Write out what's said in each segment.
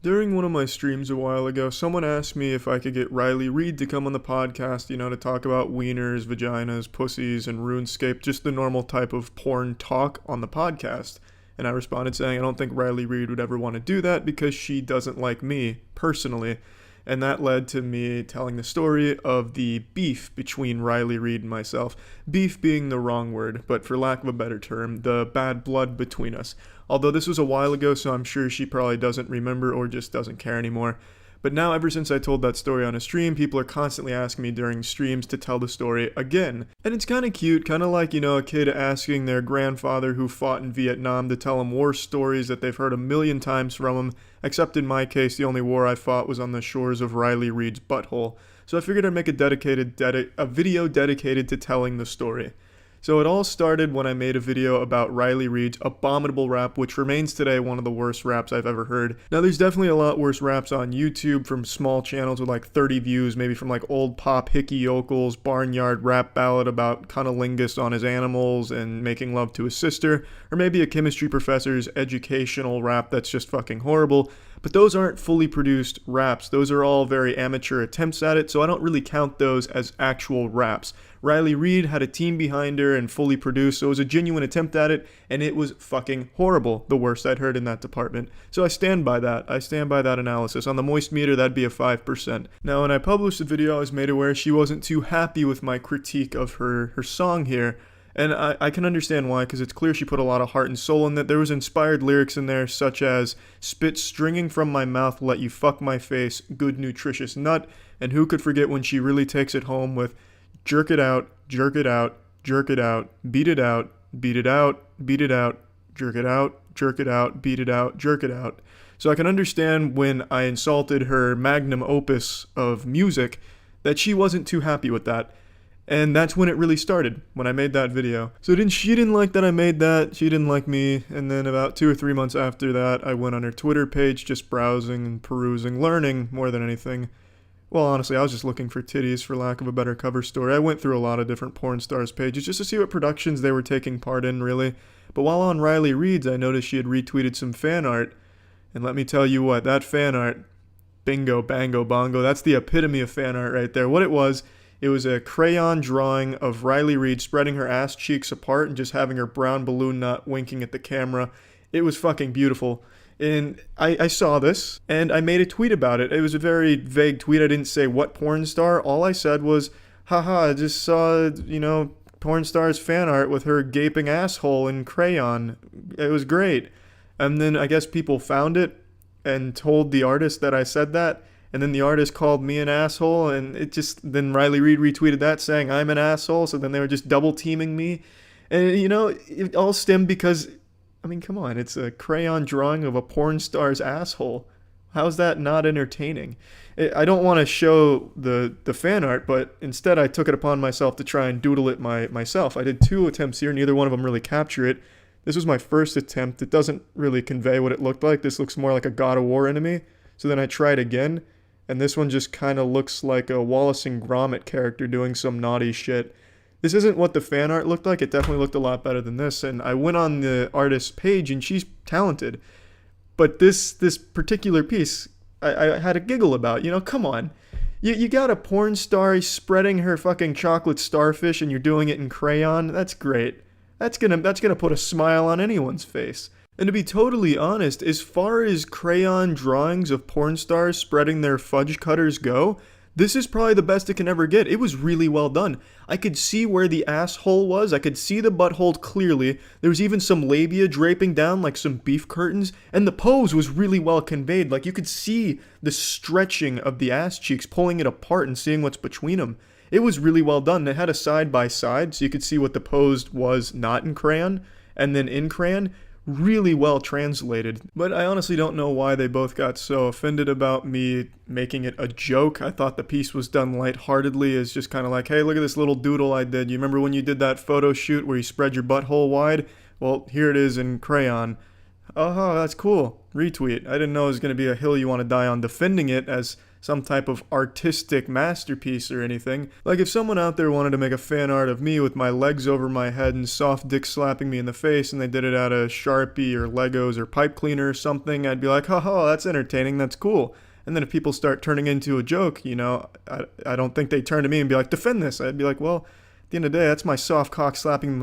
During one of my streams a while ago, someone asked me if I could get Reid to come on the podcast, to talk about wieners, vaginas, pussies, and RuneScape, just the normal type of porn talk on the podcast. And I responded saying I don't think Reid would ever want to do that because she doesn't like me, personally. And that led to me telling the story of the beef between Reid and myself. Beef being the wrong word, but for lack of a better term, the bad blood between us. Although this was a while ago, so I'm sure she probably doesn't remember or just doesn't care anymore. But now, ever since I told that story on a stream, people are constantly asking me during streams to tell the story again. And it's kind of cute, kind of like, a kid asking their grandfather who fought in Vietnam to tell them war stories that they've heard a million times from him, except in my case, the only war I fought was on the shores of Reid's butthole. So I figured I'd make a video dedicated to telling the story. So it all started when I made a video about Reid's abominable rap, which remains today one of the worst raps I've ever heard. Now there's definitely a lot worse raps on YouTube from small channels with like 30 views, maybe from like Old Pop Hickey Yokel's barnyard rap ballad about cunnilingus on his animals and making love to his sister, or maybe a chemistry professor's educational rap that's just fucking horrible. But those aren't fully produced raps. Those are all very amateur attempts at it, so I don't really count those as actual raps. Reid had a team behind her and fully produced, so it was a genuine attempt at it, and it was fucking horrible. The worst I'd heard in that department. So I stand by that. I stand by that analysis. On the moist meter, that'd be a 5%. Now, when I published the video, I was made aware she wasn't too happy with my critique of her song here. And I can understand why, because it's clear she put a lot of heart and soul in that. There was inspired lyrics in there, such as, spit stringing from my mouth, let you fuck my face, good nutritious nut. And who could forget when she really takes it home with, jerk it out, jerk it out, jerk it out, beat it out, beat it out, beat it out, jerk it out, jerk it out, beat it out, jerk it out. So I can understand when I insulted her magnum opus of music that she wasn't too happy with that. And that's when it really started, when I made that video. So she didn't like that I made that, she didn't like me, and then about 2 or 3 months after that, I went on her Twitter page, just browsing and perusing, learning more than anything. Well, honestly, I was just looking for titties, for lack of a better cover story. I went through a lot of different porn stars' pages just to see what productions they were taking part in, really. But while on Reid's, I noticed she had retweeted some fan art. And let me tell you what, that fan art, bingo, bango, bongo, that's the epitome of fan art right there. What it was a crayon drawing of Reid spreading her ass cheeks apart and just having her brown balloon nut winking at the camera. It was fucking beautiful. And I saw this, and I made a tweet about it. It was a very vague tweet. I didn't say what porn star. All I said was, haha, I just saw, porn star's fan art with her gaping asshole in crayon. It was great. And then I guess people found it and told the artist that I said that. And then the artist called me an asshole, and then Reid retweeted that saying I'm an asshole. So then they were just double teaming me. And, it all stemmed because, come on, it's a crayon drawing of a porn star's asshole. How's that not entertaining? I don't want to show the fan art, but instead I took it upon myself to try and doodle it myself. I did 2 attempts here. Neither one of them really capture it. This was my first attempt. It doesn't really convey what it looked like. This looks more like a God of War enemy. So then I tried again. And this one just kind of looks like a Wallace and Gromit character doing some naughty shit. This isn't what the fan art looked like. It definitely looked a lot better than this. And I went on the artist's page, and she's talented. But this particular piece, I had a giggle about. Come on. You got a porn star spreading her fucking chocolate starfish, and you're doing it in crayon? That's great. That's gonna put a smile on anyone's face. And to be totally honest, as far as crayon drawings of porn stars spreading their fudge cutters go, this is probably the best it can ever get. It was really well done. I could see where the asshole was. I could see the butthole clearly. There was even some labia draping down like some beef curtains. And the pose was really well conveyed. Like you could see the stretching of the ass cheeks, pulling it apart and seeing what's between them. It was really well done. It had a side by side so you could see what the pose was not in crayon and then in crayon. Really well translated. But I honestly don't know why they both got so offended about me making it a joke. I thought the piece was done lightheartedly as just kind of like, hey, look at this little doodle I did. You remember when you did that photo shoot where you spread your butthole wide? Well, here it is in crayon. Oh, that's cool. Retweet. I didn't know it was going to be a hill you want to die on defending it as some type of artistic masterpiece or anything. Like if someone out there wanted to make a fan art of me with my legs over my head and soft dick slapping me in the face and they did it out of Sharpie or Legos or pipe cleaner or something, I'd be like, haha, that's entertaining, that's cool. And then if people start turning into a joke, I don't think they turn to me and be like, defend this. I'd be like, well, at the end of the day, that's my soft cock slapping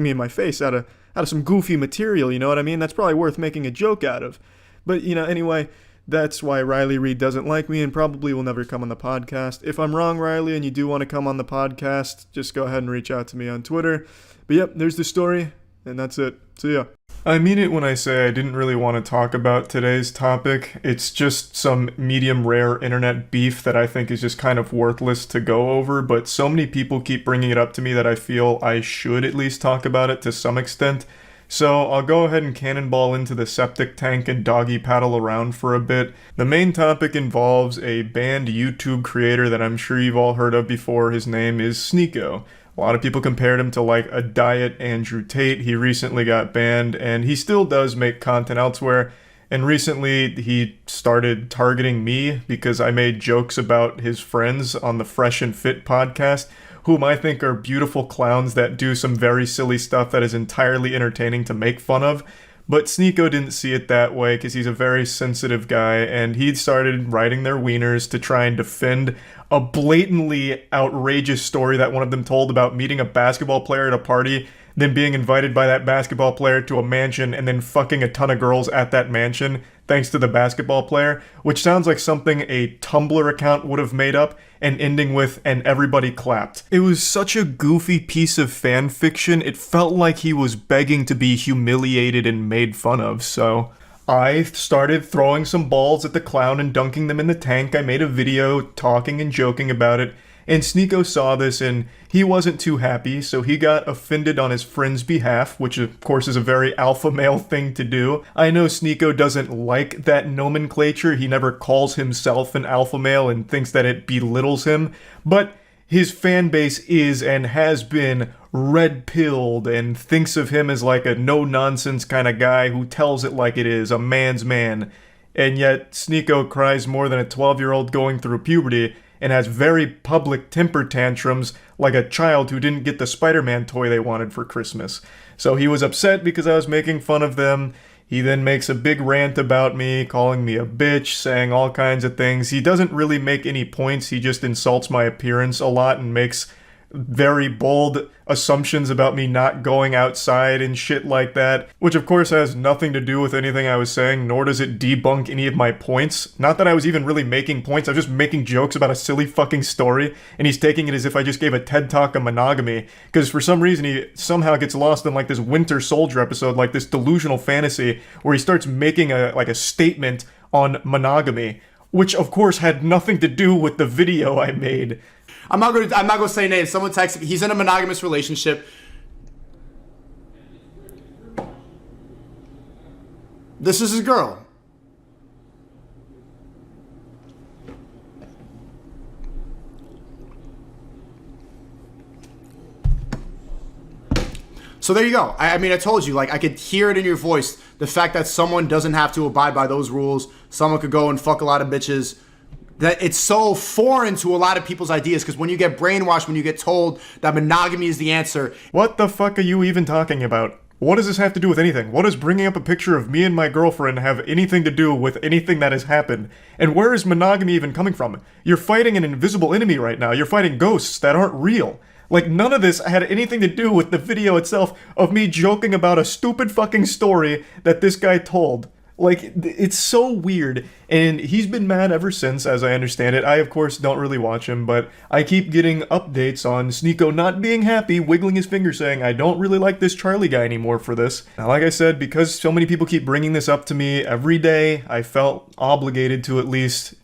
me in my face out of some goofy material, you know what I mean? That's probably worth making a joke out of. But, anyway, that's why Riley Reid doesn't like me and probably will never come on the podcast. If I'm wrong, Riley, and you do want to come on the podcast, just go ahead and reach out to me on Twitter. But yep, there's the story, and that's it. See ya. I mean it when I say I didn't really want to talk about today's topic. It's just some medium rare internet beef that I think is just kind of worthless to go over, but so many people keep bringing it up to me that I feel I should at least talk about it to some extent. So I'll go ahead and cannonball into the septic tank and doggy paddle around for a bit. The main topic involves a banned YouTube creator that I'm sure you've all heard of before. His name is Sneako. A lot of people compared him to like a diet Andrew Tate. He recently got banned and he still does make content elsewhere. And recently he started targeting me because I made jokes about his friends on the Fresh and Fit podcast, whom I think are beautiful clowns that do some very silly stuff that is entirely entertaining to make fun of. But Sneako didn't see it that way because he's a very sensitive guy, and he started writing their wieners to try and defend a blatantly outrageous story that one of them told about meeting a basketball player at a party, then being invited by that basketball player to a mansion and then fucking a ton of girls at that mansion thanks to the basketball player, which sounds like something a Tumblr account would have made up, and ending with, and everybody clapped. It was such a goofy piece of fan fiction, it felt like he was begging to be humiliated and made fun of, so I started throwing some balls at the clown and dunking them in the tank. I made a video talking and joking about it, and Sneako saw this and he wasn't too happy, so he got offended on his friend's behalf, which of course is a very alpha male thing to do. I know Sneako doesn't like that nomenclature, he never calls himself an alpha male and thinks that it belittles him, but his fan base is and has been red-pilled and thinks of him as like a no-nonsense kind of guy who tells it like it is, a man's man. And yet Sneako cries more than a 12-year-old going through puberty and has very public temper tantrums like a child who didn't get the Spider-Man toy they wanted for Christmas. So he was upset because I was making fun of them. He then makes a big rant about me, calling me a bitch, saying all kinds of things. He doesn't really make any points, he just insults my appearance a lot and makes very bold assumptions about me not going outside and shit like that, which of course has nothing to do with anything I was saying, nor does it debunk any of my points. Not that I was even really making points, I was just making jokes about a silly fucking story, and he's taking it as if I just gave a TED Talk on monogamy, because for some reason he somehow gets lost in like this Winter Soldier episode, like this delusional fantasy, where he starts making a statement on monogamy, which of course had nothing to do with the video I made. I'm not gonna say names. Someone texted me. He's in a monogamous relationship. This is his girl. So there you go. I mean, I told you, like, I could hear it in your voice. The fact that someone doesn't have to abide by those rules. Someone could go and fuck a lot of bitches. That it's so foreign to a lot of people's ideas, because when you get brainwashed, when you get told that monogamy is the answer. What the fuck are you even talking about? What does this have to do with anything? What does bringing up a picture of me and my girlfriend have anything to do with anything that has happened? And where is monogamy even coming from? You're fighting an invisible enemy right now. You're fighting ghosts that aren't real. Like, none of this had anything to do with the video itself of me joking about a stupid fucking story that this guy told. Like, it's so weird, and he's been mad ever since, as I understand it. I, of course, don't really watch him, but I keep getting updates on Sneako not being happy, wiggling his finger, saying, I don't really like this Charlie guy anymore for this. Now, like I said, because so many people keep bringing this up to me every day, I felt obligated to at least,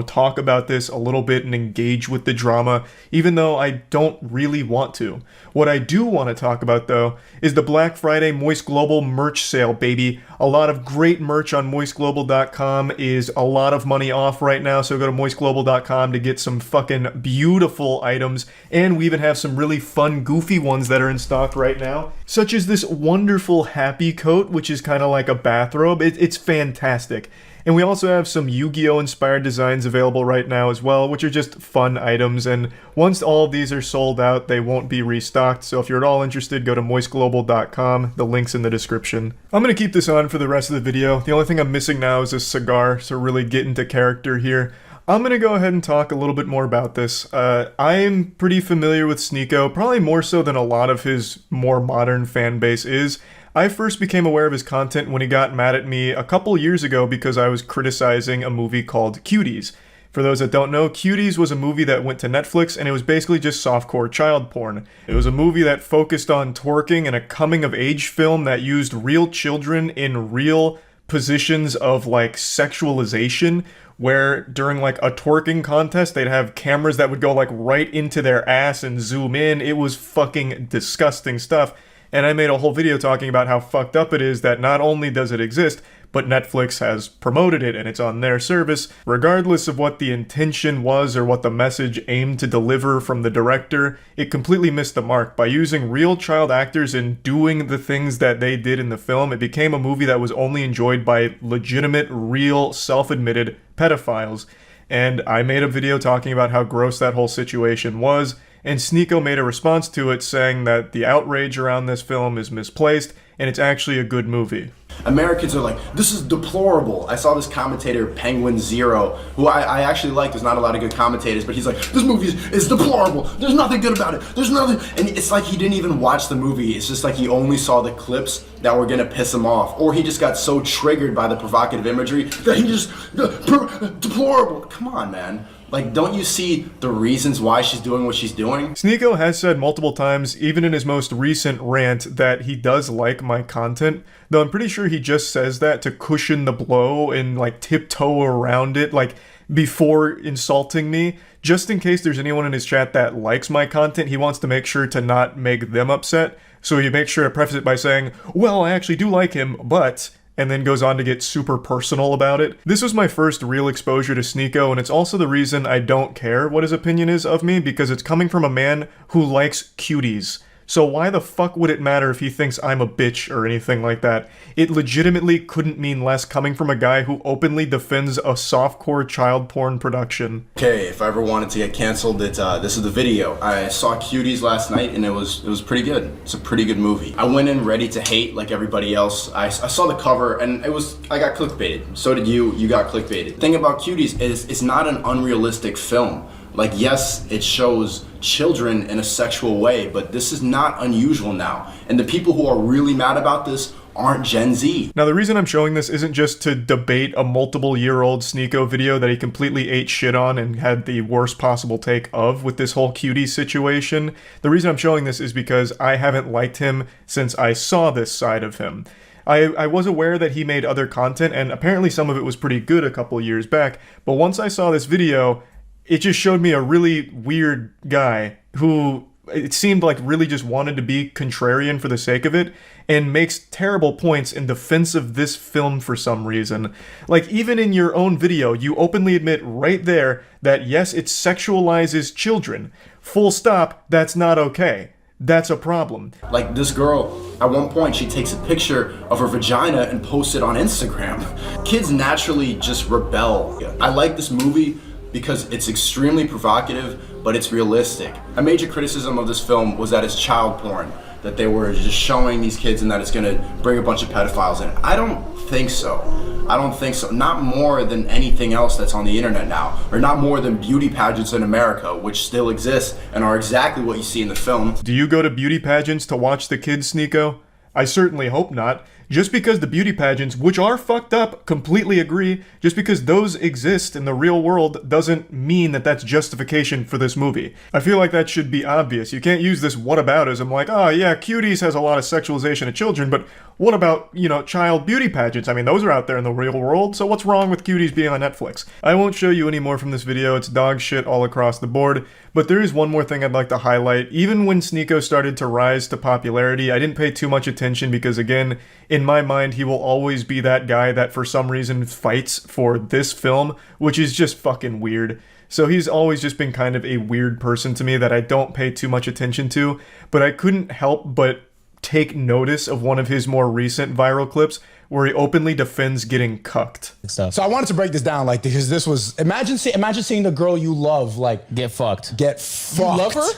talk about this a little bit and engage with the drama, even though I don't really want to. What I do want to talk about, though, is the Black Friday Moist Global merch sale, baby. A lot of great merch on MoistGlobal.com is a lot of money off right now, so go to MoistGlobal.com to get some fucking beautiful items, and we even have some really fun, goofy ones that are in stock right now, such as this wonderful Happy Coat, which is kind of like a bathrobe. It's fantastic. And we also have some Yu-Gi-Oh! Inspired designs available right now as well, which are just fun items, and once all of these are sold out, they won't be restocked, so if you're at all interested, go to MoistGlobal.com, the link's in the description. I'm gonna keep this on for the rest of the video. The only thing I'm missing now is a cigar, so really get into character here. I'm gonna go ahead and talk a little bit more about this. I am pretty familiar with Sneako, probably more so than a lot of his more modern fan base is. I first became aware of his content when he got mad at me a couple years ago because I was criticizing a movie called Cuties. For those that don't know, Cuties was a movie that went to Netflix, and it was basically just softcore child porn. It was a movie that focused on twerking and a coming-of-age film that used real children in real positions of, like, sexualization, where during, like, a twerking contest, they'd have cameras that would go, like, right into their ass and zoom in. It was fucking disgusting stuff. And I made a whole video talking about how fucked up it is that not only does it exist, but Netflix has promoted it and it's on their service. Regardless of what the intention was or what the message aimed to deliver from the director, it completely missed the mark. By using real child actors and doing the things that they did in the film, it became a movie that was only enjoyed by legitimate, real, self-admitted pedophiles. And I made a video talking about how gross that whole situation was, and Sneako made a response to it saying that the outrage around this film is misplaced and it's actually a good movie. Americans are like, this is deplorable. I saw this commentator, Penguinz0, who I actually like. There's not a lot of good commentators, but he's like, this movie is deplorable. There's nothing good about it. There's nothing. And it's like he didn't even watch the movie. It's just like he only saw the clips that were gonna piss him off. Or he just got so triggered by the provocative imagery that he just, deplorable. Come on, man. Like, don't you see the reasons why she's doing what she's doing? Sneako has said multiple times, even in his most recent rant, that he does like my content, though I'm pretty sure he just says that to cushion the blow and, like, tiptoe around it, like, before insulting me. Just in case there's anyone in his chat that likes my content, he wants to make sure to not make them upset, so he makes sure to preface it by saying, well, I actually do like him, but... and then goes on to get super personal about it. This was my first real exposure to Sneako, and it's also the reason I don't care what his opinion is of me, because it's coming from a man who likes cuties. So why the fuck would it matter if he thinks I'm a bitch or anything like that? It legitimately couldn't mean less coming from a guy who openly defends a softcore child porn production. Okay, if I ever wanted to get canceled, this is the video. I saw Cuties last night and it was pretty good. It's a pretty good movie. I went in ready to hate like everybody else. I saw the cover and I got clickbaited. So did you got clickbaited. The thing about Cuties is it's not an unrealistic film. Like, yes, it shows children in a sexual way, but this is not unusual now. And the people who are really mad about this aren't Gen Z. Now, the reason I'm showing this isn't just to debate a multiple-year-old Sneako video that he completely ate shit on and had the worst possible take of with this whole cutie situation. The reason I'm showing this is because I haven't liked him since I saw this side of him. I was aware that he made other content, and apparently some of it was pretty good a couple years back, but once I saw this video, it just showed me a really weird guy who it seemed like really just wanted to be contrarian for the sake of it and makes terrible points in defense of this film for some reason. Like, even in your own video, you openly admit right there that yes, it sexualizes children. Full stop, that's not okay. That's a problem. Like, this girl, at one point, she takes a picture of her vagina and posts it on Instagram. Kids naturally just rebel. I like this movie because it's extremely provocative, but it's realistic. A major criticism of this film was that it's child porn, that they were just showing these kids and that it's gonna bring a bunch of pedophiles in. I don't think so. I don't think so. Not more than anything else that's on the internet now, or not more than beauty pageants in America, which still exist and are exactly what you see in the film. Do you go to beauty pageants to watch the kids, Sneako? I certainly hope not. just because the beauty pageants, which are fucked up, completely agree, just because those exist in the real world doesn't mean that that's justification for this movie. I feel like that should be obvious. You can't use this whataboutism like, oh yeah, Cuties has a lot of sexualization of children, but what about, child beauty pageants? I mean, those are out there in the real world, so what's wrong with Cuties being on Netflix? I won't show you any more from this video, it's dog shit all across the board, but there is one more thing I'd like to highlight. Even when Sneako started to rise to popularity, I didn't pay too much attention because, again, in my mind, he will always be that guy that for some reason fights for this film, which is just fucking weird. So he's always just been kind of a weird person to me that I don't pay too much attention to, but I couldn't help but take notice of one of his more recent viral clips where he openly defends getting cucked. So I wanted to break this down, like, because this was, imagine seeing the girl you love, like, get fucked. You love her?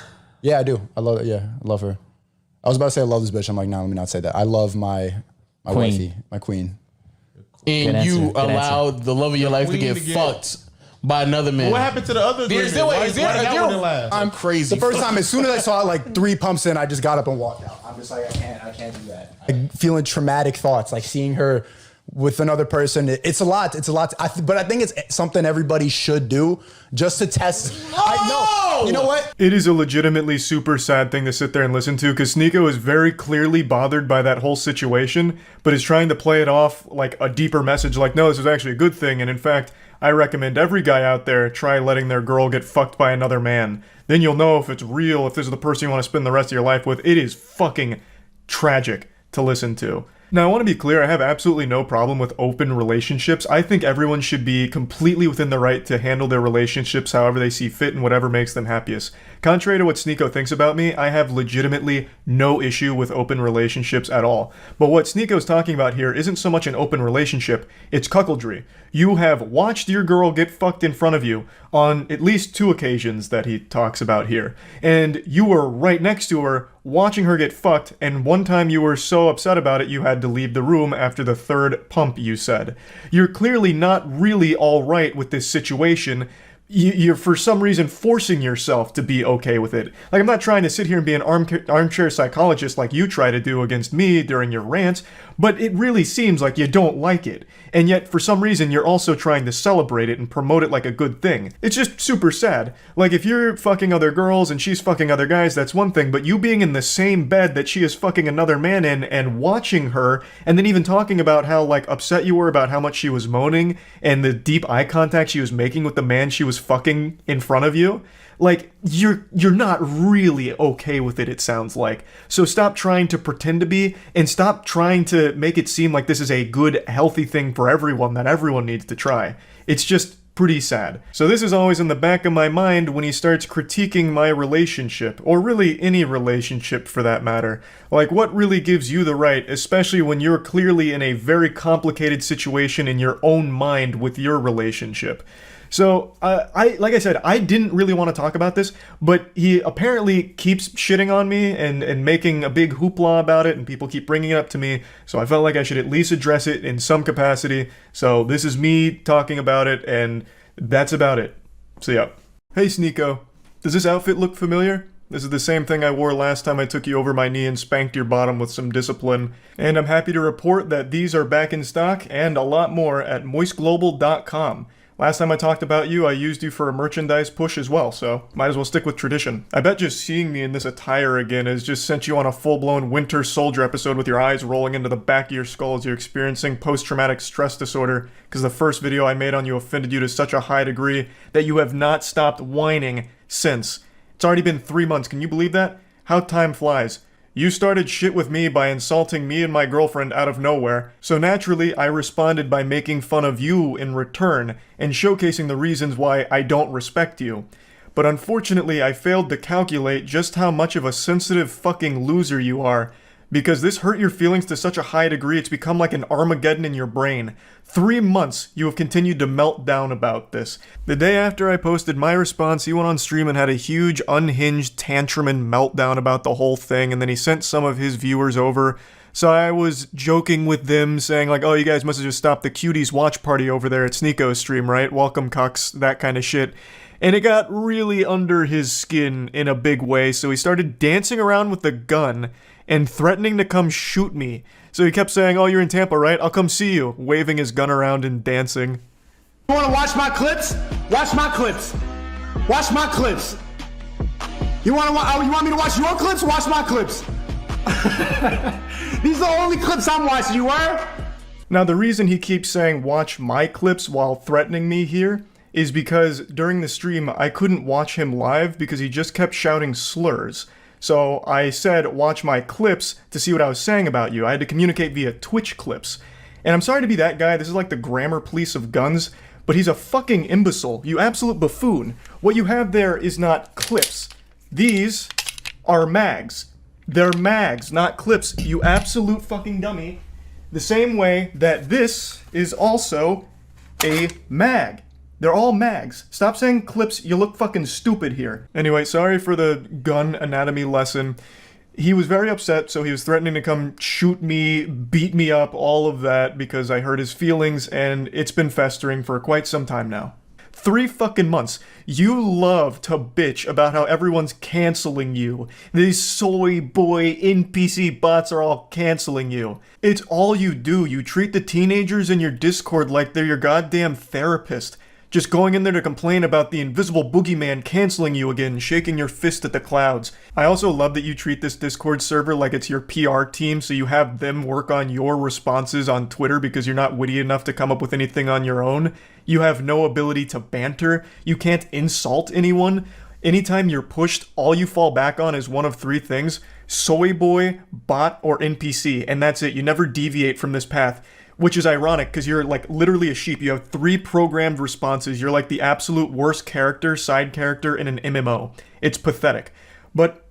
Yeah, I do. I love her. I was about to say I love this bitch. I'm like, no, let me not say that. I love my wifey, my queen. And you allowed the love of your life to get fucked by another man. What happened to the other women? I'm crazy. The first time, as soon as I saw it, like 3 pumps in, I just got up and walked out. I'm just like, I can't do that. Like, feeling traumatic thoughts, like seeing her with another person. It's a lot. But I think it's something everybody should do just to test. You know what? It is a legitimately super sad thing to sit there and listen to because Sneako is very clearly bothered by that whole situation, but is trying to play it off like a deeper message, like, no, this is actually a good thing, and in fact, I recommend every guy out there try letting their girl get fucked by another man. Then you'll know if it's real, if this is the person you want to spend the rest of your life with. It is fucking tragic to listen to. Now, I want to be clear, I have absolutely no problem with open relationships. I think everyone should be completely within the right to handle their relationships however they see fit and whatever makes them happiest. Contrary to what Sneako thinks about me, I have legitimately no issue with open relationships at all. But what Sneako's talking about here isn't so much an open relationship, it's cuckoldry. You have watched your girl get fucked in front of you on at least 2 occasions that he talks about here. And you were right next to her, watching her get fucked, and one time you were so upset about it you had to leave the room after the 3rd pump, you said. You're clearly not really alright with this situation. You're for some reason forcing yourself to be okay with it. Like, I'm not trying to sit here and be an armchair psychologist like you try to do against me during your rants, but it really seems like you don't like it. And yet, for some reason, you're also trying to celebrate it and promote it like a good thing. It's just super sad. Like, if you're fucking other girls and she's fucking other guys, that's one thing, but you being in the same bed that she is fucking another man in and watching her, and then even talking about how, like, upset you were about how much she was moaning and the deep eye contact she was making with the man she was fucking in front of you, like, you're not really okay with it, it sounds like. So stop trying to pretend to be, and stop trying to make it seem like this is a good, healthy thing for everyone that everyone needs to try. It's just pretty sad. So this is always in the back of my mind when he starts critiquing my relationship, or really any relationship for that matter. Like, what really gives you the right, especially when you're clearly in a very complicated situation in your own mind with your relationship? So, like I said, I didn't really want to talk about this, but he apparently keeps shitting on me and making a big hoopla about it, and people keep bringing it up to me, so I felt like I should at least address it in some capacity. So this is me talking about it, and that's about it. So yeah. Hey Sneako, does this outfit look familiar? This is the same thing I wore last time I took you over my knee and spanked your bottom with some discipline. And I'm happy to report that these are back in stock, and a lot more, at MoistGlobal.com. Last time I talked about you, I used you for a merchandise push as well, so might as well stick with tradition. I bet just seeing me in this attire again has just sent you on a full-blown Winter Soldier episode with your eyes rolling into the back of your skull as you're experiencing post-traumatic stress disorder, because the first video I made on you offended you to such a high degree that you have not stopped whining since. It's already been 3 months, can you believe that? How time flies. You started shit with me by insulting me and my girlfriend out of nowhere, so naturally I responded by making fun of you in return and showcasing the reasons why I don't respect you. But unfortunately I failed to calculate just how much of a sensitive fucking loser you are, because this hurt your feelings to such a high degree it's become like an Armageddon in your brain. 3 months you have continued to melt down about this. The day after I posted my response, he went on stream and had a huge unhinged tantrum and meltdown about the whole thing, and then he sent some of his viewers over So I was joking with them, saying like, oh, you guys must have just stopped the cuties watch party over there at Sneako's stream, right? Welcome, cucks, that kind of shit. And it got really under his skin in a big way, so he started dancing around with the gun and threatening to come shoot me. So he kept saying, oh, you're in Tampa, right? I'll come see you, waving his gun around and dancing. You wanna watch my clips? Watch my clips. Watch my clips. You want me to watch your clips? Watch my clips. These are the only clips I'm watching, you were? Now, the reason he keeps saying watch my clips while threatening me here is because during the stream, I couldn't watch him live because he just kept shouting slurs. So I said, watch my clips to see what I was saying about you. I had to communicate via Twitch clips. And I'm sorry to be that guy, this is like the grammar police of guns, but he's a fucking imbecile. You absolute buffoon. What you have there is not clips. These are mags. They're mags, not clips, you absolute fucking dummy. The same way that this is also a mag. They're all mags. Stop saying clips, you look fucking stupid here. Anyway, sorry for the gun anatomy lesson. He was very upset, so he was threatening to come shoot me, beat me up, all of that, because I hurt his feelings, and it's been festering for quite some time now. 3 fucking months. You love to bitch about how everyone's canceling you. These soy boy NPC bots are all canceling you. It's all you do. You treat the teenagers in your Discord like they're your goddamn therapist. Just going in there to complain about the invisible boogeyman canceling you again, shaking your fist at the clouds. I also love that you treat this Discord server like it's your PR team, so you have them work on your responses on Twitter because you're not witty enough to come up with anything on your own. You have no ability to banter. You can't insult anyone. Anytime you're pushed, all you fall back on is one of 3 things: soy boy, bot, or NPC, and that's it. You never deviate from this path. Which is ironic, because you're like literally a sheep. You have 3 programmed responses. You're like the absolute worst character, side character in an MMO. It's pathetic. But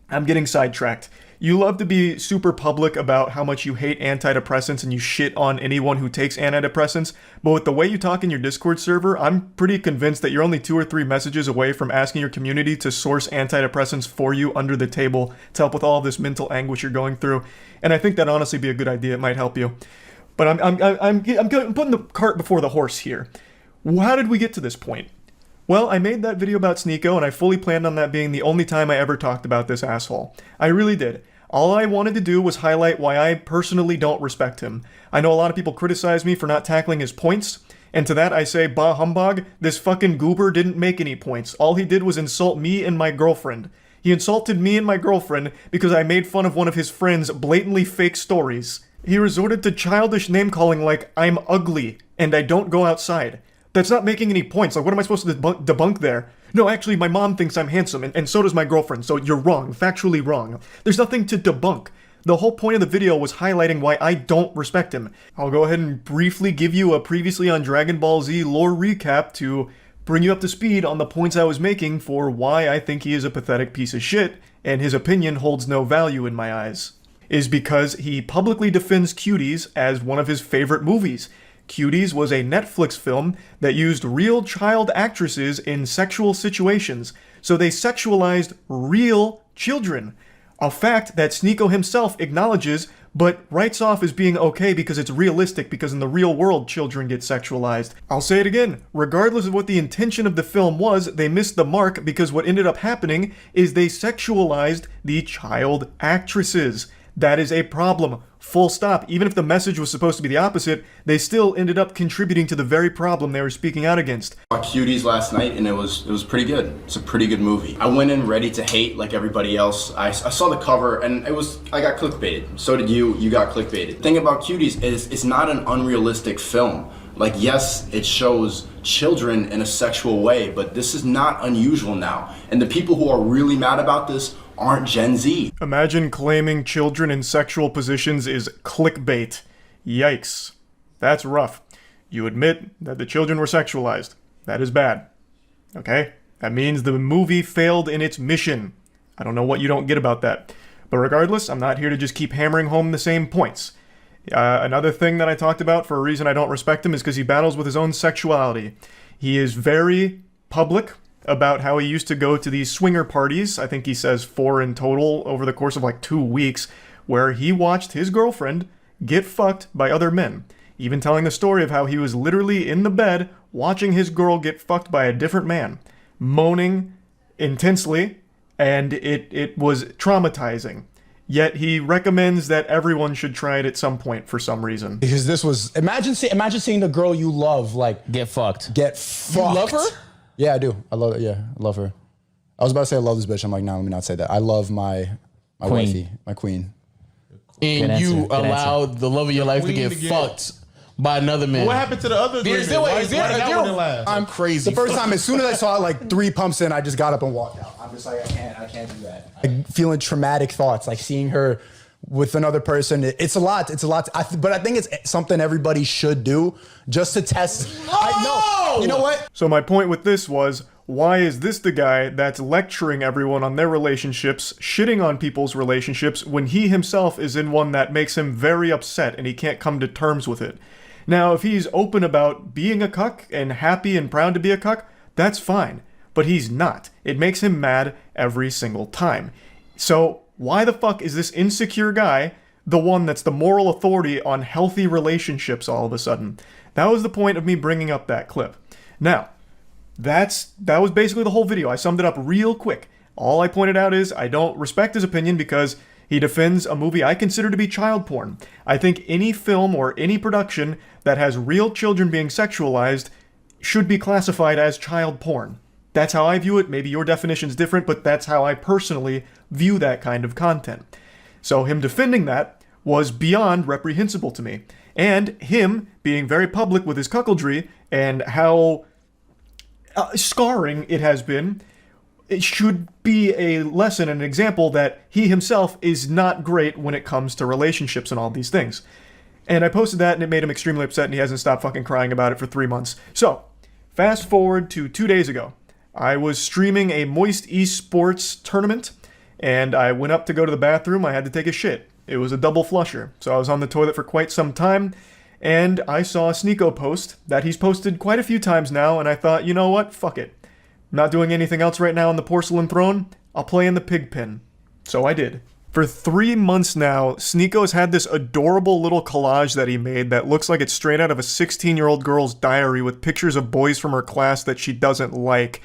I'm getting sidetracked. You love to be super public about how much you hate antidepressants and you shit on anyone who takes antidepressants, but with the way you talk in your Discord server, I'm pretty convinced that you're only 2 or 3 messages away from asking your community to source antidepressants for you under the table to help with all this mental anguish you're going through. And I think that'd honestly be a good idea. It might help you. But I'm putting the cart before the horse here. How did we get to this point? Well, I made that video about Sneako, and I fully planned on that being the only time I ever talked about this asshole. I really did. All I wanted to do was highlight why I personally don't respect him. I know a lot of people criticize me for not tackling his points, and to that I say, bah humbug, this fucking goober didn't make any points. All he did was insult me and my girlfriend. He insulted me and my girlfriend because I made fun of one of his friend's blatantly fake stories. He resorted to childish name-calling like, I'm ugly, and I don't go outside. That's not making any points. Like, what am I supposed to debunk there? No, actually, my mom thinks I'm handsome, and so does my girlfriend, so you're wrong, factually wrong. There's nothing to debunk. The whole point of the video was highlighting why I don't respect him. I'll go ahead and briefly give you a previously on Dragon Ball Z lore recap to bring you up to speed on the points I was making for why I think he is a pathetic piece of shit, and his opinion holds no value in my eyes. Is because he publicly defends Cuties as one of his favorite movies. Cuties was a Netflix film that used real child actresses in sexual situations, so they sexualized real children. A fact that Sneako himself acknowledges, but writes off as being okay because it's realistic, because in the real world children get sexualized. I'll say it again, regardless of what the intention of the film was, they missed the mark because what ended up happening is they sexualized the child actresses. That is a problem. Full stop. Even if the message was supposed to be the opposite, they still ended up contributing to the very problem they were speaking out against. I saw Cuties last night and it was pretty good. It's a pretty good movie. I went in ready to hate like everybody else. I saw the cover and I got clickbaited. So did you. You got clickbaited. The thing about Cuties is it's not an unrealistic film. Like, yes, it shows children in a sexual way, but this is not unusual now. And the people who are really mad about this aren't Gen Z. Imagine claiming children in sexual positions is clickbait. Yikes. That's rough. You admit that the children were sexualized. That is bad. Okay? That means the movie failed in its mission. I don't know what you don't get about that. But regardless, I'm not here to just keep hammering home the same points. Another thing that I talked about for a reason I don't respect him is because he battles with his own sexuality. He is very public about how he used to go to these swinger parties. I think he says 4 in total over the course of like 2 weeks, where he watched his girlfriend get fucked by other men, even telling the story of how he was literally in the bed watching his girl get fucked by a different man, moaning intensely, and it was traumatizing. Yet he recommends that everyone should try it at some point for some reason. Because this was imagine seeing the girl you love like get fucked. You love her? Yeah, I do. I love it. Yeah, I love her. I was about to say I love this bitch. I'm like, no, let me not say that. I love my wifey, my queen. And you allowed the love of your life to get fucked by another man. What happened to the other agreement? I'm crazy. The first time, as soon as I saw it, like 3 pumps in, I just got up and walked out. I'm just like, I can't do that. Like feeling traumatic thoughts, like seeing her with another person. It's a lot. But I think it's something everybody should do just to test. You know what? So my point with this was, why is this the guy that's lecturing everyone on their relationships, shitting on people's relationships, when he himself is in one that makes him very upset and he can't come to terms with it? Now, if he's open about being a cuck and happy and proud to be a cuck, that's fine. But he's not. It makes him mad every single time. So why the fuck is this insecure guy the one that's the moral authority on healthy relationships all of a sudden? That was the point of me bringing up that clip. Now, that was basically the whole video. I summed it up real quick. All I pointed out is I don't respect his opinion because he defends a movie I consider to be child porn. I think any film or any production that has real children being sexualized should be classified as child porn. That's how I view it. Maybe your definition's different, but that's how I personally view that kind of content. So him defending that was beyond reprehensible to me. And him being very public with his cuckoldry and how scarring it has been, it should be a lesson and an example that he himself is not great when it comes to relationships and all these things. And I posted that and it made him extremely upset and he hasn't stopped fucking crying about it for 3 months. So, fast forward to 2 days ago. I was streaming a Moist Esports tournament and I went up to go to the bathroom. I had to take a shit. It was a double flusher. So I was on the toilet for quite some time and I saw a Sneako post that he's posted quite a few times now and I thought, you know what? Fuck it. I'm not doing anything else right now on the porcelain throne. I'll play in the pig pen. So I did. For 3 months now, Sneako's had this adorable little collage that he made that looks like it's straight out of a 16-year-old girl's diary with pictures of boys from her class that she doesn't like.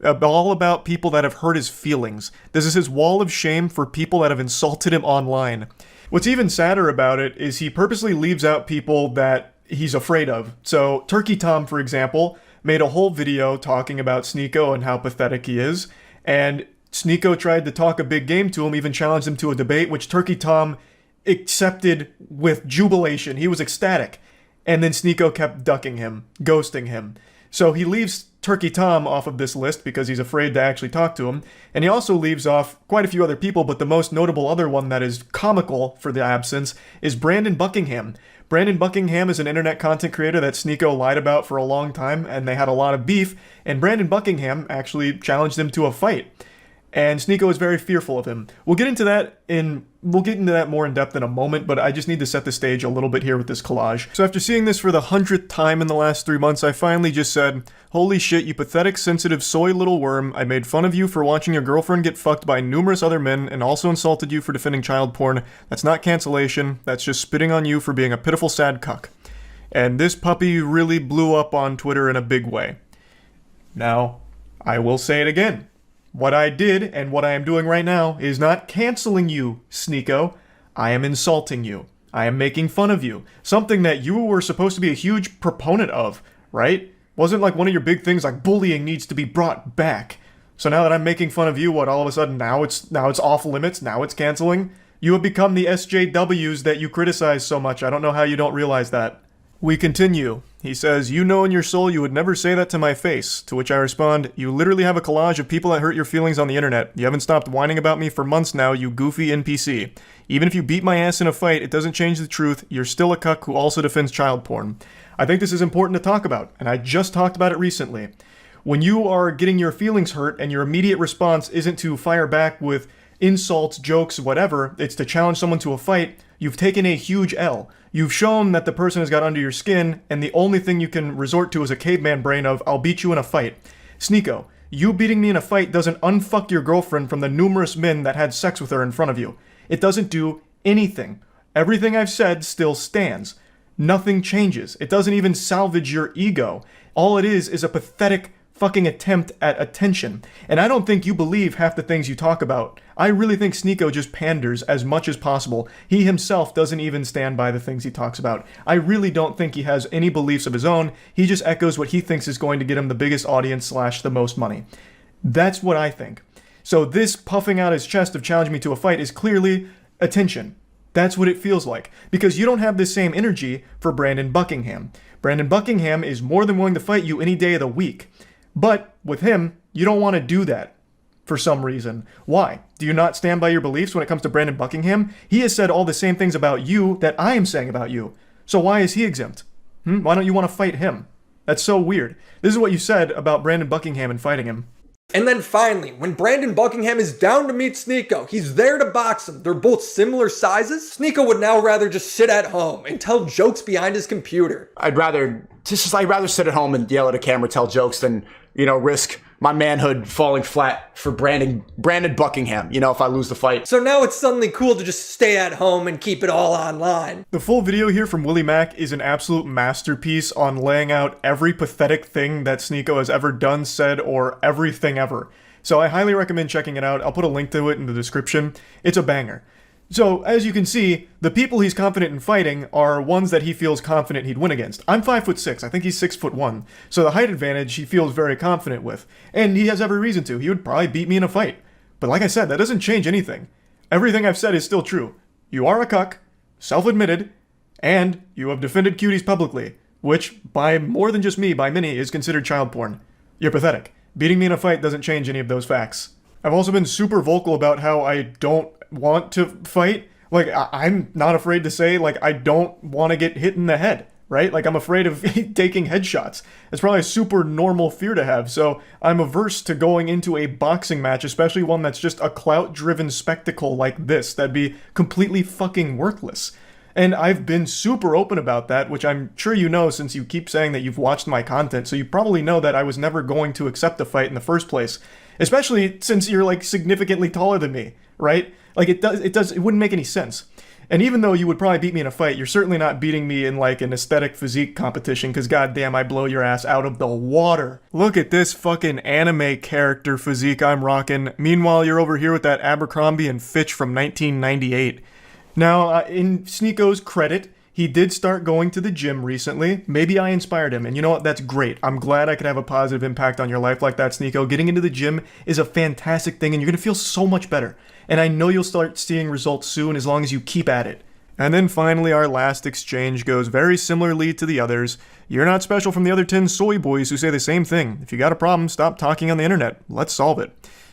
All about people that have hurt his feelings. This is his wall of shame for people that have insulted him online. What's even sadder about it is he purposely leaves out people that he's afraid of. So Turkey Tom, for example, made a whole video talking about Sneako and how pathetic he is, and Sneako tried to talk a big game to him, even challenged him to a debate, which Turkey Tom accepted with jubilation. He was ecstatic. And then Sneako kept ducking him, ghosting him. So he leaves Turkey Tom off of this list because he's afraid to actually talk to him. And he also leaves off quite a few other people, but the most notable other one that is comical for the absence is Brandon Buckingham. Brandon Buckingham is an internet content creator that Sneako lied about for a long time, and they had a lot of beef, and Brandon Buckingham actually challenged him to a fight. And Sneako is very fearful of him. We'll get into that more in depth in a moment, but I just need to set the stage a little bit here with this collage. So after seeing this for the 100th time in the last 3 months, I finally just said, holy shit, you pathetic, sensitive, soy little worm. I made fun of you for watching your girlfriend get fucked by numerous other men and also insulted you for defending child porn. That's not cancellation. That's just spitting on you for being a pitiful, sad cuck. And this puppy really blew up on Twitter in a big way. Now, I will say it again. What I did, and what I am doing right now, is not canceling you, Sneako. I am insulting you. I am making fun of you. Something that you were supposed to be a huge proponent of, right? Wasn't like one of your big things like bullying needs to be brought back. So now that I'm making fun of you, what, all of a sudden now it's off limits, now it's canceling? You have become the SJWs that you criticize so much. I don't know how you don't realize that. We continue. He says, you know in your soul you would never say that to my face. To which I respond, you literally have a collage of people that hurt your feelings on the internet. You haven't stopped whining about me for months now, you goofy NPC. Even if you beat my ass in a fight, it doesn't change the truth. You're still a cuck who also defends child porn. I think this is important to talk about, and I just talked about it recently. When you are getting your feelings hurt and your immediate response isn't to fire back with insults, jokes, whatever, it's to challenge someone to a fight, you've taken a huge L. You've shown that the person has got under your skin, and the only thing you can resort to is a caveman brain of, I'll beat you in a fight. Sneako, you beating me in a fight doesn't unfuck your girlfriend from the numerous men that had sex with her in front of you. It doesn't do anything. Everything I've said still stands. Nothing changes. It doesn't even salvage your ego. All it is a pathetic fucking attempt at attention. And I don't think you believe half the things you talk about. I really think Sneako just panders as much as possible. He himself doesn't even stand by the things he talks about. I really don't think he has any beliefs of his own. He just echoes what he thinks is going to get him the biggest audience / the most money. That's what I think. So this puffing out his chest of challenging me to a fight is clearly attention. That's what it feels like. Because you don't have the same energy for Brandon Buckingham. Brandon Buckingham is more than willing to fight you any day of the week. But with him, you don't want to do that for some reason. Why? Do you not stand by your beliefs when it comes to Brandon Buckingham? He has said all the same things about you that I am saying about you. So why is he exempt? Why don't you want to fight him? That's so weird. This is what you said about Brandon Buckingham and fighting him. And then finally, when Brandon Buckingham is down to meet Sneako, he's there to box him. They're both similar sizes. Sneako would now rather just sit at home and tell jokes behind his computer. I'd rather sit at home and yell at a camera, tell jokes than, risk my manhood falling flat for Brandon Buckingham, if I lose the fight. So now it's suddenly cool to just stay at home and keep it all online. The full video here from Willie Mack is an absolute masterpiece on laying out every pathetic thing that Sneako has ever done, said, or everything ever. So I highly recommend checking it out. I'll put a link to it in the description. It's a banger. So, as you can see, the people he's confident in fighting are ones that he feels confident he'd win against. I'm 5'6", I think he's 6'1", so the height advantage he feels very confident with. And he has every reason to. He would probably beat me in a fight. But like I said, that doesn't change anything. Everything I've said is still true. You are a cuck, self-admitted, and you have defended cuties publicly, which, by more than just me, by many, is considered child porn. You're pathetic. Beating me in a fight doesn't change any of those facts. I've also been super vocal about how I don't want to fight. Like, I'm not afraid to say, I don't want to get hit in the head, right? I'm afraid of taking headshots. It's probably a super normal fear to have, so I'm averse to going into a boxing match, especially one that's just a clout-driven spectacle like this. That'd be completely fucking worthless. And I've been super open about that, which I'm sure you know since you keep saying that you've watched my content, so you probably know that I was never going to accept a fight in the first place. Especially since you're, significantly taller than me, right? It wouldn't make any sense. And even though you would probably beat me in a fight, you're certainly not beating me in, an aesthetic physique competition, because goddamn, I blow your ass out of the water. Look at this fucking anime character physique I'm rocking. Meanwhile, you're over here with that Abercrombie and Fitch from 1998. Now, in Sneako's credit, he did start going to the gym recently. Maybe I inspired him, and you know what? That's great. I'm glad I could have a positive impact on your life like that, Sneako. Getting into the gym is a fantastic thing, and you're gonna feel so much better. And I know you'll start seeing results soon as long as you keep at it. And then finally, our last exchange goes very similarly to the others. You're not special from the other 10 soy boys who say the same thing. If you got a problem, stop talking on the internet. Let's solve it.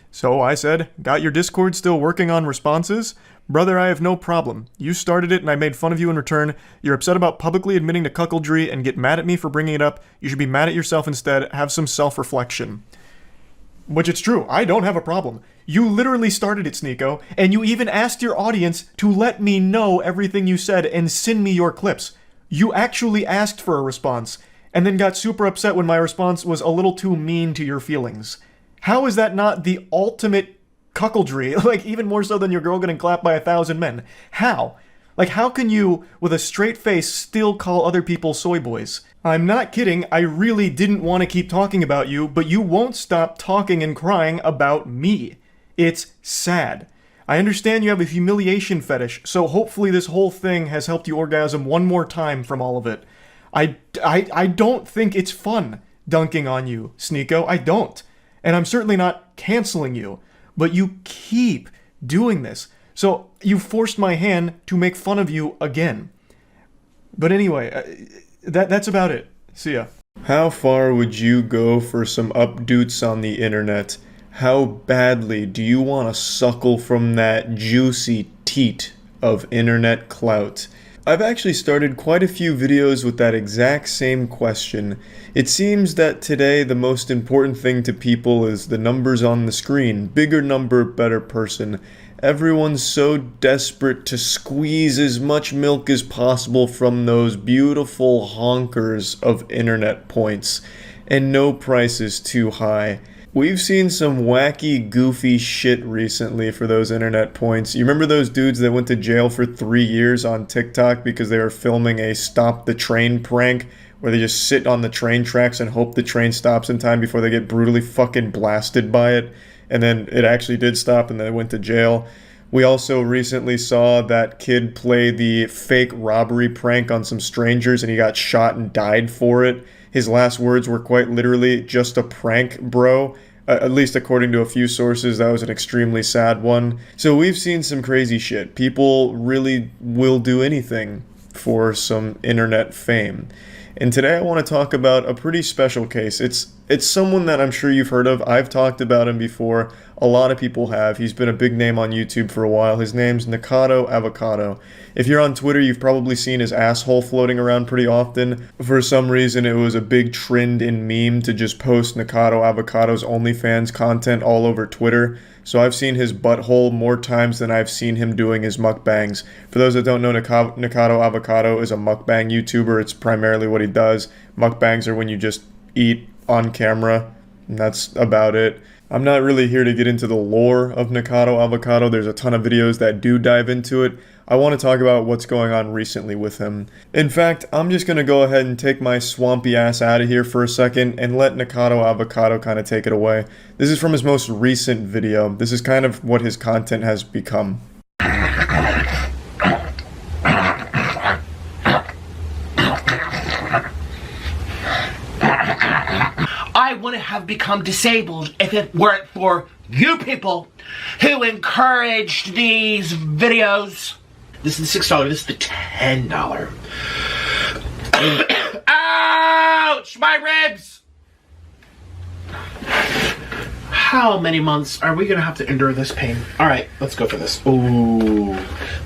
So I said, got your Discord still working on responses? Brother, I have no problem. You started it and I made fun of you in return. You're upset about publicly admitting to cuckoldry and get mad at me for bringing it up. You should be mad at yourself instead. Have some self-reflection. Which it's true. I don't have a problem. You literally started it, Sneako, and you even asked your audience to let me know everything you said and send me your clips. You actually asked for a response, and then got super upset when my response was a little too mean to your feelings. How is that not the ultimate cuckoldry? Even more so than your girl getting clapped by 1,000 men. How? How can you, with a straight face, still call other people soy boys? I'm not kidding, I really didn't want to keep talking about you, but you won't stop talking and crying about me. It's sad. I understand you have a humiliation fetish, so hopefully this whole thing has helped you orgasm one more time from all of it. I don't think it's fun dunking on you, Sneako. I don't. And I'm certainly not canceling you. But you keep doing this. So you forced my hand to make fun of you again. But anyway, that's about it. See ya. How far would you go for some updoots on the internet? How badly do you want to suckle from that juicy teat of internet clout? I've actually started quite a few videos with that exact same question. It seems that today the most important thing to people is the numbers on the screen. Bigger number, better person. Everyone's so desperate to squeeze as much milk as possible from those beautiful honkers of internet points. And no price is too high. We've seen some wacky, goofy shit recently for those internet points. You remember those dudes that went to jail for 3 years on TikTok because they were filming a stop the train prank where they just sit on the train tracks and hope the train stops in time before they get brutally fucking blasted by it, and then it actually did stop and then they went to jail. We also recently saw that kid play the fake robbery prank on some strangers and he got shot and died for it. His last words were quite literally, "just a prank, bro." At least according to a few sources, that was an extremely sad one. So we've seen some crazy shit. People really will do anything for some internet fame. And today I want to talk about a pretty special case. It's someone that I'm sure you've heard of. I've talked about him before. A lot of people have. He's been a big name on YouTube for a while. His name's Nikocado Avocado. If you're on Twitter, you've probably seen his asshole floating around pretty often. For some reason, it was a big trend in meme to just post Nikocado Avocado's OnlyFans content all over Twitter. So I've seen his butthole more times than I've seen him doing his mukbangs. For those that don't know, Nikocado Avocado is a mukbang YouTuber. It's primarily what he does. Mukbangs are when you just eat on camera, and that's about it. I'm not really here to get into the lore of Nikocado Avocado. There's a ton of videos that do dive into it. I want to talk about what's going on recently with him. In fact, I'm just going to go ahead and take my swampy ass out of here for a second and let Nikocado Avocado kind of take it away. This is from his most recent video. This is kind of what his content has become. I wouldn't have become disabled if it weren't for you people who encouraged these videos. This is the $6, this is the $10. Ouch! My ribs! How many months are we gonna have to endure this pain? Alright, let's go for this. Ooh.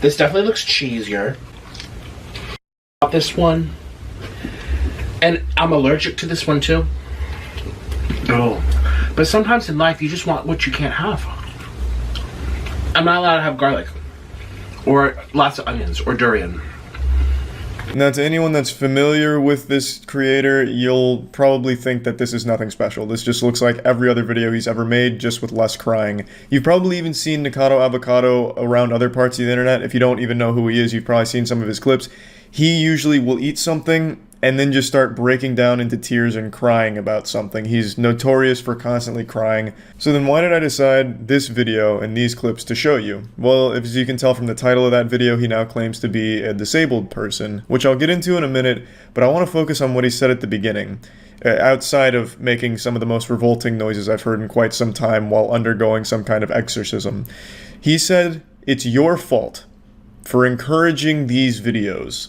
This definitely looks cheesier. This one. And I'm allergic to this one too. Oh. But sometimes in life you just want what you can't have. I'm not allowed to have garlic. Or lots of onions, or durian. Now, to anyone that's familiar with this creator, you'll probably think that this is nothing special. This just looks like every other video he's ever made, just with less crying. You've probably even seen Nikocado Avocado around other parts of the internet. If you don't even know who he is, you've probably seen some of his clips. He usually will eat something and then just start breaking down into tears and crying about something. He's notorious for constantly crying. So then why did I decide this video and these clips to show you? Well, as you can tell from the title of that video, he now claims to be a disabled person, which I'll get into in a minute, but I want to focus on what he said at the beginning. Outside of making some of the most revolting noises I've heard in quite some time while undergoing some kind of exorcism. He said, "It's your fault for encouraging these videos."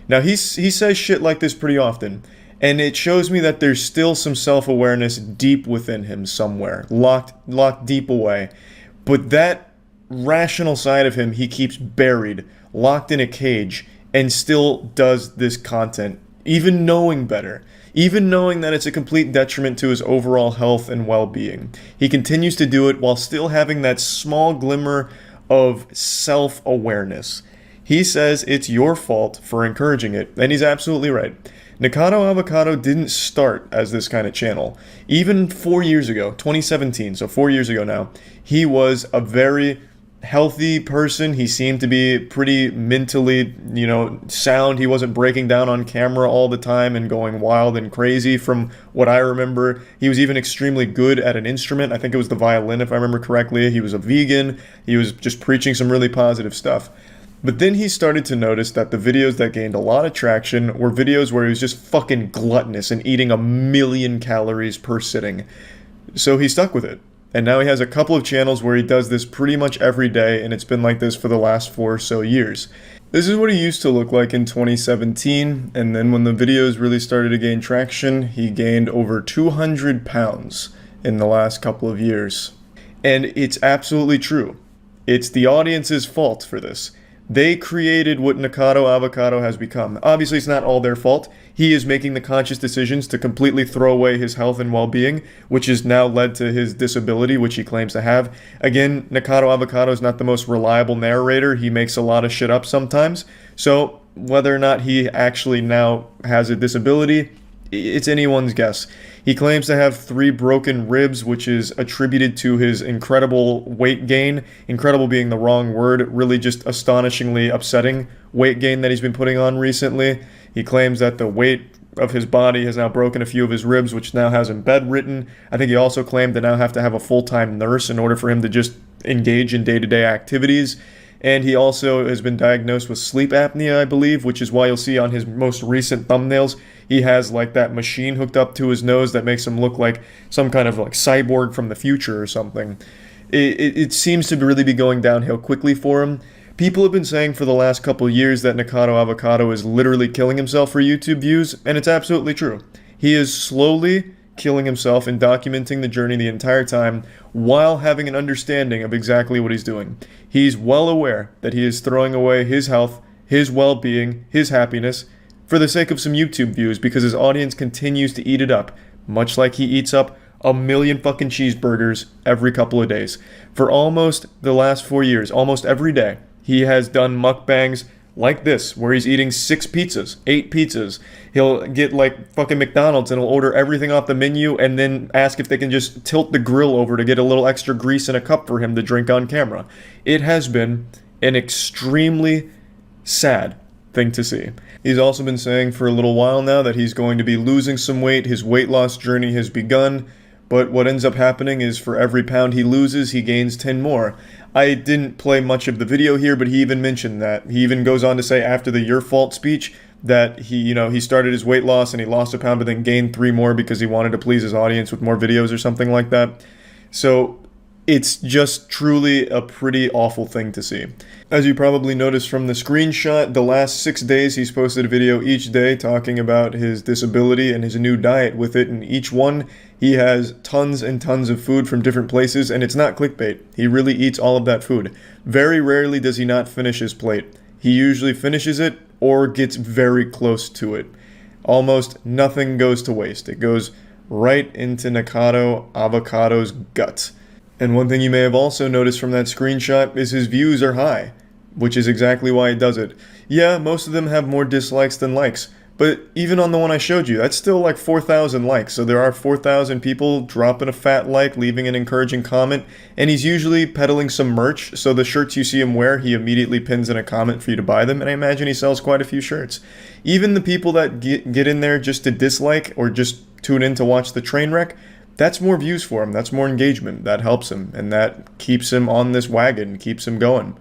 Now, he says shit like this pretty often, and it shows me that there's still some self-awareness deep within him somewhere, locked deep away. But that rational side of him, he keeps buried, locked in a cage, and still does this content, even knowing better, even knowing that it's a complete detriment to his overall health and well-being. He continues to do it while still having that small glimmer of self-awareness. He says it's your fault for encouraging it, and he's absolutely right. Nikocado Avocado didn't start as this kind of channel. Even 4 years ago, 2017, so 4 years ago now, he was a very healthy person. He seemed to be pretty mentally, sound. He wasn't breaking down on camera all the time and going wild and crazy from what I remember. He was even extremely good at an instrument. I think it was the violin, if I remember correctly. He was a vegan. He was just preaching some really positive stuff. But then he started to notice that the videos that gained a lot of traction were videos where he was just fucking gluttonous and eating 1,000,000 calories per sitting. So he stuck with it. And now he has a couple of channels where he does this pretty much every day, and it's been like this for the last 4 or so years. This is what he used to look like in 2017, and then when the videos really started to gain traction, he gained over 200 pounds in the last couple of years. And it's absolutely true. It's the audience's fault for this. They created what Nikocado Avocado has become. Obviously, it's not all their fault. He is making the conscious decisions to completely throw away his health and well-being, which has now led to his disability, which he claims to have. Again, Nikocado Avocado is not the most reliable narrator. He makes a lot of shit up sometimes. So whether or not he actually now has a disability it's anyone's guess. He claims to have 3 broken ribs, which is attributed to his incredible weight gain. Incredible being the wrong word, really just astonishingly upsetting weight gain that he's been putting on recently. He claims that the weight of his body has now broken a few of his ribs, which now has him bedridden. I think he also claimed to now have to have a full-time nurse in order for him to just engage in day-to-day activities. And he also has been diagnosed with sleep apnea, I believe, which is why you'll see on his most recent thumbnails, he has like that machine hooked up to his nose that makes him look like some kind of like cyborg from the future or something. It seems to really be going downhill quickly for him. People have been saying for the last couple years that Nikocado Avocado is literally killing himself for YouTube views, and it's absolutely true. He is slowly killing himself and documenting the journey the entire time while having an understanding of exactly what he's doing. He's well aware that he is throwing away his health, his well-being, his happiness for the sake of some YouTube views because his audience continues to eat it up, much like he eats up a million fucking cheeseburgers every couple of days. For almost the last 4 years, almost every day, he has done mukbangs like this, where he's eating 6 pizzas, 8 pizzas. He'll get like fucking McDonald's and he'll order everything off the menu and then ask if they can just tilt the grill over to get a little extra grease in a cup for him to drink on camera. It has been an extremely sad thing to see. He's also been saying for a little while now that he's going to be losing some weight. His weight loss journey has begun, but what ends up happening is for every pound he loses, he gains 10 more. I didn't play much of the video here, but he even mentioned that. He even goes on to say after the "your fault" speech that he started his weight loss and he lost a pound but then gained 3 more because he wanted to please his audience with more videos or something like that. So it's just truly a pretty awful thing to see. As you probably noticed from the screenshot, the last 6 days he's posted a video each day talking about his disability and his new diet with it, and each one he has tons and tons of food from different places, and it's not clickbait. He really eats all of that food. Very rarely does he not finish his plate. He usually finishes it or gets very close to it. Almost nothing goes to waste. It goes right into Nikocado Avocado's gut. And one thing you may have also noticed from that screenshot is his views are high, which is exactly why he does it. Yeah, most of them have more dislikes than likes, but even on the one I showed you, that's still like 4,000 likes. So there are 4,000 people dropping a fat like, leaving an encouraging comment, and he's usually peddling some merch. So the shirts you see him wear, he immediately pins in a comment for you to buy them, and I imagine he sells quite a few shirts. Even the people that get in there just to dislike or just tune in to watch the train wreck, that's more views for him, that's more engagement, that helps him, and that keeps him on this wagon, keeps him going.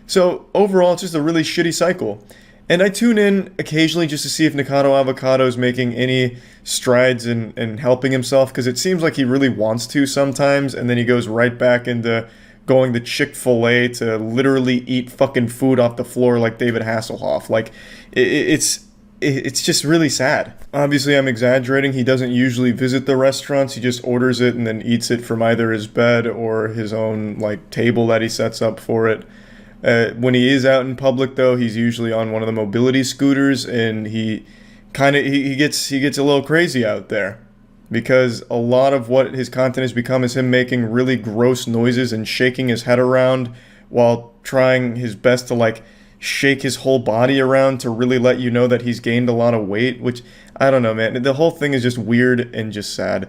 So overall, it's just a really shitty cycle. And I tune in occasionally just to see if Nikocado Avocado is making any strides in helping himself, because it seems like he really wants to sometimes, and then he goes right back into going to Chick-fil-A to literally eat fucking food off the floor like David Hasselhoff. Like, it's just really sad. Obviously, I'm exaggerating. He doesn't usually visit the restaurants. He just orders it and then eats it from either his bed or his own like table that he sets up for it. When he is out in public, though, he's usually on one of the mobility scooters, and he gets a little crazy out there, because a lot of what his content has become is him making really gross noises and shaking his head around while trying his best to like shake his whole body around to really let you know that he's gained a lot of weight, which I don't know, man. The whole thing is just weird and just sad,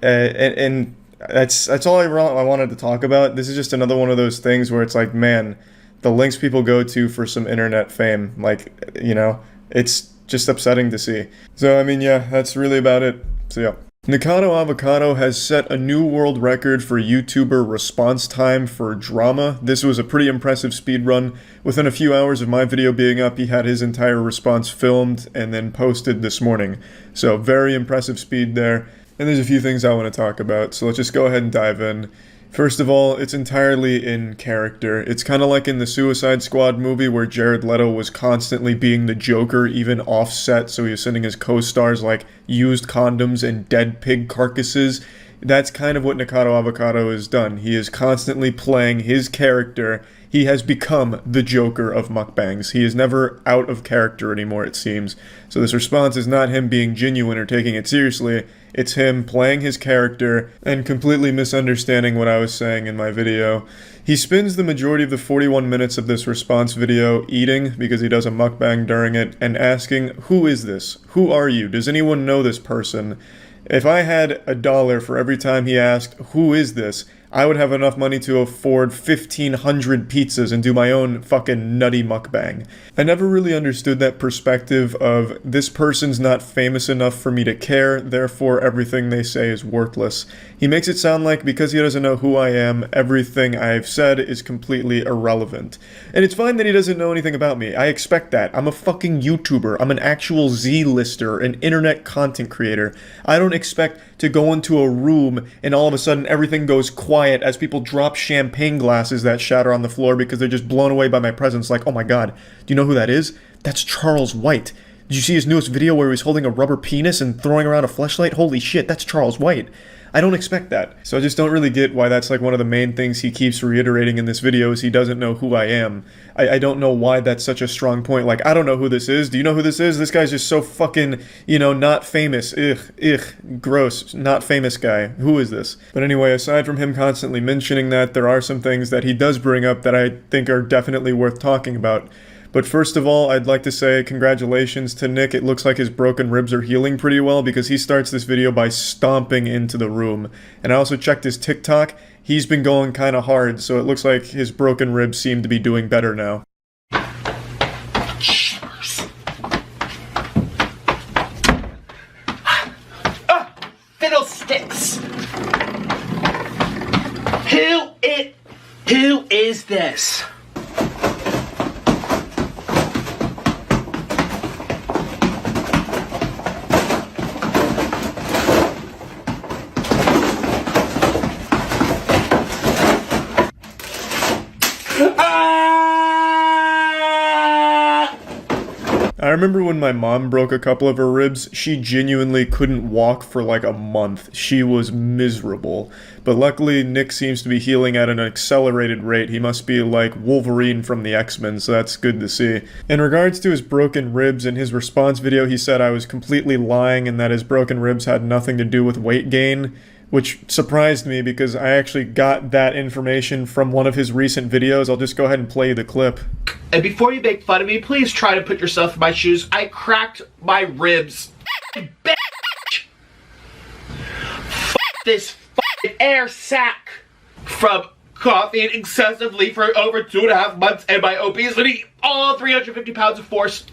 and that's all I wanted to talk about. This is just another one of those things where it's like, man, the links people go to for some internet fame, like, it's just upsetting to see. So I mean, yeah, that's really about it. So yeah. Nikocado Avocado has set a new world record for YouTuber response time for drama. This was a pretty impressive speed run. Within a few hours of my video being up, he had his entire response filmed and then posted this morning. So very impressive speed there. And there's a few things I want to talk about, so let's just go ahead and dive in. First of all, it's entirely in character. It's kind of like in the Suicide Squad movie where Jared Leto was constantly being the Joker, even off set, so he was sending his co-stars like used condoms and dead pig carcasses. That's kind of what Nikocado Avocado has done. He is constantly playing his character. He has become the Joker of mukbangs. He is never out of character anymore, it seems. So this response is not him being genuine or taking it seriously. It's him playing his character and completely misunderstanding what I was saying in my video. He spends the majority of the 41 minutes of this response video eating, because he does a mukbang during it, and asking, who is this? Who are you? Does anyone know this person? If I had $1 for every time he asked, who is this, I would have enough money to afford 1,500 pizzas and do my own fucking nutty mukbang. I never really understood that perspective of, this person's not famous enough for me to care, therefore everything they say is worthless. He makes it sound like because he doesn't know who I am, everything I've said is completely irrelevant. And it's fine that he doesn't know anything about me. I expect that. I'm a fucking YouTuber. I'm an actual Z-lister, an internet content creator. I don't expect to go into a room and all of a sudden everything goes quiet as people drop champagne glasses that shatter on the floor because they're just blown away by my presence. Like, oh my god, do you know who that is? That's Charles White. Did you see his newest video where he was holding a rubber penis and throwing around a fleshlight? Holy shit, that's Charles White. I don't expect that. So I just don't really get why that's like one of the main things he keeps reiterating in this video is he doesn't know who I am. I don't know why that's such a strong point. Like, I don't know who this is. Do you know who this is? This guy's just so fucking, you know, not famous. Gross. Not famous guy. Who is this? But anyway, aside from him constantly mentioning that, there are some things that he does bring up that I think are definitely worth talking about. But first of all, I'd like to say congratulations to Nick. It looks like his broken ribs are healing pretty well because he starts this video by stomping into the room. And I also checked his TikTok. He's been going kind of hard, so it looks like his broken ribs seem to be doing better now. Fiddlesticks! Who is this? I remember when my mom broke a couple of her ribs, she genuinely couldn't walk for like a month. She was miserable. But luckily, Nick seems to be healing at an accelerated rate. He must be like Wolverine from the X-Men, so that's good to see. In regards to his broken ribs, in his response video, he said I was completely lying and that his broken ribs had nothing to do with weight gain, which surprised me because I actually got that information from one of his recent videos. I'll just go ahead and play you the clip. And before you make fun of me, please try to put yourself in my shoes. I cracked my ribs. Bitch! F this fucking air sack from coughing excessively for over 2.5 months and my obesity, all 350 pounds of force.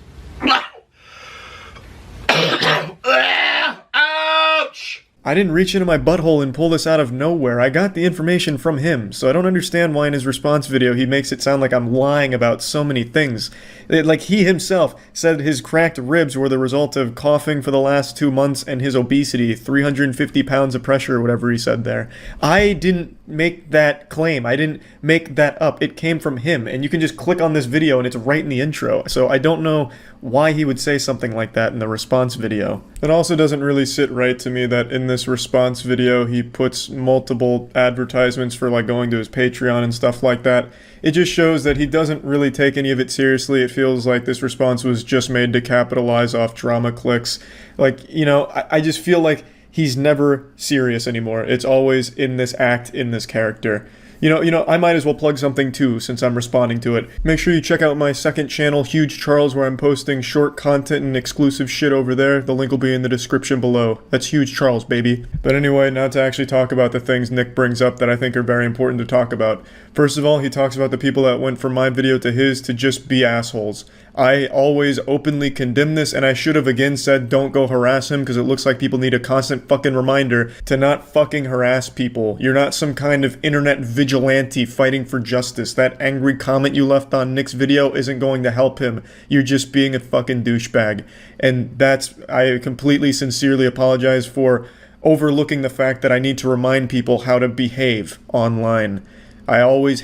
Ouch! I didn't reach into my butthole and pull this out of nowhere. I got the information from him, so I don't understand why in his response video he makes it sound like I'm lying about so many things. Like he himself said his cracked ribs were the result of coughing for the last 2 months and his obesity, 350 pounds of pressure or whatever he said there. I didn't make that claim. I didn't make that up. It came from him, and you can just click on this video and it's right in the intro. So I don't know why he would say something like that in the response video. It also doesn't really sit right to me that in this response video he puts multiple advertisements for like going to his Patreon and stuff like that. It just shows that he doesn't really take any of it seriously. It feels like this response was just made to capitalize off drama clicks. Like, you know, I just feel like he's never serious anymore. It's always in this act, in this character. You know, I might as well plug something too since I'm responding to it. Make sure you check out my second channel, Huge Charles, where I'm posting short content and exclusive shit over there. The link will be in the description below. That's Huge Charles, baby. But anyway, now to actually talk about the things Nick brings up that I think are very important to talk about. First of all, he talks about the people that went from my video to his to just be assholes. I always openly condemn this, and I should have again said don't go harass him because it looks like people need a constant fucking reminder to not fucking harass people. You're not some kind of internet vigilante fighting for justice. That angry comment you left on Nick's video isn't going to help him. You're just being a fucking douchebag. And I completely sincerely apologize for overlooking the fact that I need to remind people how to behave online. I always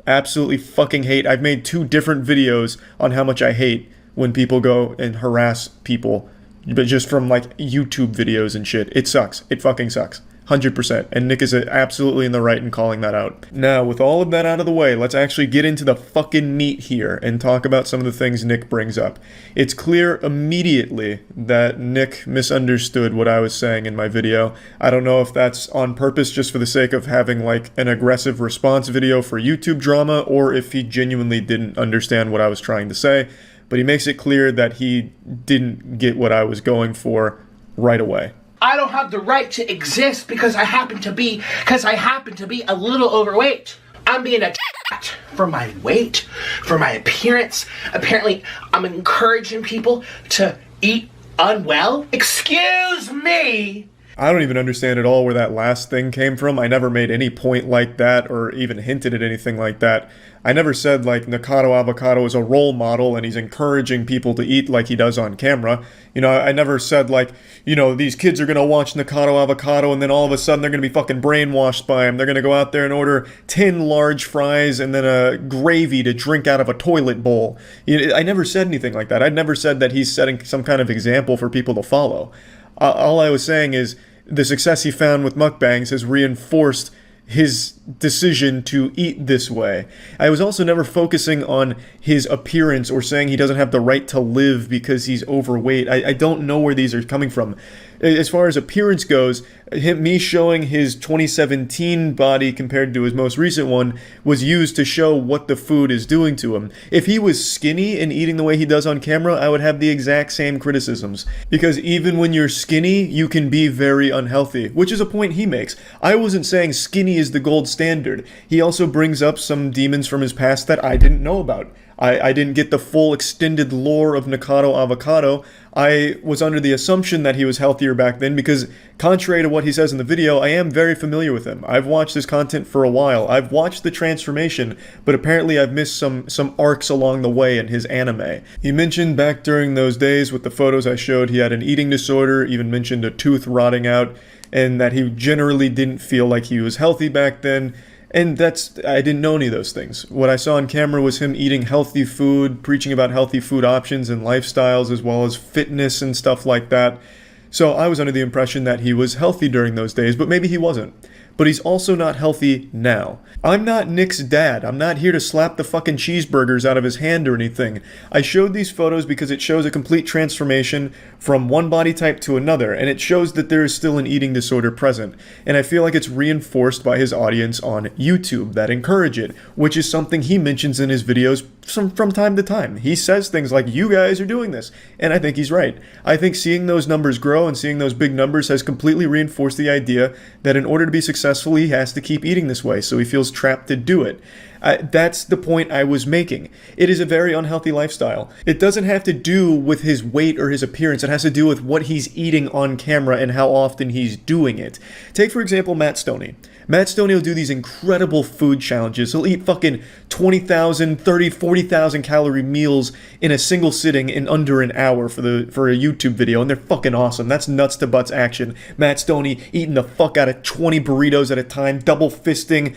absolutely fucking hate. I've made 2 different videos on how much I hate when people go and harass people, but just from like YouTube videos and shit. It sucks. It fucking sucks. 100%. And Nick is absolutely in the right in calling that out. Now, with all of that out of the way, let's actually get into the fucking meat here and talk about some of the things Nick brings up. It's clear immediately that Nick misunderstood what I was saying in my video. I don't know if that's on purpose just for the sake of having like an aggressive response video for YouTube drama, or if he genuinely didn't understand what I was trying to say. But he makes it clear that he didn't get what I was going for right away. I don't have the right to exist because I happen to be a little overweight. I'm being attacked for my weight, for my appearance. Apparently, I'm encouraging people to eat unwell. Excuse me. I don't even understand at all where that last thing came from. I never made any point like that or even hinted at anything like that. I never said like Nikocado Avocado is a role model and he's encouraging people to eat like he does on camera. You know, I never said like, you know, these kids are going to watch Nikocado Avocado and then all of a sudden they're going to be fucking brainwashed by him. They're going to go out there and order 10 large fries and then a gravy to drink out of a toilet bowl. I never said anything like that. I never said that he's setting some kind of example for people to follow. All I was saying is the success he found with mukbangs has reinforced his decision to eat this way. I was also never focusing on his appearance or saying he doesn't have the right to live because he's overweight. I don't know where these are coming from. As far as appearance goes, me showing his 2017 body compared to his most recent one was used to show what the food is doing to him. If he was skinny and eating the way he does on camera, I would have the exact same criticisms. Because even when you're skinny, you can be very unhealthy, which is a point he makes. I wasn't saying skinny is the gold standard. He also brings up some demons from his past that I didn't know about. I didn't get the full extended lore of Nikocado Avocado. I was under the assumption that he was healthier back then because, contrary to what he says in the video, I am very familiar with him. I've watched his content for a while. I've watched the transformation, but apparently I've missed some arcs along the way in his anime. He mentioned back during those days with the photos I showed he had an eating disorder, even mentioned a tooth rotting out, and that he generally didn't feel like he was healthy back then. And I didn't know any of those things. What I saw on camera was him eating healthy food, preaching about healthy food options and lifestyles, as well as fitness and stuff like that. So I was under the impression that he was healthy during those days, but maybe he wasn't. But he's also not healthy now. I'm not Nick's dad. I'm not here to slap the fucking cheeseburgers out of his hand or anything. I showed these photos because it shows a complete transformation from one body type to another, and it shows that there is still an eating disorder present. And I feel like it's reinforced by his audience on YouTube that encourage it, which is something he mentions in his videos from time to time. He says things like, you guys are doing this, and I think he's right. I think seeing those numbers grow and seeing those big numbers has completely reinforced the idea that in order to be successful, he has to keep eating this way, so he feels trapped to do it. That's the point I was making. It is a very unhealthy lifestyle. It doesn't have to do with his weight or his appearance. It has to do with what he's eating on camera and how often he's doing it. Take, for example, Matt Stoney. Matt Stoney will do these incredible food challenges. He'll eat fucking 20,000, 30, 40,000 calorie meals in a single sitting in under an hour for a YouTube video, and they're fucking awesome. That's nuts to butts action. Matt Stoney eating the fuck out of 20 burritos at a time, double fisting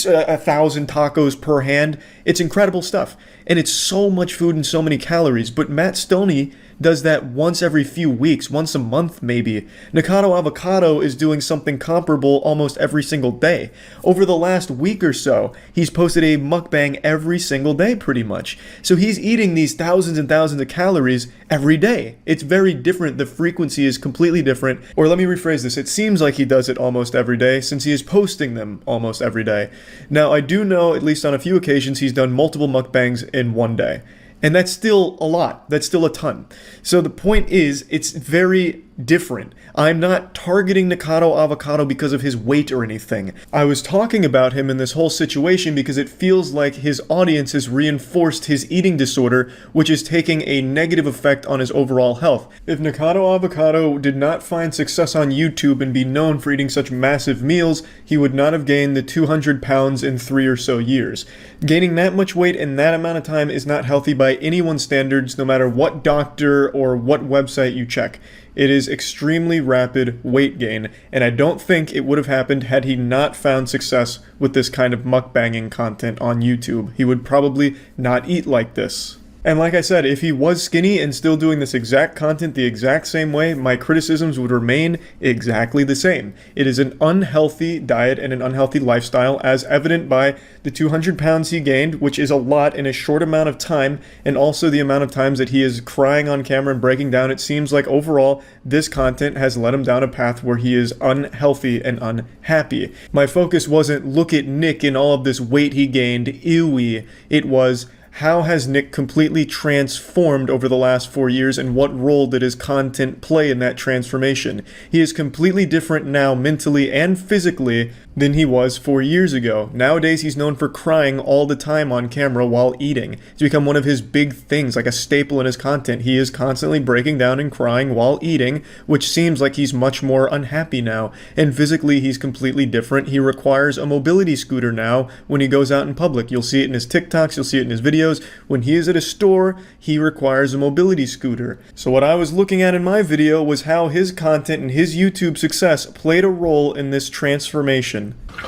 1,000 tacos per hand. It's incredible stuff, and it's so much food and so many calories, but Matt Stoney does that once every few weeks, once a month maybe. Nikocado Avocado is doing something comparable almost every single day. Over the last week or so, he's posted a mukbang every single day pretty much. So he's eating these thousands and thousands of calories every day. It's very different. The frequency is completely different. Or let me rephrase this. It seems like he does it almost every day since he is posting them almost every day. Now, I do know, at least on a few occasions, he's done multiple mukbangs in one day. And that's still a lot. That's still a ton. So the point is, it's very different. I'm not targeting Nikocado Avocado because of his weight or anything. I was talking about him in this whole situation because it feels like his audience has reinforced his eating disorder, which is taking a negative effect on his overall health. If Nikocado Avocado did not find success on YouTube and be known for eating such massive meals, he would not have gained the 200 pounds in 3 or so years. Gaining that much weight in that amount of time is not healthy by anyone's standards, no matter what doctor or what website you check. It is extremely rapid weight gain, and I don't think it would have happened had he not found success with this kind of mukbanging content on YouTube. He would probably not eat like this. And like I said, if he was skinny and still doing this exact content the exact same way, my criticisms would remain exactly the same. It is an unhealthy diet and an unhealthy lifestyle, as evident by the 200 pounds he gained, which is a lot in a short amount of time, and also the amount of times that he is crying on camera and breaking down. It seems like overall, this content has led him down a path where he is unhealthy and unhappy. My focus wasn't, look at Nick and all of this weight he gained, ewy. It was, how has Nick completely transformed over the last 4 years, and what role did his content play in that transformation? He is completely different now mentally and physically than he was 4 years ago. Nowadays, he's known for crying all the time on camera while eating. It's become one of his big things, like a staple in his content. He is constantly breaking down and crying while eating, which seems like he's much more unhappy now. And physically, he's completely different. He requires a mobility scooter now when he goes out in public. You'll see it in his TikToks, you'll see it in his videos. When he is at a store, he requires a mobility scooter. So what I was looking at in my video was how his content and his YouTube success played a role in this transformation.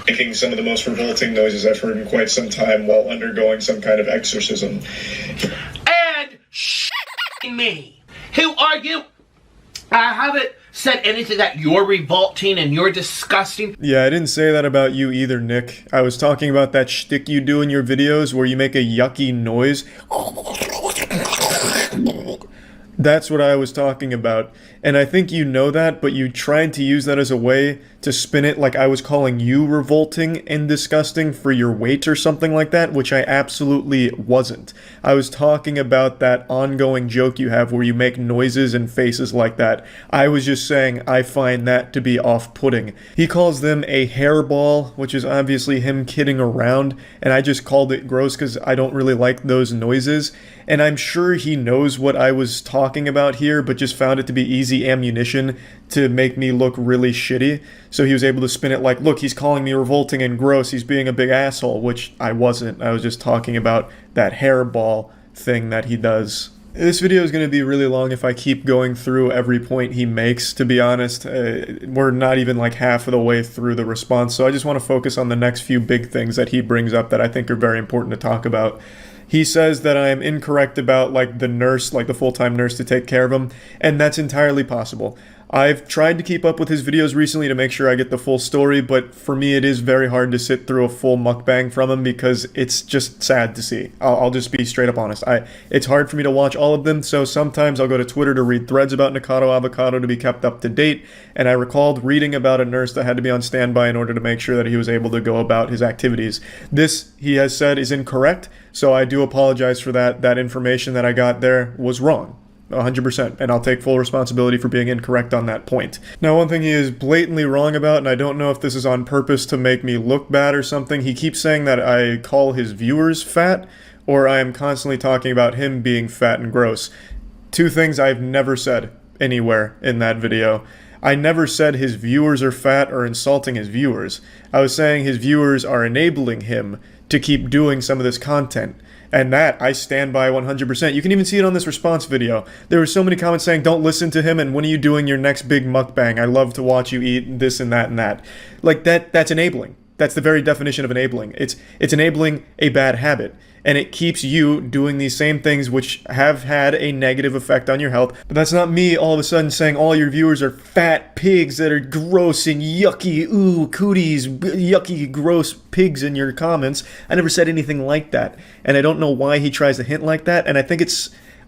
Making some of the most revolting noises I've heard in quite some time while undergoing some kind of exorcism. And me. Who are you? I haven't said anything that you're revolting and you're disgusting. Yeah, I didn't say that about you either, Nick. I was talking about that shtick you do in your videos where you make a yucky noise. That's what I was talking about. And I think you know that, but you tried to use that as a way to spin it like I was calling you revolting and disgusting for your weight or something like that, which I absolutely wasn't. I was talking about that ongoing joke you have where you make noises and faces like that. I was just saying I find that to be off-putting. He calls them a hairball, which is obviously him kidding around, and I just called it gross because I don't really like those noises. And I'm sure he knows what I was talking about here, but just found it to be easy ammunition to make me look really shitty. So he was able to spin it like, look, he's calling me revolting and gross, he's being a big asshole, which I wasn't. I was just talking about that hairball thing that he does. This video is going to be really long if I keep going through every point he makes, to be honest. We're not even like half of the way through the response, so I just want to focus on the next few big things that he brings up that I think are very important to talk about. He says that I am incorrect about like the nurse, like the full-time nurse to take care of him, and that's entirely possible. I've tried to keep up with his videos recently to make sure I get the full story, but for me it is very hard to sit through a full mukbang from him because it's just sad to see. I'll just be straight up honest. It's hard for me to watch all of them, so sometimes I'll go to Twitter to read threads about Nikocado Avocado to be kept up to date, and I recalled reading about a nurse that had to be on standby in order to make sure that he was able to go about his activities. This, he has said, is incorrect, so I do apologize for that. That information that I got there was wrong. 100%, and I'll take full responsibility for being incorrect on that point. Now, one thing he is blatantly wrong about, and I don't know if this is on purpose to make me look bad or something, he keeps saying that I call his viewers fat, or I am constantly talking about him being fat and gross. Two things I've never said anywhere in that video. I never said his viewers are fat or insulting his viewers. I was saying his viewers are enabling him to keep doing some of this content. And that, I stand by 100%. You can even see it on this response video. There were so many comments saying, don't listen to him, and when are you doing your next big mukbang? I love to watch you eat this and that and that. Like, that's enabling. That's the very definition of enabling. It's enabling a bad habit. And it keeps you doing these same things which have had a negative effect on your health. But that's not me all of a sudden saying all your viewers are fat pigs that are gross and yucky, ooh, cooties, yucky, gross pigs in your comments. I never said anything like that. And I don't know why he tries to hint like that. And I think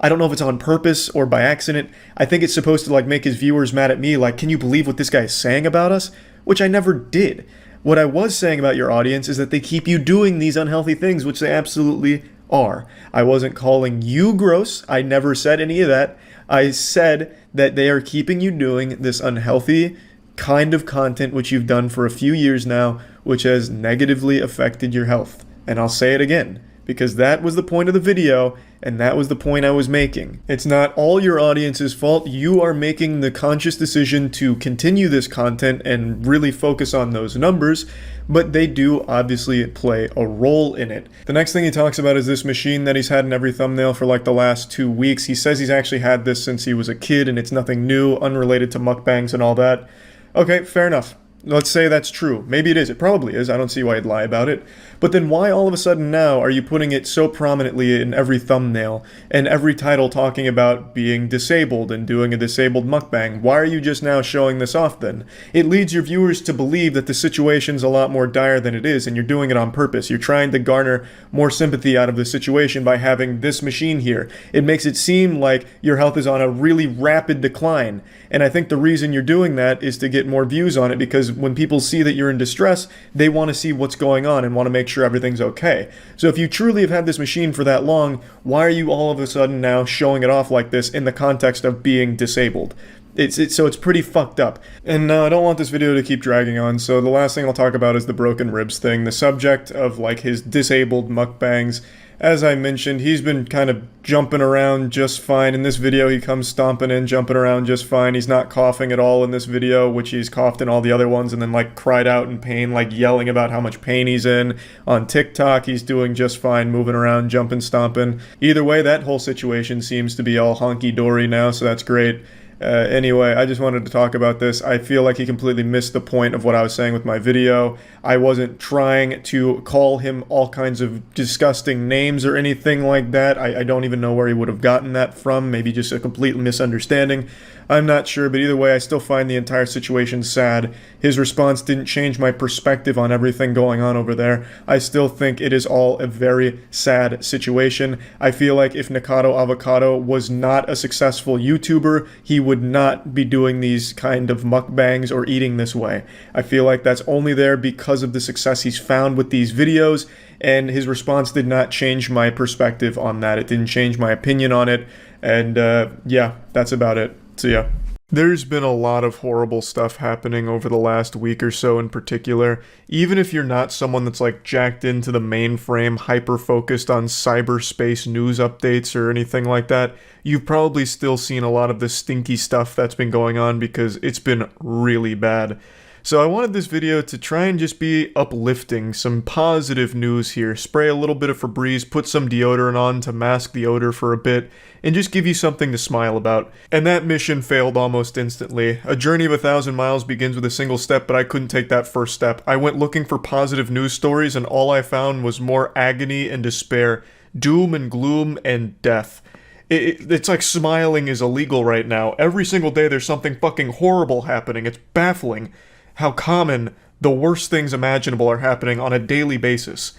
I don't know if it's on purpose or by accident. I think it's supposed to like make his viewers mad at me. Like, can you believe what this guy is saying about us? Which I never did. What I was saying about your audience is that they keep you doing these unhealthy things, which they absolutely are. I wasn't calling you gross. I never said any of that. I said that they are keeping you doing this unhealthy kind of content, which you've done for a few years now, which has negatively affected your health. And I'll say it again, because that was the point of the video, and that was the point I was making. It's not all your audience's fault. You are making the conscious decision to continue this content and really focus on those numbers, but they do obviously play a role in it. The next thing he talks about is this machine that he's had in every thumbnail for like the last 2 weeks. He says he's actually had this since he was a kid and it's nothing new, unrelated to mukbangs and all that. Okay, fair enough. let's say that's true. Maybe it is. It probably is. I don't see why he'd lie about it. But then why all of a sudden now are you putting it so prominently in every thumbnail and every title talking about being disabled and doing a disabled mukbang? Why are you just now showing this off then? It leads your viewers to believe that the situation's a lot more dire than it is, and you're doing it on purpose. You're trying to garner more sympathy out of the situation by having this machine here. It makes it seem like your health is on a really rapid decline. And I think the reason you're doing that is to get more views on it, because when people see that you're in distress, they want to see what's going on and want to make sure everything's okay. So if you truly have had this machine for that long, why are you all of a sudden now showing it off like this in the context of being disabled? So it's pretty fucked up. And I don't want this video to keep dragging on, so the last thing I'll talk about is the broken ribs thing, the subject of like his disabled mukbangs. As I mentioned, he's been kind of jumping around just fine. In this video, he comes stomping in, jumping around just fine. He's not coughing at all in this video, which he's coughed in all the other ones, and then like cried out in pain, like yelling about how much pain he's in. On TikTok, he's doing just fine, moving around, jumping, stomping. Either way, that whole situation seems to be all honky-dory now, so that's great. Anyway, I just wanted to talk about this. I feel like he completely missed the point of what I was saying with my video. I wasn't trying to call him all kinds of disgusting names or anything like that. I don't even know where he would have gotten that from. Maybe just a complete misunderstanding. I'm not sure, but either way, I still find the entire situation sad. His response didn't change my perspective on everything going on over there. I still think it is all a very sad situation. I feel like if Nikocado Avocado was not a successful YouTuber, he would not be doing these kind of mukbangs or eating this way. I feel like that's only there because of the success he's found with these videos, and his response did not change my perspective on that. It didn't change my opinion on it, and yeah, that's about it. So yeah. There's been a lot of horrible stuff happening over the last week or so in particular. Even if you're not someone that's like jacked into the mainframe, hyper-focused on cyberspace news updates or anything like that, you've probably still seen a lot of the stinky stuff that's been going on because it's been really bad. So I wanted this video to try and just be uplifting, some positive news here. Spray a little bit of Febreze, put some deodorant on to mask the odor for a bit, and just give you something to smile about. And that mission failed almost instantly. A journey of 1,000 miles begins with a single step, but I couldn't take that first step. I went looking for positive news stories, and all I found was more agony and despair, doom and gloom and death. It's like smiling is illegal right now. Every single day there's something fucking horrible happening. It's baffling how common the worst things imaginable are happening on a daily basis.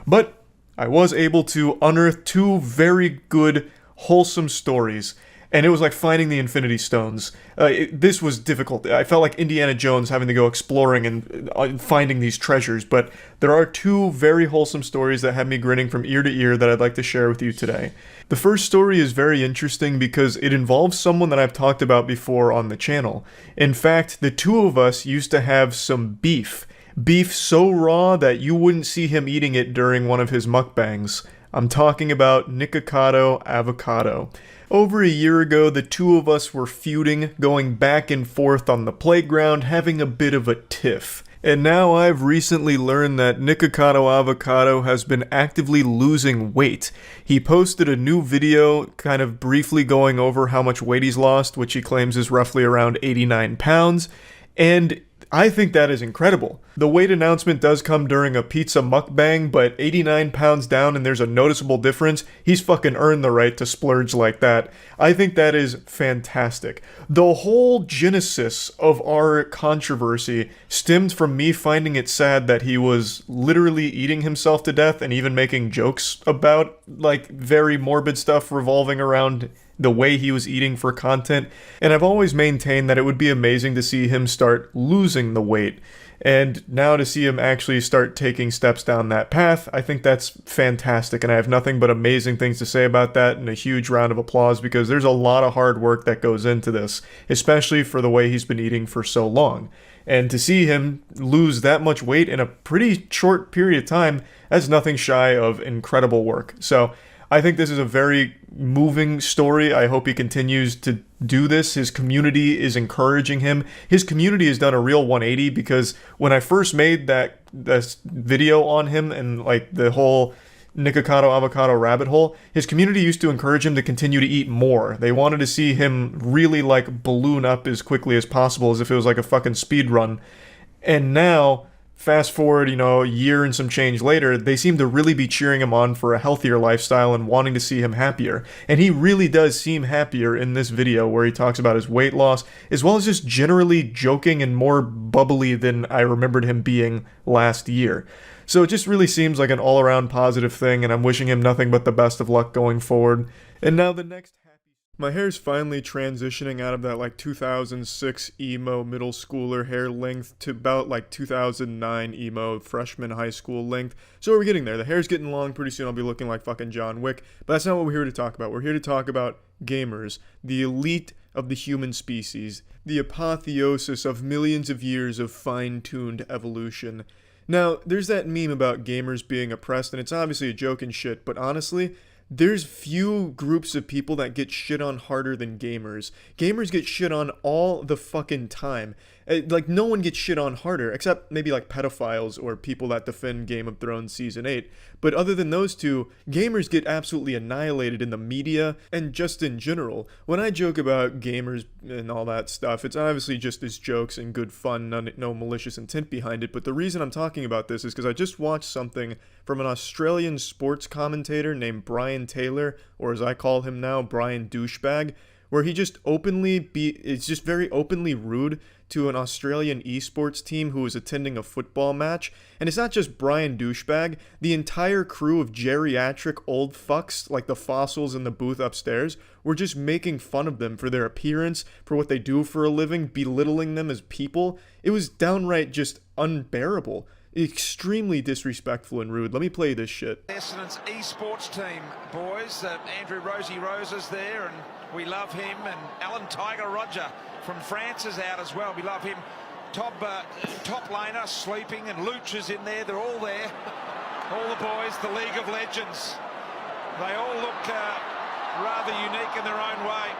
But I was able to unearth two very good, wholesome stories, and it was like finding the Infinity Stones. This was difficult. I felt like Indiana Jones having to go exploring and finding these treasures, but there are two very wholesome stories that have me grinning from ear to ear that I'd like to share with you today. The first story is very interesting because it involves someone that I've talked about before on the channel. In fact, the two of us used to have some beef. Beef so raw that you wouldn't see him eating it during one of his mukbangs. I'm talking about Nikocado Avocado. Over a year ago, the two of us were feuding, going back and forth on the playground, having a bit of a tiff. And now I've recently learned that Nikocado Avocado has been actively losing weight. He posted a new video kind of briefly going over how much weight he's lost, which he claims is roughly around 89 pounds, and I think that is incredible. The weight announcement does come during a pizza mukbang, but 89 pounds down and there's a noticeable difference, he's fucking earned the right to splurge like that. I think that is fantastic. The whole genesis of our controversy stemmed from me finding it sad that he was literally eating himself to death and even making jokes about, like, very morbid stuff revolving around the way he was eating for content, and I've always maintained that it would be amazing to see him start losing the weight, and now to see him actually start taking steps down that path, I think that's fantastic, and I have nothing but amazing things to say about that, and a huge round of applause, because there's a lot of hard work that goes into this, especially for the way he's been eating for so long. And to see him lose that much weight in a pretty short period of time, that's nothing shy of incredible work. So I think this is a very moving story. I hope he continues to do this. His community is encouraging him. His community has done a real 180, because when I first made that video on him and like the whole Nikocado Avocado rabbit hole, his community used to encourage him to continue to eat more. They wanted to see him really like balloon up as quickly as possible, as if it was like a fucking speed run. And now, fast forward, a year and some change later, they seem to really be cheering him on for a healthier lifestyle and wanting to see him happier. And he really does seem happier in this video where he talks about his weight loss, as well as just generally joking and more bubbly than I remembered him being last year. So it just really seems like an all-around positive thing, and I'm wishing him nothing but the best of luck going forward. And now the next my hair's finally transitioning out of that like 2006 emo middle schooler hair length to about like 2009 emo freshman high school length. So we're getting there. The hair's getting long. Pretty soon I'll be looking like fucking John Wick. But that's not what we're here to talk about. We're here to talk about gamers, the elite of the human species, the apotheosis of millions of years of fine-tuned evolution. Now, there's that meme about gamers being oppressed, and it's obviously a joke and shit, but honestly, there's few groups of people that get shit on harder than gamers. Gamers get shit on all the fucking time. Like, no one gets shit on harder, except maybe like pedophiles or people that defend Game of Thrones Season 8. But other than those two, gamers get absolutely annihilated in the media and just in general. When I joke about gamers and all that stuff, it's obviously just as jokes and good fun, no malicious intent behind it. But the reason I'm talking about this is because I just watched something from an Australian sports commentator named Brian Taylor, or as I call him now, Brian Douchebag, where he just it's just very openly rude to an Australian esports team who was attending a football match. And it's not just Brian Douchebag, the entire crew of geriatric old fucks, like the fossils in the booth upstairs, were just making fun of them for their appearance, for what they do for a living, belittling them as people. It was downright just unbearable. Extremely disrespectful and rude. Let me play this shit. Essendon's esports team, boys. Andrew Rosie Rose is there, and we love him. And Alan Tiger Roger from France is out as well. We love him. Top laner, Sleeping, and Luch is in there. They're all there. All the boys, the League of Legends. They all look rather unique in their own way.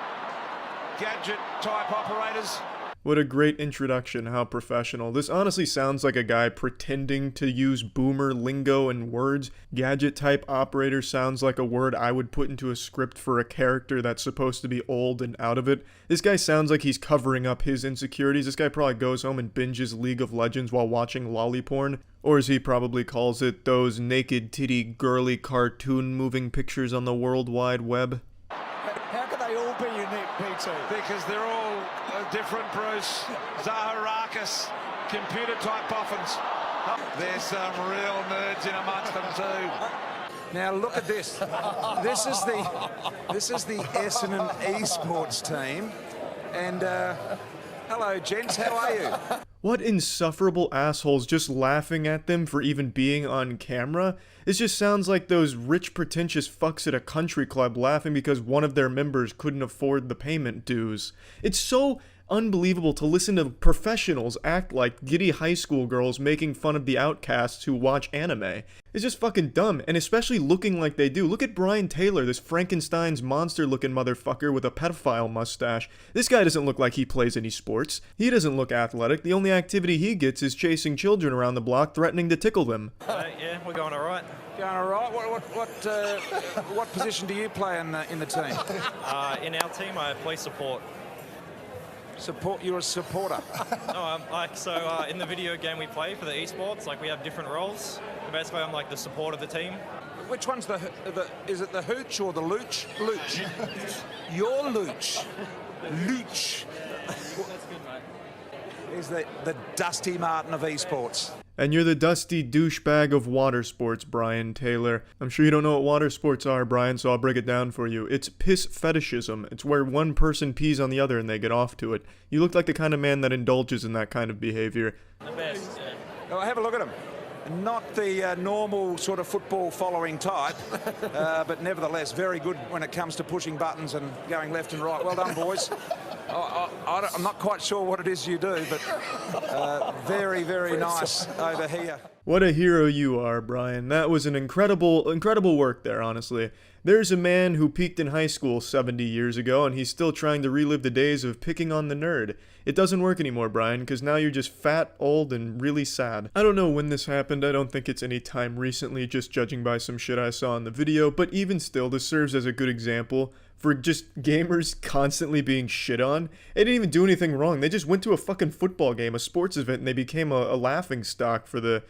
Gadget-type operators. What a great introduction, how professional. This honestly sounds like a guy pretending to use boomer lingo and words. Gadget-type operator sounds like a word I would put into a script for a character that's supposed to be old and out of it. This guy sounds like he's covering up his insecurities. This guy probably goes home and binges League of Legends while watching lolly porn. Or as he probably calls it, those naked titty girly cartoon moving pictures on the World Wide Web. How can they all be unique, PT? Because they're all different, Bruce. Zaharakis, computer-type boffins. There's some real nerds in amongst them too. Now look at this. This is the Essendon esports team. And hello, gents. How are you? What insufferable assholes just laughing at them for even being on camera? This just sounds like those rich pretentious fucks at a country club laughing because one of their members couldn't afford the payment dues. It's so unbelievable to listen to professionals act like giddy high school girls making fun of the outcasts who watch anime. It's just fucking dumb, and especially looking like they do. Look at Brian Taylor, this Frankenstein's monster-looking motherfucker with a pedophile mustache. This guy doesn't look like he plays any sports. He doesn't look athletic. The only activity he gets is chasing children around the block, threatening to tickle them. Yeah, we're going all right. Going all right. What position do you play in the team? In our team, I play support. Support? You're a supporter? No, in the video game we play for the esports, like we have different roles. Basically, I'm like the support of the team. Which one's is it the hooch or the looch? Looch. You're looch. Looch. That's good, mate. Is the Dusty Martin of esports. And you're the dusty douchebag of water sports, Brian Taylor. I'm sure you don't know what water sports are, Brian, so I'll break it down for you. It's piss fetishism. It's where one person pees on the other and they get off to it. You look like the kind of man that indulges in that kind of behavior. The best, yeah. Oh, have a look at him. Not the normal sort of football following type, but nevertheless very good when it comes to pushing buttons and going left and right. Well done, boys. I'm not quite sure what it is you do, but very, very nice over here. What a hero you are, Brian. That was an incredible work there, honestly. There's a man who peaked in high school 70 years ago, and he's still trying to relive the days of picking on the nerd. It doesn't work anymore, Brian, because now you're just fat, old, and really sad. I don't know when this happened. I don't think it's any time recently, just judging by some shit I saw in the video, but even still, this serves as a good example for just gamers constantly being shit on. They didn't even do anything wrong. They just went to a fucking football game, a sports event, and they became a laughing stock for the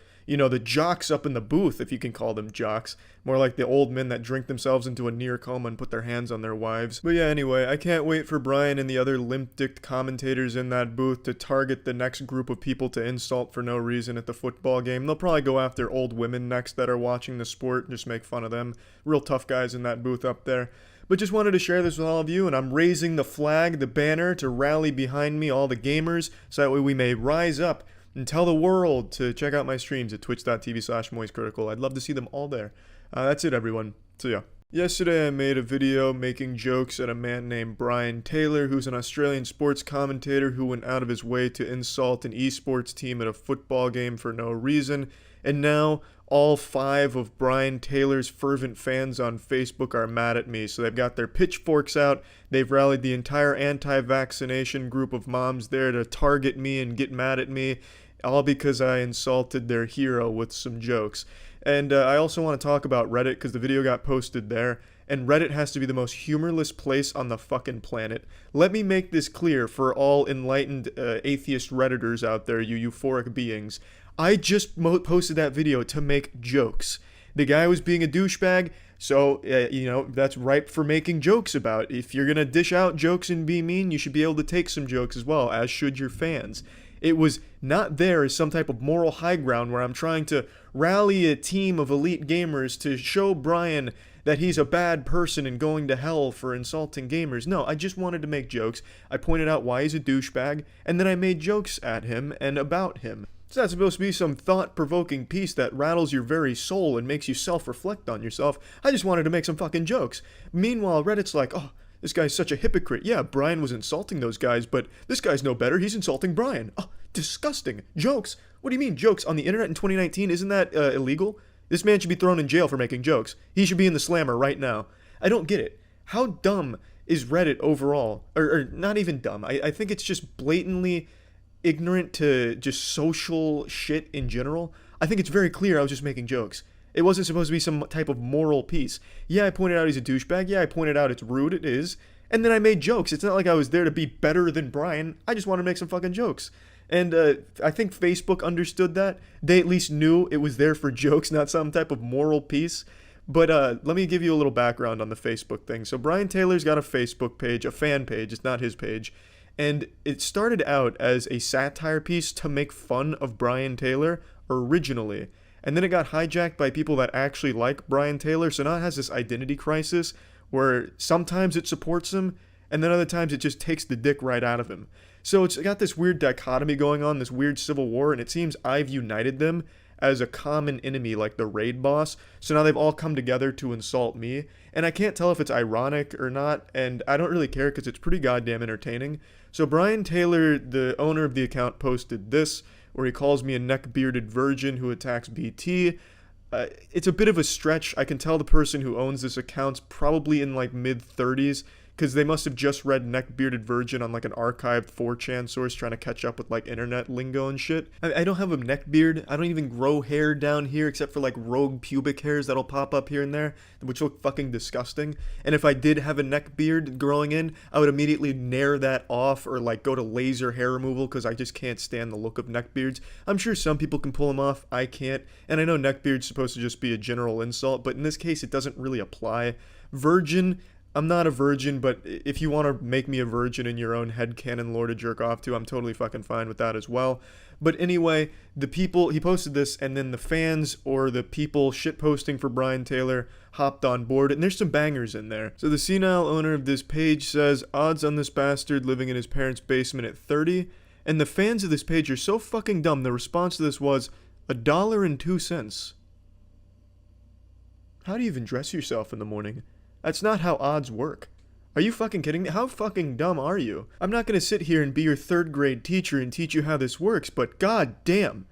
jocks up in the booth, if you can call them jocks. More like the old men that drink themselves into a near coma and put their hands on their wives. But yeah, anyway, I can't wait for Brian and the other limp-dicked commentators in that booth to target the next group of people to insult for no reason at the football game. They'll probably go after old women next that are watching the sport and just make fun of them. Real tough guys in that booth up there. But just wanted to share this with all of you, and I'm raising the flag, the banner, to rally behind me, all the gamers, so that way we may rise up and tell the world to check out my streams at twitch.tv/MoistCr1TiKaL. I'd love to see them all there. That's it, everyone. So yeah. Yesterday I made a video making jokes at a man named Brian Taylor, who's an Australian sports commentator who went out of his way to insult an esports team at a football game for no reason. And now all 5 of Brian Taylor's fervent fans on Facebook are mad at me, so they've got their pitchforks out. They've rallied the entire anti-vaccination group of moms there to target me and get mad at me, all because I insulted their hero with some jokes. And I also want to talk about Reddit, because the video got posted there, and Reddit has to be the most humorless place on the fucking planet. Let me make this clear for all enlightened atheist Redditors out there, you euphoric beings. I just posted that video to make jokes. The guy was being a douchebag, so, that's ripe for making jokes about. If you're gonna dish out jokes and be mean, you should be able to take some jokes as well, as should your fans. It was not there as some type of moral high ground where I'm trying to rally a team of elite gamers to show Brian that he's a bad person and going to hell for insulting gamers. No, I just wanted to make jokes. I pointed out why he's a douchebag, and then I made jokes at him and about him. It's not supposed to be some thought-provoking piece that rattles your very soul and makes you self-reflect on yourself. I just wanted to make some fucking jokes. Meanwhile, Reddit's like, oh, this guy's such a hypocrite. Yeah, Brian was insulting those guys, but this guy's no better. He's insulting Brian. Oh, disgusting. Jokes? What do you mean, jokes? On the internet in 2019, isn't that illegal? This man should be thrown in jail for making jokes. He should be in the slammer right now. I don't get it. How dumb is Reddit overall? Or not even dumb. I think it's just blatantly ignorant to just social shit in general. I think it's very clear I was just making jokes. It wasn't supposed to be some type of moral piece. Yeah, I pointed out he's a douchebag. Yeah, I pointed out it's rude. It is. And then I made jokes. It's not like I was there to be better than Brian. I just wanted to make some fucking jokes. And I think Facebook understood that. They at least knew it was there for jokes, not some type of moral piece. But let me give you a little background on the Facebook thing. So Brian Taylor's got a Facebook page, a fan page. It's not his page. And it started out as a satire piece to make fun of Brian Taylor originally. And then it got hijacked by people that actually like Brian Taylor. So now it has this identity crisis where sometimes it supports him and then other times it just takes the dick right out of him. So it's got this weird dichotomy going on, this weird civil war, and it seems I've united them as a common enemy like the Reid boss. So now they've all come together to insult me. And I can't tell if it's ironic or not, and I don't really care because it's pretty goddamn entertaining. So Brian Taylor, the owner of the account, posted this, where he calls me a neck-bearded virgin who attacks BT. It's a bit of a stretch. I can tell the person who owns this account's probably in like mid-30s, because they must have just read neck-bearded virgin on like an archived 4chan source trying to catch up with like internet lingo and shit. I don't have a neck beard. I don't even grow hair down here except for like rogue pubic hairs that'll pop up here and there, which look fucking disgusting. And if I did have a neck beard growing in, I would immediately nair that off or like go to laser hair removal because I just can't stand the look of neck beards. I'm sure some people can pull them off. I can't. And I know neck beard's supposed to just be a general insult, but in this case it doesn't really apply. Virgin, I'm not a virgin, but if you want to make me a virgin in your own headcanon lore to jerk off to, I'm totally fucking fine with that as well. But anyway, the people, he posted this, and then the fans or the people shitposting for Brian Taylor hopped on board, and there's some bangers in there. So the senile owner of this page says, odds on this bastard living in his parents' basement at 30, and the fans of this page are so fucking dumb, the response to this was, $1.02. How do you even dress yourself in the morning? That's not how odds work. Are you fucking kidding me? How fucking dumb are you? I'm not gonna sit here and be your 3rd grade teacher and teach you how this works, but god damn.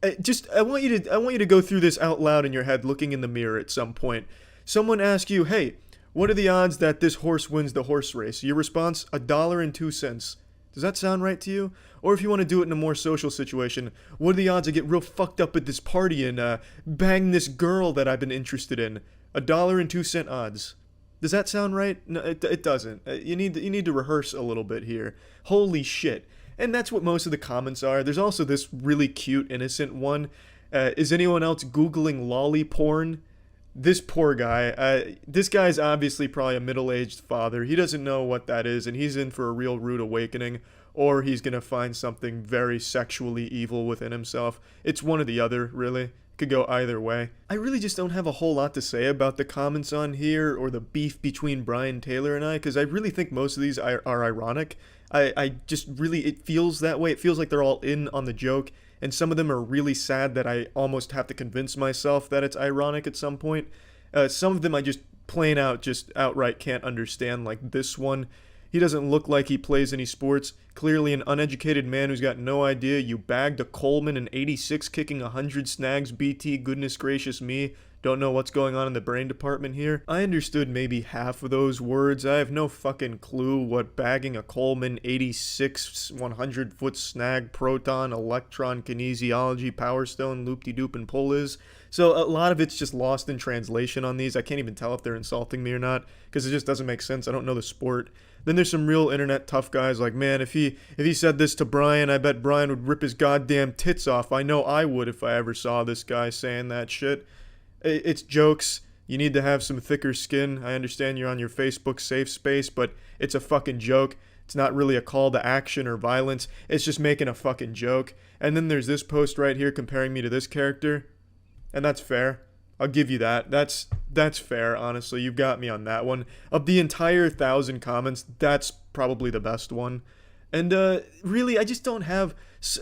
I want you to go through this out loud in your head, looking in the mirror at some point. Someone asks you, hey, what are the odds that this horse wins the horse race? Your response, $1.02. Does that sound right to you? Or if you want to do it in a more social situation, what are the odds I get real fucked up at this party and bang this girl that I've been interested in? $1.02 odds. Does that sound right? No, it doesn't. You need to rehearse a little bit here. Holy shit. And that's what most of the comments are. There's also this really cute, innocent one. Is anyone else Googling lolly porn? This poor guy. This guy's obviously probably a middle-aged father. He doesn't know what that is, and he's in for a real rude awakening. Or he's going to find something very sexually evil within himself. It's one or the other, really. Could go either way. I really just don't have a whole lot to say about the comments on here or the beef between Brian Taylor and I, because I really think most of these are ironic. I just really, it feels that way. It feels like they're all in on the joke, and some of them are really sad that I almost have to convince myself that it's ironic at some point. Some of them I just plain out, just outright can't understand, like this one. He doesn't look like he plays any sports. Clearly an uneducated man who's got no idea. You bagged a Coleman in 86 kicking 100 snags, BT, goodness gracious me. Don't know what's going on in the brain department here. I understood maybe half of those words. I have no fucking clue what bagging a Coleman 86 100-foot snag, proton, electron, kinesiology, power stone, loop-de-doop, and pull is. So a lot of it's just lost in translation on these. I can't even tell if they're insulting me or not, because it just doesn't make sense. I don't know the sport. Then there's some real internet tough guys like, man, if he said this to Brian, I bet Brian would rip his goddamn tits off. I know I would if I ever saw this guy saying that shit. It's jokes. You need to have some thicker skin. I understand you're on your Facebook safe space, but it's a fucking joke. It's not really a call to action or violence. It's just making a fucking joke. And then there's this post right here comparing me to this character. And that's fair. I'll give you that. That's fair, honestly. You've got me on that one. Of the entire 1,000 comments, that's probably the best one. And really, I just don't have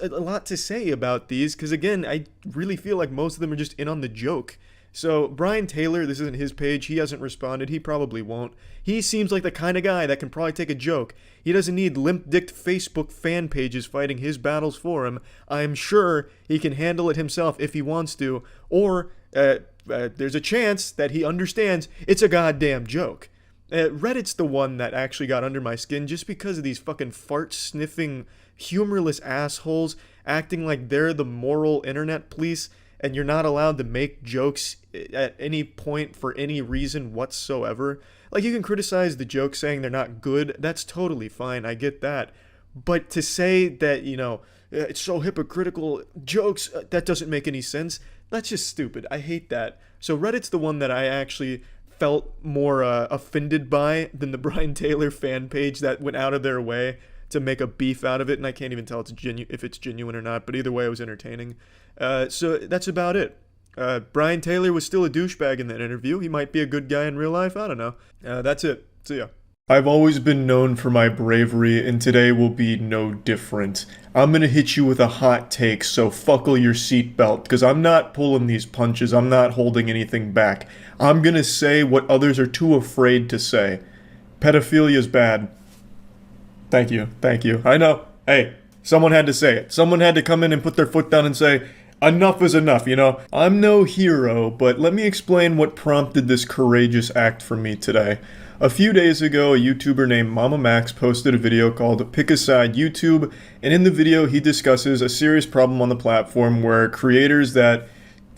a lot to say about these, because again, I really feel like most of them are just in on the joke. So Brian Taylor, this isn't his page. He hasn't responded. He probably won't. He seems like the kind of guy that can probably take a joke. He doesn't need limp-dicked Facebook fan pages fighting his battles for him. I'm sure he can handle it himself if he wants to. Or there's a chance that he understands it's a goddamn joke. Reddit's the one that actually got under my skin just because of these fucking fart-sniffing, humorless assholes acting like they're the moral internet police, and you're not allowed to make jokes at any point for any reason whatsoever. Like, you can criticize the jokes saying they're not good. That's totally fine. I get that. But to say that, you know, it's so hypocritical, jokes, that doesn't make any sense. That's just stupid. I hate that. So Reddit's the one that I actually felt more offended by than the Brian Taylor fan page that went out of their way to make a beef out of it, and I can't even tell if it's genuine or not, but either way it was entertaining. So that's about it. Brian Taylor was still a douchebag in that interview. He might be a good guy in real life. I don't know. That's it. See ya. I've always been known for my bravery, and today will be no different. I'm gonna hit you with a hot take, so buckle your seatbelt, because I'm not pulling these punches. I'm not holding anything back. I'm gonna say what others are too afraid to say. Pedophilia's bad. Thank you. I know. Hey, someone had to say it. Someone had to come in and put their foot down and say, enough is enough, you know? I'm no hero, but let me explain what prompted this courageous act from me today. A few days ago, a YouTuber named Mamamax posted a video called Pick a Side YouTube, and in the video he discusses a serious problem on the platform where creators that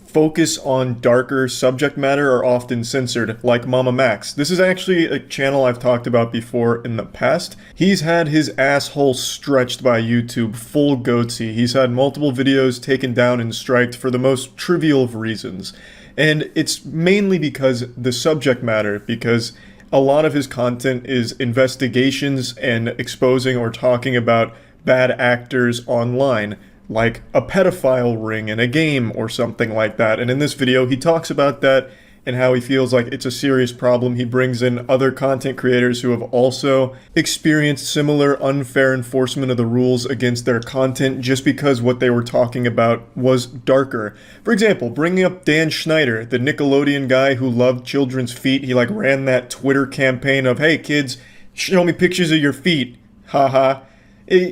focus on darker subject matter are often censored, like Mamamax. This is actually a channel I've talked about before in the past. He's had his asshole stretched by YouTube, full goatee. He's had multiple videos taken down and striked for the most trivial of reasons. And it's mainly because the subject matter, because a lot of his content is investigations and exposing or talking about bad actors online, like a pedophile ring in a game or something like that. And in this video, he talks about that and how he feels like it's a serious problem. He brings in other content creators who have also experienced similar unfair enforcement of the rules against their content just because what they were talking about was darker. For example, bringing up Dan Schneider, the Nickelodeon guy who loved children's feet. He like ran that Twitter campaign of, hey kids, show me pictures of your feet. Haha.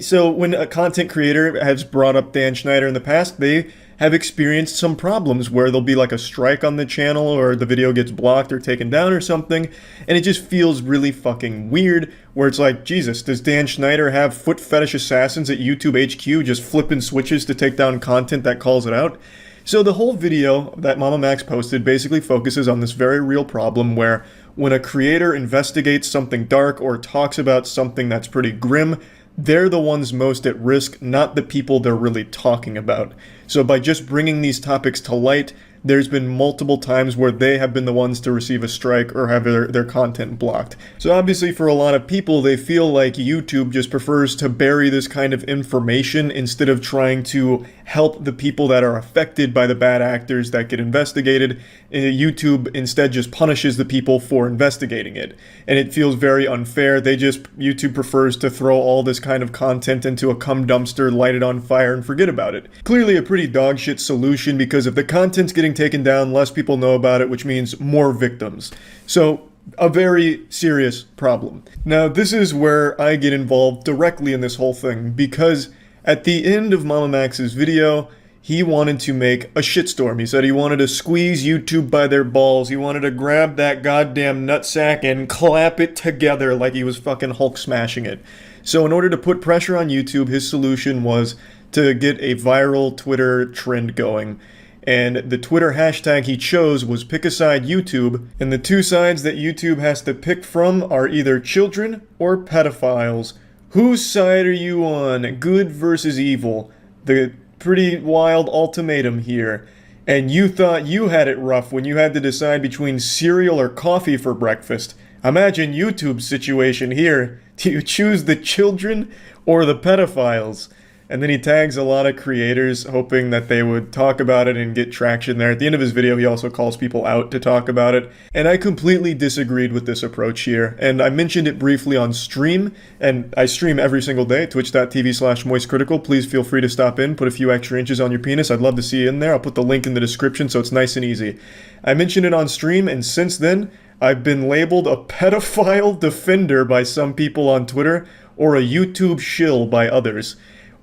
So when a content creator has brought up Dan Schneider in the past, they have experienced some problems where there'll be like a strike on the channel or the video gets blocked or taken down or something, and it just feels really fucking weird where it's like, Jesus, does Dan Schneider have foot fetish assassins at YouTube HQ just flipping switches to take down content that calls it out? So the whole video that Mamamax posted basically focuses on this very real problem where when a creator investigates something dark or talks about something that's pretty grim, they're the ones most at risk, not the people they're really talking about. So by just bringing these topics to light, there's been multiple times where they have been the ones to receive a strike or have their content blocked. So obviously for a lot of people, they feel like YouTube just prefers to bury this kind of information instead of trying to help the people that are affected by the bad actors that get investigated. YouTube instead just punishes the people for investigating it. And it feels very unfair. YouTube prefers to throw all this kind of content into a cum dumpster, light it on fire, and forget about it. Clearly a pretty dogshit solution, because if the content's getting taken down, less people know about it, which means more victims. So, a very serious problem. Now, this is where I get involved directly in this whole thing, because at the end of Mamamax's video, he wanted to make a shitstorm. He said he wanted to squeeze YouTube by their balls. He wanted to grab that goddamn nutsack and clap it together like he was fucking Hulk smashing it. So in order to put pressure on YouTube, his solution was to get a viral Twitter trend going. And the Twitter hashtag he chose was Pick a Side YouTube, and the two sides that YouTube has to pick from are either children or pedophiles. Whose side are you on? Good versus evil. The pretty wild ultimatum here. And you thought you had it rough when you had to decide between cereal or coffee for breakfast. Imagine YouTube's situation here. Do you choose the children or the pedophiles? And then he tags a lot of creators, hoping that they would talk about it and get traction there. At the end of his video, he also calls people out to talk about it. And I completely disagreed with this approach here. And I mentioned it briefly on stream, and I stream every single day, twitch.tv/MoistCr1TiKaL. Please feel free to stop in, put a few extra inches on your penis. I'd love to see you in there. I'll put the link in the description so it's nice and easy. I mentioned it on stream, and since then, I've been labeled a pedophile defender by some people on Twitter, or a YouTube shill by others.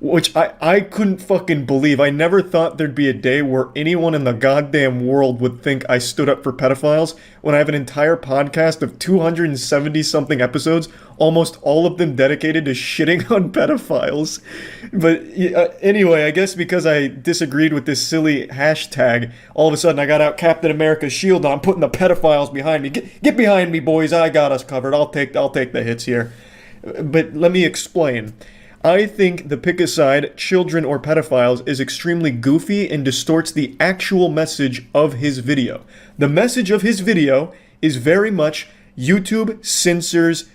Which I couldn't fucking believe. I never thought there'd be a day where anyone in the goddamn world would think I stood up for pedophiles when I have an entire podcast of 270-something episodes, almost all of them dedicated to shitting on pedophiles. But anyway, I guess because I disagreed with this silly hashtag, all of a sudden I got out Captain America's shield and I'm putting the pedophiles behind me. Get behind me, boys. I got us covered. I'll take the hits here. But let me explain. I think the pick a side, children or pedophiles, is extremely goofy and distorts the actual message of his video. The message of his video is very much YouTube censors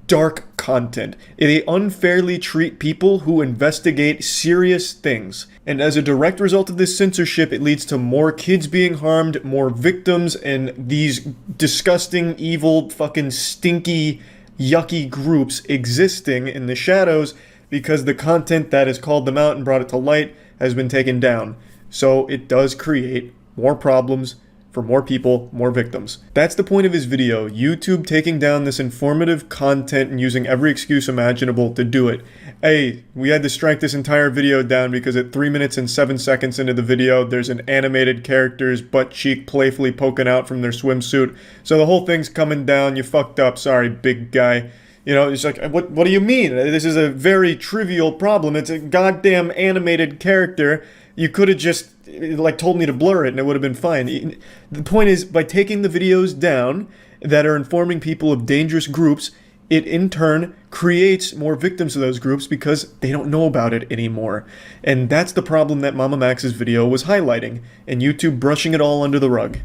dark content. They unfairly treat people who investigate serious things. And as a direct result of this censorship, it leads to more kids being harmed, more victims, and these disgusting, evil, fucking stinky, yucky groups existing in the shadows, because the content that has called them out and brought it to light has been taken down. So it does create more problems for more people, more victims. That's the point of his video. YouTube taking down this informative content and using every excuse imaginable to do it. Hey, we had to strike this entire video down because at 3 minutes and 7 seconds into the video, there's an animated character's butt cheek playfully poking out from their swimsuit. So the whole thing's coming down. You fucked up. Sorry, big guy. You know, it's like, what do you mean? This is a very trivial problem. It's a goddamn animated character. You could have just, like, told me to blur it and it would have been fine. The point is, by taking the videos down that are informing people of dangerous groups, it in turn creates more victims of those groups because they don't know about it anymore. And that's the problem that Mamamax's video was highlighting, and YouTube brushing it all under the rug.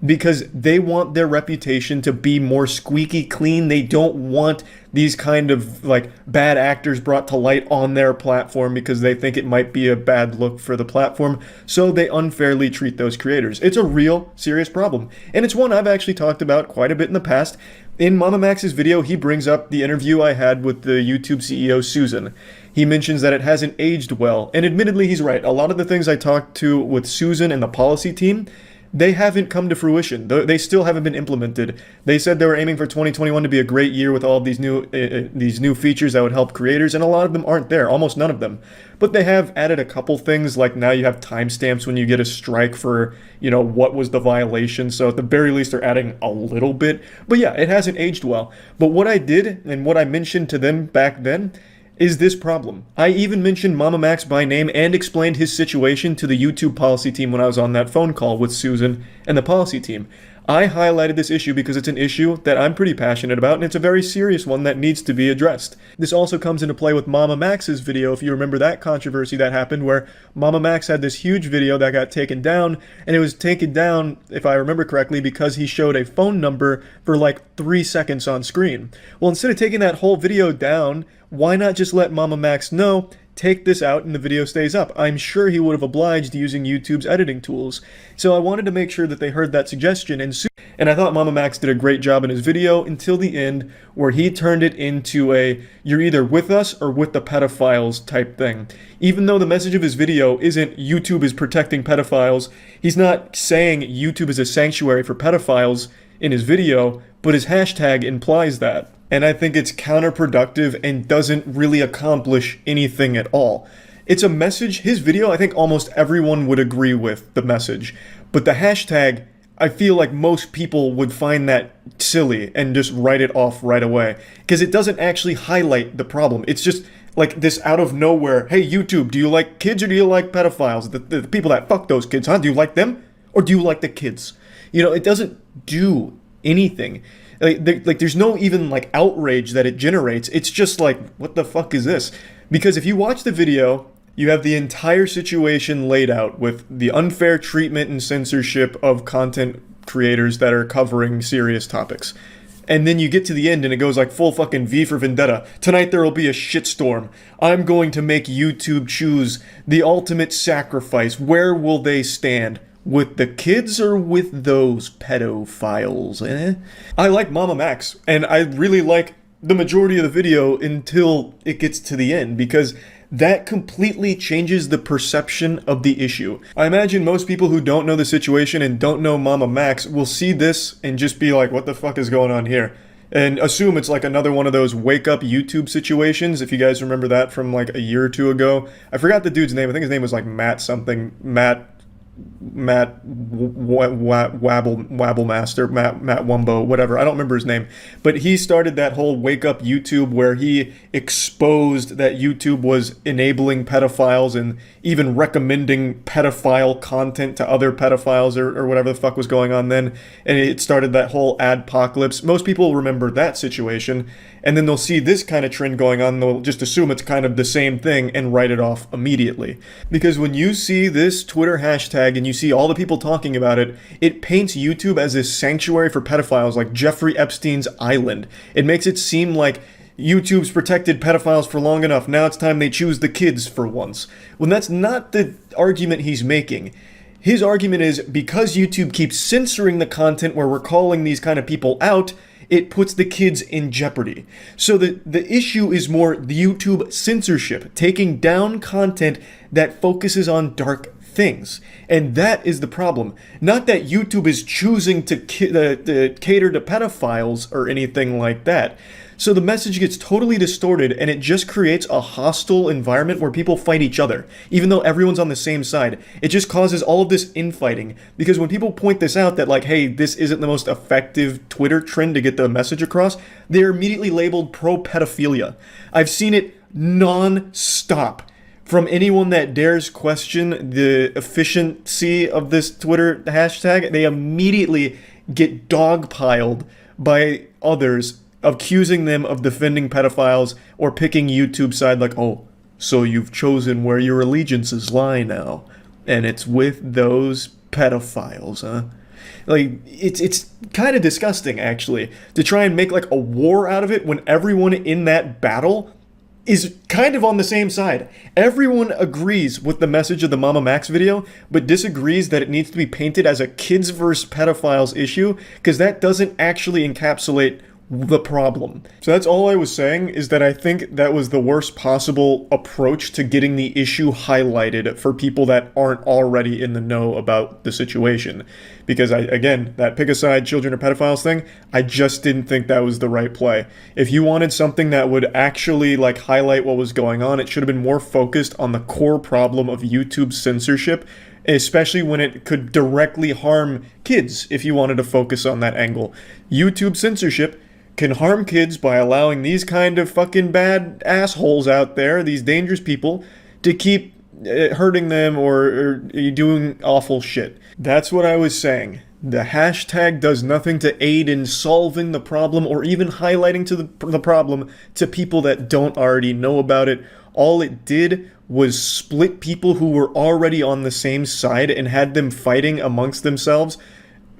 Because they want their reputation to be more squeaky clean. They don't want these kind of like bad actors brought to light on their platform because they think it might be a bad look for the platform. So they unfairly treat those creators. It's a real serious problem. And it's one I've actually talked about quite a bit in the past. In Mamamax's video, he brings up the interview I had with the YouTube CEO, Susan. He mentions that it hasn't aged well. And admittedly, he's right. A lot of the things I talked to with Susan and the policy team, they haven't come to fruition. They still haven't been implemented. They said they were aiming for 2021 to be a great year with all of these new features that would help creators, and a lot of them aren't there, almost none of them. But they have added a couple things, like now you have timestamps when you get a strike for, what was the violation. So at the very least, they're adding a little bit. But yeah, it hasn't aged well. But what I did, and what I mentioned to them back then, is this problem. I even mentioned Mamamax by name and explained his situation to the YouTube policy team when I was on that phone call with Susan and the policy team. I highlighted this issue because it's an issue that I'm pretty passionate about, and it's a very serious one that needs to be addressed. This also comes into play with Mamamax's video, if you remember that controversy that happened, where Mamamax had this huge video that got taken down, and it was taken down, if I remember correctly, because he showed a phone number for like 3 seconds on screen. Well, instead of taking that whole video down, why not just let Mamamax know, take this out and the video stays up? I'm sure he would have obliged using YouTube's editing tools. So I wanted to make sure that they heard that suggestion, and I thought Mamamax did a great job in his video until the end, where he turned it into a you're either with us or with the pedophiles type thing. Even though the message of his video isn't YouTube is protecting pedophiles, he's not saying YouTube is a sanctuary for pedophiles in his video, but his hashtag implies that. And I think it's counterproductive and doesn't really accomplish anything at all. It's a message, his video, I think almost everyone would agree with the message. But the hashtag, I feel like most people would find that silly and just write it off right away. Because it doesn't actually highlight the problem. It's just like this out of nowhere, hey YouTube, do you like kids or do you like pedophiles? The people that fuck those kids, huh? Do you like them? Or do you like the kids? It doesn't do anything. There's no even like outrage that it generates. It's just like, what the fuck is this? Because if you watch the video, you have the entire situation laid out with the unfair treatment and censorship of content creators that are covering serious topics. And then you get to the end and it goes like full fucking V for Vendetta. Tonight there will be a shitstorm. I'm going to make YouTube choose the ultimate sacrifice. Where will they stand? With the kids or with those pedophiles, I like Mamamax, and I really like the majority of the video until it gets to the end, because that completely changes the perception of the issue. I imagine most people who don't know the situation and don't know Mamamax will see this and just be like, what the fuck is going on here? And assume it's like another one of those wake up YouTube situations, if you guys remember that from like a year or two ago. I forgot the dude's name. I think his name was like Matt something. Matt Wabblemaster, Matt Wumbo, whatever. I don't remember his name. But he started that whole wake up YouTube where he exposed that YouTube was enabling pedophiles and even recommending pedophile content to other pedophiles or whatever the fuck was going on then. And it started that whole adpocalypse. Most people remember that situation. And then they'll see this kind of trend going on, they'll just assume it's kind of the same thing and write it off immediately. Because when you see this Twitter hashtag and you see all the people talking about it, it paints YouTube as this sanctuary for pedophiles like Jeffrey Epstein's island. It makes it seem like YouTube's protected pedophiles for long enough, now it's time they choose the kids for once. When that's not the argument he's making. His argument is because YouTube keeps censoring the content where we're calling these kind of people out, it puts the kids in jeopardy. So the issue is more the YouTube censorship, taking down content that focuses on dark things. And that is the problem. Not that YouTube is choosing to cater to pedophiles or anything like that. So the message gets totally distorted and it just creates a hostile environment where people fight each other, even though everyone's on the same side. It just causes all of this infighting, because when people point this out that like, hey, this isn't the most effective Twitter trend to get the message across, they're immediately labeled pro-pedophilia. I've seen it non-stop from anyone that dares question the efficiency of this Twitter hashtag. They immediately get dogpiled by others accusing them of defending pedophiles or picking YouTube's side like, oh, so you've chosen where your allegiances lie now, and it's with those pedophiles, huh? Like, it's kind of disgusting, actually, to try and make like a war out of it when everyone in that battle is kind of on the same side. Everyone agrees with the message of the Mamamax video, but disagrees that it needs to be painted as a kids versus pedophiles issue, because that doesn't actually encapsulate the problem. So that's all I was saying, is that I think that was the worst possible approach to getting the issue highlighted for people that aren't already in the know about the situation. Because again, that pick a side, children or pedophiles thing, I just didn't think that was the right play. If you wanted something that would actually like highlight what was going on, it should have been more focused on the core problem of YouTube censorship, especially when it could directly harm kids if you wanted to focus on that angle. YouTube censorship can harm kids by allowing these kind of fucking bad assholes out there, these dangerous people, to keep hurting them or doing awful shit. That's what I was saying. The hashtag does nothing to aid in solving the problem or even highlighting to the problem to people that don't already know about it. All it did was split people who were already on the same side and had them fighting amongst themselves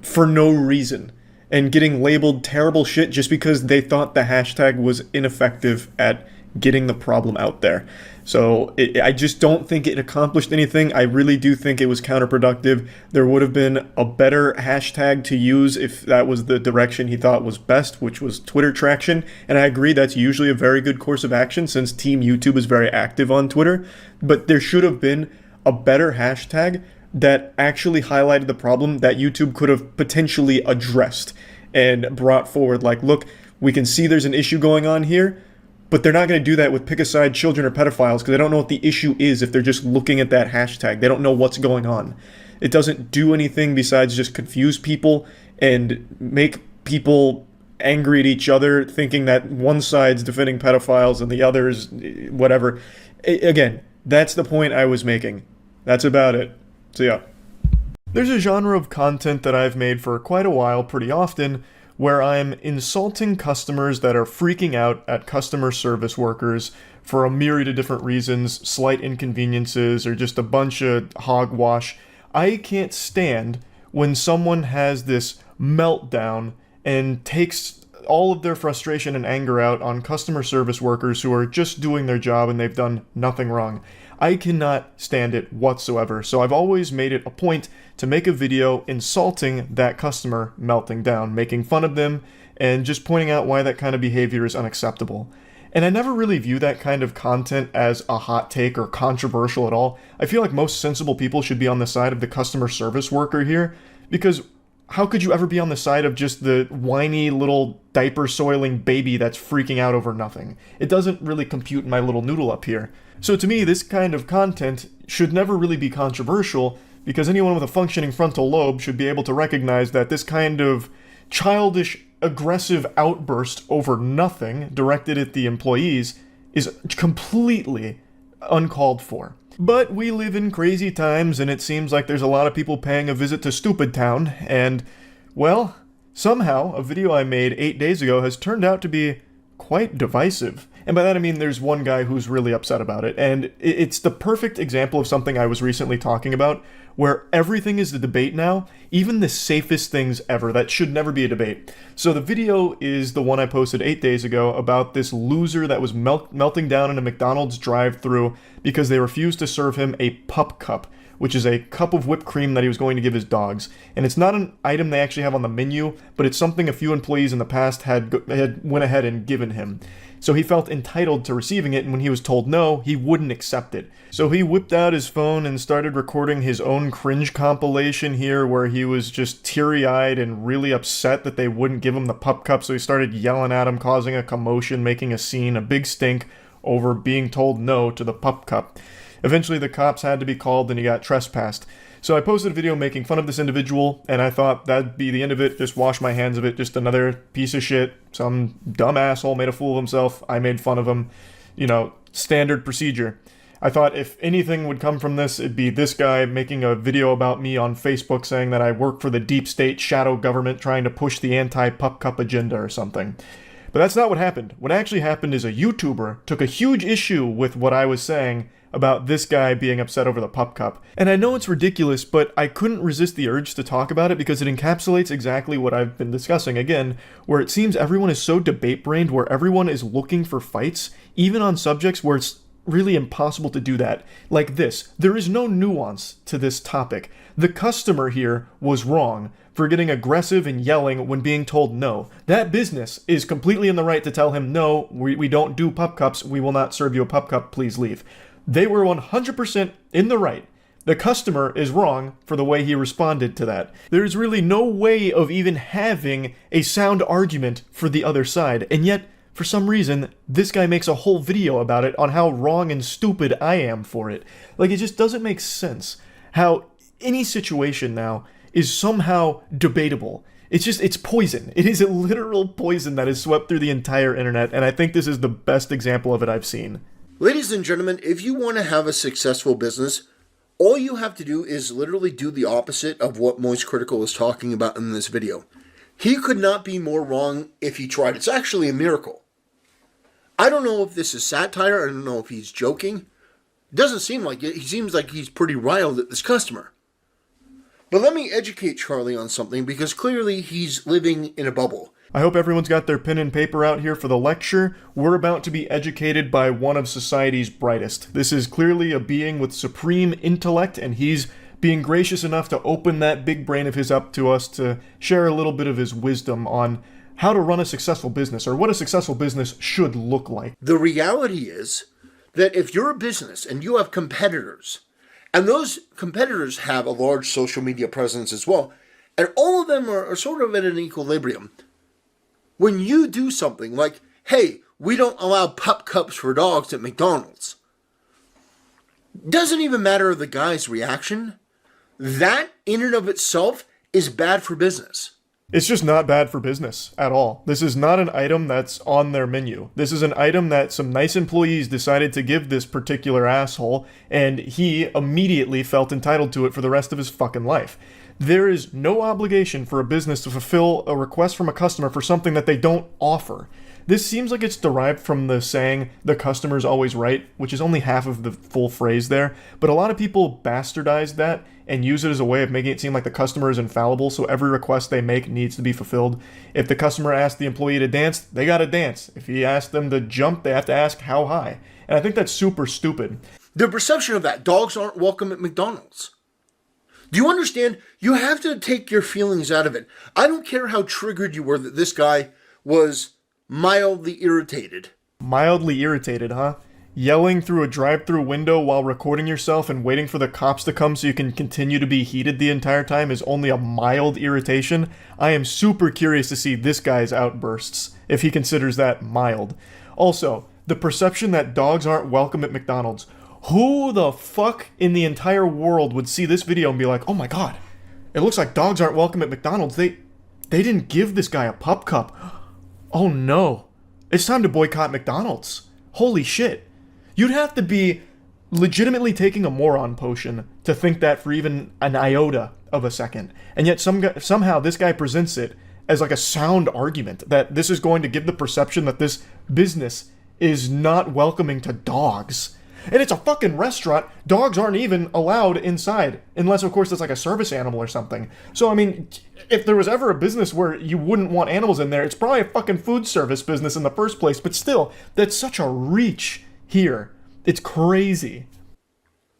for no reason and getting labeled terrible shit just because they thought the hashtag was ineffective at getting the problem out there. So I just don't think it accomplished anything. I really do think it was counterproductive. There would have been a better hashtag to use if that was the direction he thought was best, which was Twitter traction. And I agree that's usually a very good course of action since Team YouTube is very active on Twitter. But there should have been a better hashtag that actually highlighted the problem that YouTube could have potentially addressed and brought forward. Like, look, we can see there's an issue going on here, but they're not going to do that with pick a side, children or pedophiles, because they don't know what the issue is if they're just looking at that hashtag. They don't know what's going on. It doesn't do anything besides just confuse people and make people angry at each other, thinking that one side's defending pedophiles and the other's whatever. Again, that's the point I was making. That's about it. So yeah. There's a genre of content that I've made for quite a while, pretty often, where I'm insulting customers that are freaking out at customer service workers for a myriad of different reasons, slight inconveniences, or just a bunch of hogwash. I can't stand when someone has this meltdown and takes all of their frustration and anger out on customer service workers who are just doing their job and they've done nothing wrong. I cannot stand it whatsoever, so I've always made it a point to make a video insulting that customer melting down, making fun of them, and just pointing out why that kind of behavior is unacceptable. And I never really view that kind of content as a hot take or controversial at all. I feel like most sensible people should be on the side of the customer service worker here, because how could you ever be on the side of just the whiny little diaper-soiling baby that's freaking out over nothing? It doesn't really compute in my little noodle up here. So to me, this kind of content should never really be controversial, because anyone with a functioning frontal lobe should be able to recognize that this kind of childish, aggressive outburst over nothing directed at the employees is completely uncalled for. But we live in crazy times, and it seems like there's a lot of people paying a visit to Stupid Town, and, well, somehow a video I made 8 days ago has turned out to be quite divisive. And by that I mean there's one guy who's really upset about it, and it's the perfect example of something I was recently talking about, where everything is a debate now, even the safest things ever. That should never be a debate. So the video is the one I posted 8 days ago about this loser that was melting down in a McDonald's drive-thru because they refused to serve him a pup cup, which is a cup of whipped cream that he was going to give his dogs. And it's not an item they actually have on the menu, but it's something a few employees in the past had went ahead and given him. So he felt entitled to receiving it, and when he was told no, he wouldn't accept it. So he whipped out his phone and started recording his own cringe compilation here, where he was just teary-eyed and really upset that they wouldn't give him the pup cup, so he started yelling at him, causing a commotion, making a scene, a big stink, over being told no to the pup cup. Eventually the cops had to be called and he got trespassed. So I posted a video making fun of this individual, and I thought that'd be the end of it, just wash my hands of it, just another piece of shit, some dumb asshole made a fool of himself, I made fun of him, standard procedure. I thought if anything would come from this, it'd be this guy making a video about me on Facebook saying that I work for the deep state shadow government trying to push the anti-pup cup agenda or something. But that's not what happened. What actually happened is a YouTuber took a huge issue with what I was saying about this guy being upset over the pup cup. And I know it's ridiculous, but I couldn't resist the urge to talk about it because it encapsulates exactly what I've been discussing again, where it seems everyone is so debate-brained, where everyone is looking for fights, even on subjects where it's really impossible to do that like this. There is no nuance to this topic. The customer here was wrong for getting aggressive and yelling when being told no. That business is completely in the right to tell him, no, we don't do pup cups. We will not serve you a pup cup. Please leave. They were 100% in the right. The customer is wrong for the way he responded to that. There's really no way of even having a sound argument for the other side. And yet, for some reason, this guy makes a whole video about it on how wrong and stupid I am for it. Like, it just doesn't make sense how any situation now is somehow debatable. It's poison. It is a literal poison that has swept through the entire internet, and I think this is the best example of it I've seen. Ladies and gentlemen, if you want to have a successful business, all you have to do is literally do the opposite of what MoistCr1TiKaL is talking about in this video. He could not be more wrong if he tried. It's actually a miracle. I don't know if this is satire. I don't know if he's joking. It doesn't seem like it. He seems like he's pretty riled at this customer. But let me educate Charlie on something, because clearly he's living in a bubble. I hope everyone's got their pen and paper out here for the lecture. We're about to be educated by one of society's brightest. This is clearly a being with supreme intellect, and he's being gracious enough to open that big brain of his up to us to share a little bit of his wisdom on how to run a successful business, or what a successful business should look like. The reality is that if you're a business and you have competitors, and those competitors have a large social media presence as well, and all of them are sort of at an equilibrium, when you do something like, hey, we don't allow pup cups for dogs at McDonald's, doesn't even matter the guy's reaction. That in and of itself is bad for business. It's just not bad for business at all. This is not an item that's on their menu. This is an item that some nice employees decided to give this particular asshole, and he immediately felt entitled to it for the rest of his fucking life. There is no obligation for a business to fulfill a request from a customer for something that they don't offer. This seems like it's derived from the saying, the customer's always right, which is only half of the full phrase there, but a lot of people bastardize that and use it as a way of making it seem like the customer is infallible, so every request they make needs to be fulfilled. If the customer asks the employee to dance, they gotta dance. If he asks them to jump, they have to ask how high. And I think that's super stupid. The perception of that, dogs aren't welcome at McDonald's. Do you understand? You have to take your feelings out of it. I don't care how triggered you were that this guy was mildly irritated. Mildly irritated, huh? Yelling through a drive-through window while recording yourself and waiting for the cops to come so you can continue to be heated the entire time is only a mild irritation. I am super curious to see this guy's outbursts, if he considers that mild. Also, the perception that dogs aren't welcome at McDonald's. Who the fuck in the entire world would see this video and be like, oh my god, it looks like dogs aren't welcome at McDonald's. They didn't give this guy a pup cup. Oh no, it's time to boycott McDonald's. Holy shit. You'd have to be legitimately taking a moron potion to think that for even an iota of a second. And yet somehow this guy presents it as like a sound argument that this is going to give the perception that this business is not welcoming to dogs. And it's a fucking restaurant. Dogs aren't even allowed inside. Unless, of course, it's like a service animal or something. So, I mean, if there was ever a business where you wouldn't want animals in there, it's probably a fucking food service business in the first place. But still, that's such a reach here. It's crazy.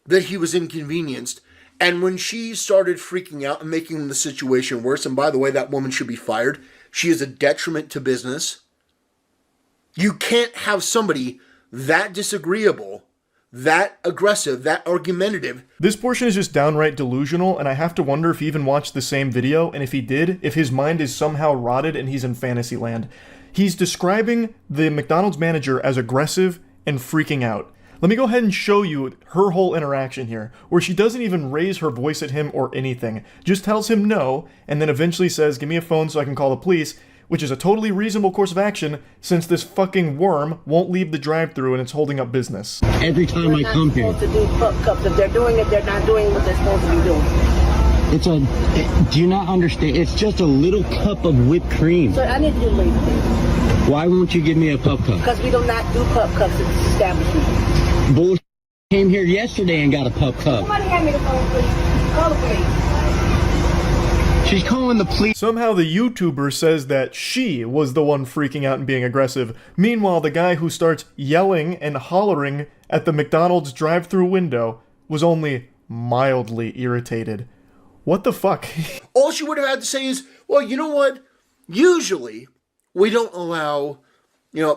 That he was inconvenienced. And when she started freaking out and making the situation worse, and by the way, that woman should be fired. She is a detriment to business. You can't have somebody that disagreeable, that aggressive, that argumentative. This portion is just downright delusional, and I have to wonder if he even watched the same video, and if he did, if his mind is somehow rotted and he's in fantasy land. He's describing the McDonald's manager as aggressive and freaking out. Let me go ahead and show you her whole interaction here, where she doesn't even raise her voice at him or anything, just tells him no, and then eventually says, give me a phone so I can call the police, which is a totally reasonable course of action since this fucking worm won't leave the drive-thru and it's holding up business. Every time I come here. They're not supposed to do pup cups. If they're doing it, they're not doing what they're supposed to be doing. Do you not understand? It's just a little cup of whipped cream. So I need you to leave. Why won't you give me a pup cup? Because we do not do pup cups at this establishment. Bullshit. Came here yesterday and got a pup cup. Somebody hand me the phone, please. Call the police. She's calling the police. Somehow the YouTuber says that she was the one freaking out and being aggressive. Meanwhile, the guy who starts yelling and hollering at the McDonald's drive-thru window was only mildly irritated. What the fuck? All she would have had to say is, well, you know what? Usually, we don't allow,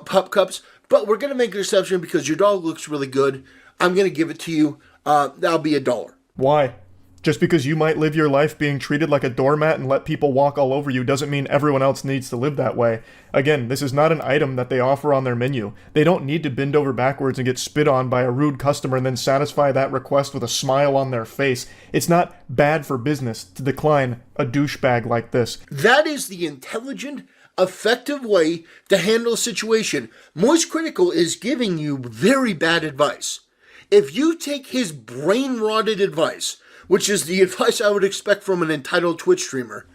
pup cups, but we're going to make an exception because your dog looks really good. I'm going to give it to you. That'll be $1. Why? Just because you might live your life being treated like a doormat and let people walk all over you doesn't mean everyone else needs to live that way. Again, this is not an item that they offer on their menu. They don't need to bend over backwards and get spit on by a rude customer and then satisfy that request with a smile on their face. It's not bad for business to decline a douchebag like this. That is the intelligent, effective way to handle a situation. MoistCr1TiKaL is giving you very bad advice. If you take his brain-rotted advice, which is the advice I would expect from an entitled Twitch streamer,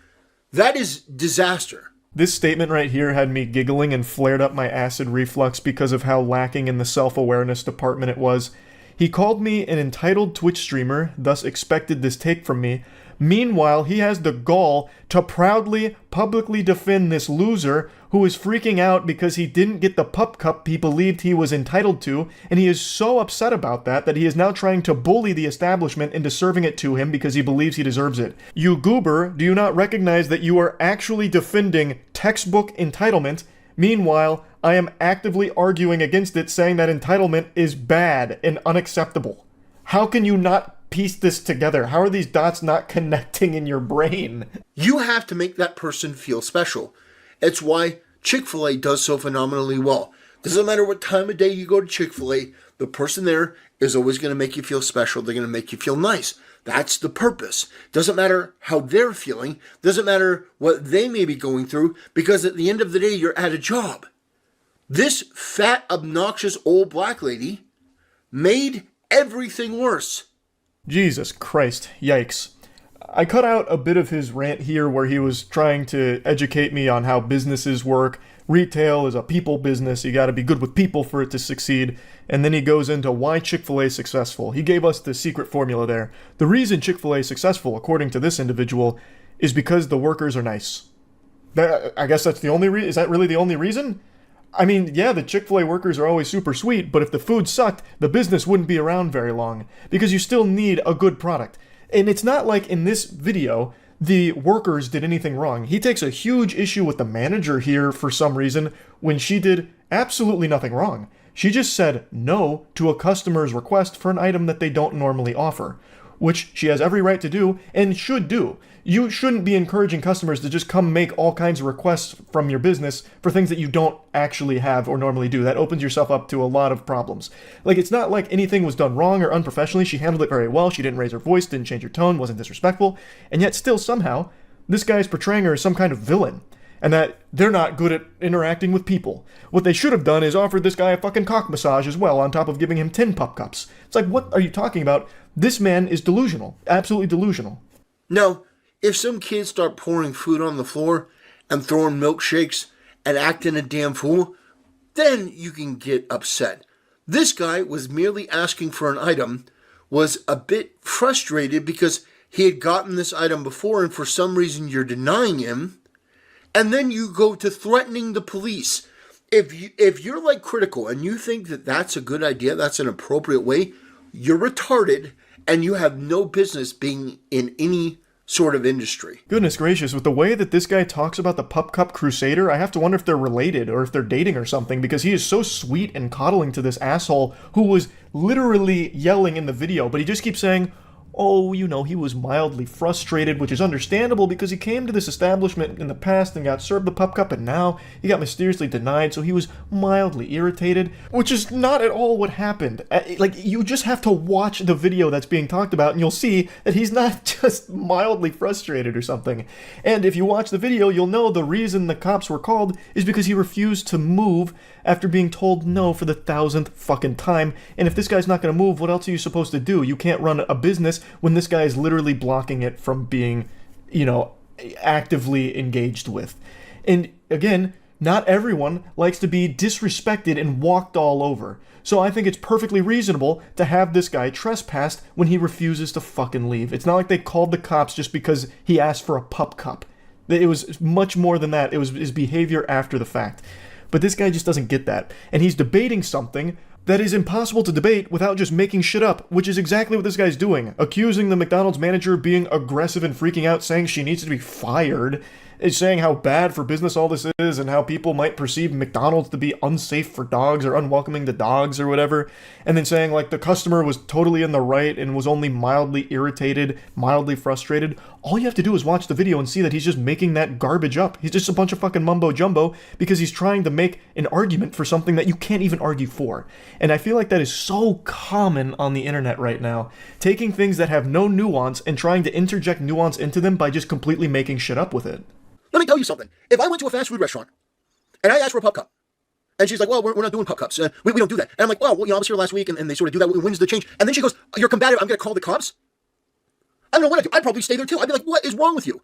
that is disaster. This statement right here had me giggling and flared up my acid reflux because of how lacking in the self-awareness department it was. He called me an entitled Twitch streamer, thus expected this take from me. Meanwhile, he has the gall to proudly, publicly defend this loser who is freaking out because he didn't get the pup cup he believed he was entitled to, and he is so upset about that he is now trying to bully the establishment into serving it to him because he believes he deserves it. You goober, do you not recognize that you are actually defending textbook entitlement? Meanwhile, I am actively arguing against it, saying that entitlement is bad and unacceptable. How can you not piece this together? How are these dots not connecting in your brain? You have to make that person feel special. It's why Chick-fil-A does so phenomenally well. Doesn't matter what time of day you go to Chick-fil-A, the person there is always going to make you feel special. They're going to make you feel nice. That's the purpose. Doesn't matter how they're feeling. Doesn't matter what they may be going through, because at the end of the day, you're at a job. This fat, obnoxious old black lady made everything worse. Jesus Christ, yikes. I cut out a bit of his rant here where he was trying to educate me on how businesses work. Retail is a people business, you gotta be good with people for it to succeed. And then he goes into why Chick-fil-A is successful. He gave us the secret formula there. The reason Chick-fil-A is successful, according to this individual, is because the workers are nice. I guess that's the only reason. Is that really the only reason? I mean, yeah, the Chick-fil-A workers are always super sweet, but if the food sucked, the business wouldn't be around very long, because you still need a good product. And it's not like in this video, the workers did anything wrong. He takes a huge issue with the manager here for some reason, when she did absolutely nothing wrong. She just said no to a customer's request for an item that they don't normally offer, which she has every right to do and should do. You shouldn't be encouraging customers to just come make all kinds of requests from your business for things that you don't actually have or normally do. That opens yourself up to a lot of problems. Like, it's not like anything was done wrong or unprofessionally. She handled it very well. She didn't raise her voice, didn't change her tone, wasn't disrespectful. And yet still somehow, this guy's portraying her as some kind of villain. And that they're not good at interacting with people. What they should have done is offered this guy a fucking cock massage as well, on top of giving him 10 pup cups. It's like, what are you talking about? This man is delusional. Absolutely delusional. No. If some kids start pouring food on the floor and throwing milkshakes and acting a damn fool, then you can get upset. This guy was merely asking for an item, was a bit frustrated because he had gotten this item before and for some reason you're denying him, and then you go to threatening the police. If you're like critical and you think that that's a good idea, that's an appropriate way, you're retarded and you have no business being in any sort of industry. Goodness gracious, with the way that this guy talks about the Pup Cup Crusader, I have to wonder if they're related or if they're dating or something, because he is so sweet and coddling to this asshole who was literally yelling in the video, but he just keeps saying, oh, you know, he was mildly frustrated, which is understandable because he came to this establishment in the past and got served the Pup Cup, and now he got mysteriously denied, so he was mildly irritated, which is not at all what happened. Like, you just have to watch the video that's being talked about, and you'll see that he's not just mildly frustrated or something. And if you watch the video, you'll know the reason the cops were called is because he refused to move after being told no for the 1000th fucking time. And if this guy's not going to move, what else are you supposed to do? You can't run a business when this guy is literally blocking it from being, you know, actively engaged with. And again, not everyone likes to be disrespected and walked all over. So I think it's perfectly reasonable to have this guy trespassed when he refuses to fucking leave. It's not like they called the cops just because he asked for a pup cup. It was much more than that. It was his behavior after the fact. But this guy just doesn't get that. And he's debating something that is impossible to debate without just making shit up, which is exactly what this guy's doing. Accusing the McDonald's manager of being aggressive and freaking out, saying she needs to be fired, is saying how bad for business all this is and how people might perceive McDonald's to be unsafe for dogs or unwelcoming to dogs or whatever, and then saying like the customer was totally in the right and was only mildly irritated, mildly frustrated. All you have to do is watch the video and see that he's just making that garbage up. He's just a bunch of fucking mumbo jumbo because he's trying to make an argument for something that you can't even argue for. And I feel like that is so common on the internet right now, taking things that have no nuance and trying to interject nuance into them by just completely making shit up with it. Let me tell you something. If I went to a fast food restaurant and I asked for a pup cup, and she's like, well, we're not doing pup cups. We don't do that. And I'm like, well, I was here last week, and they sort of do that. When's the change? And then she goes, you're combative. I'm going to call the cops. I don't know what I'd do. I'd probably stay there too. I'd be like, what is wrong with you?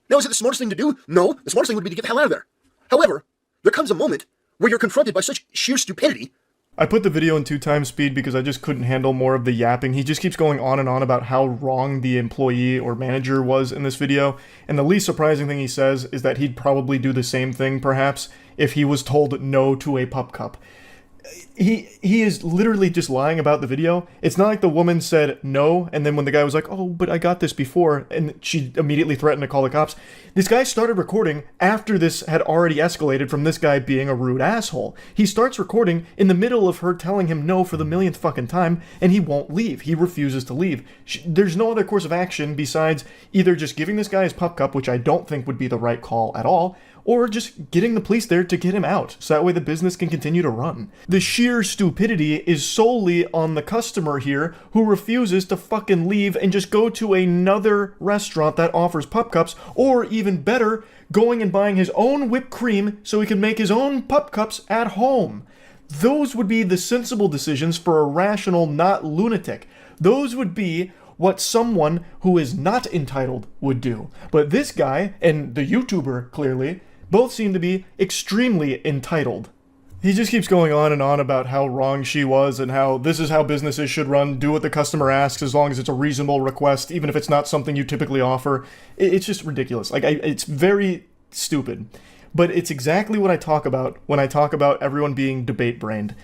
Now, is it the smartest thing to do? No. The smartest thing would be to get the hell out of there. However, there comes a moment where you're confronted by such sheer stupidity. I put the video in 2x speed because I just couldn't handle more of the yapping. He just keeps going on and on about how wrong the employee or manager was in this video. And the least surprising thing he says is that he'd probably do the same thing, perhaps, if he was told no to a pup cup. He is literally just lying about the video. It's not like the woman said no, and then when the guy was like, oh, but I got this before, and she immediately threatened to call the cops. This guy started recording after this had already escalated from this guy being a rude asshole. He starts recording in the middle of her telling him no for the millionth fucking time, and he won't leave. He refuses to leave. There's no other course of action besides either just giving this guy his pup cup, which I don't think would be the right call at all, or just getting the police there to get him out, so that way the business can continue to run. The sheer stupidity is solely on the customer here, who refuses to fucking leave and just go to another restaurant that offers pup cups, or even better, going and buying his own whipped cream so he can make his own pup cups at home. Those would be the sensible decisions for a rational, not lunatic. Those would be what someone who is not entitled would do. But this guy, and the YouTuber, clearly, both seem to be extremely entitled. He just keeps going on and on about how wrong she was and how this is how businesses should run, do what the customer asks as long as it's a reasonable request, even if it's not something you typically offer. It's just ridiculous. It's very stupid. But it's exactly what I talk about when I talk about everyone being debate-brained.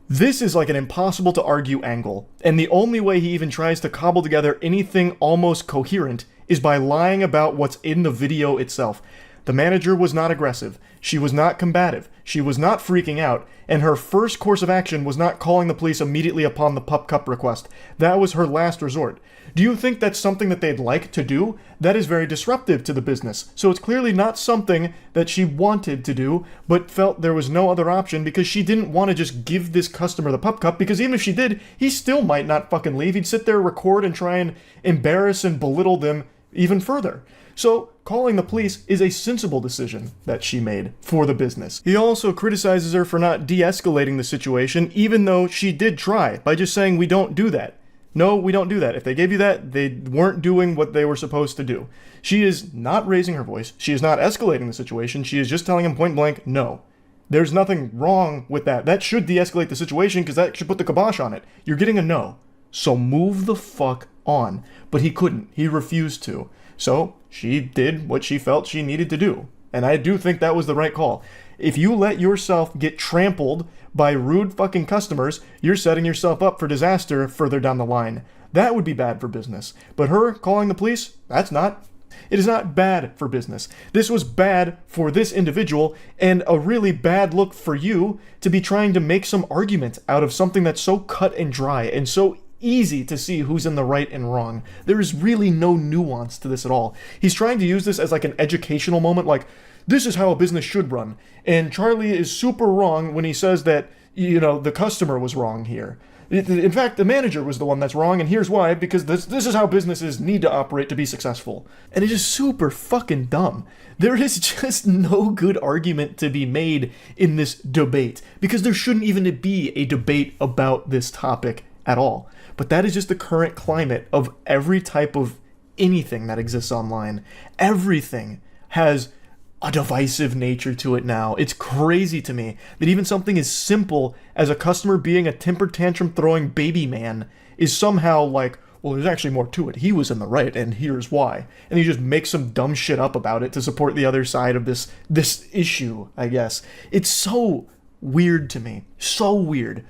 This is like an impossible to argue angle, and the only way he even tries to cobble together anything almost coherent is by lying about what's in the video itself. The manager was not aggressive, she was not combative, she was not freaking out, and her first course of action was not calling the police immediately upon the pup cup request. That was her last resort. Do you think that's something that they'd like to do? That is very disruptive to the business. So it's clearly not something that she wanted to do, but felt there was no other option because she didn't want to just give this customer the pup cup, because even if she did, he still might not fucking leave. He'd sit there, record, and try and embarrass and belittle them even further. So calling the police is a sensible decision that she made for the business. He also criticizes her for not de-escalating the situation, even though she did try, by just saying we don't do that. No, we don't do that. If they gave you that, they weren't doing what they were supposed to do. She is not raising her voice. She is not escalating the situation. She is just telling him point blank, no. There's nothing wrong with that. That should de-escalate the situation because that should put the kibosh on it. You're getting a no. So move the fuck on. But he couldn't. He refused to. So she did what she felt she needed to do. And I do think that was the right call. If you let yourself get trampled by rude fucking customers, you're setting yourself up for disaster further down the line. That would be bad for business. But her calling the police, that's not. It is not bad for business. This was bad for this individual, and a really bad look for you to be trying to make some argument out of something that's so cut and dry and so easy to see who's in the right and wrong. There is really no nuance to this at all. He's trying to use this as like an educational moment, like, this is how a business should run. And Charlie is super wrong when he says that, the customer was wrong here. In fact, the manager was the one that's wrong, and here's why, because this is how businesses need to operate to be successful. And it is super fucking dumb. There is just no good argument to be made in this debate, because there shouldn't even be a debate about this topic at all. But that is just the current climate of every type of anything that exists online. Everything has a divisive nature to it now. It's crazy to me that even something as simple as a customer being a temper tantrum throwing baby man is somehow like, well, there's actually more to it. He was in the right, and here's why. And you just make some dumb shit up about it to support the other side of this issue, I guess. It's so weird to me. So weird.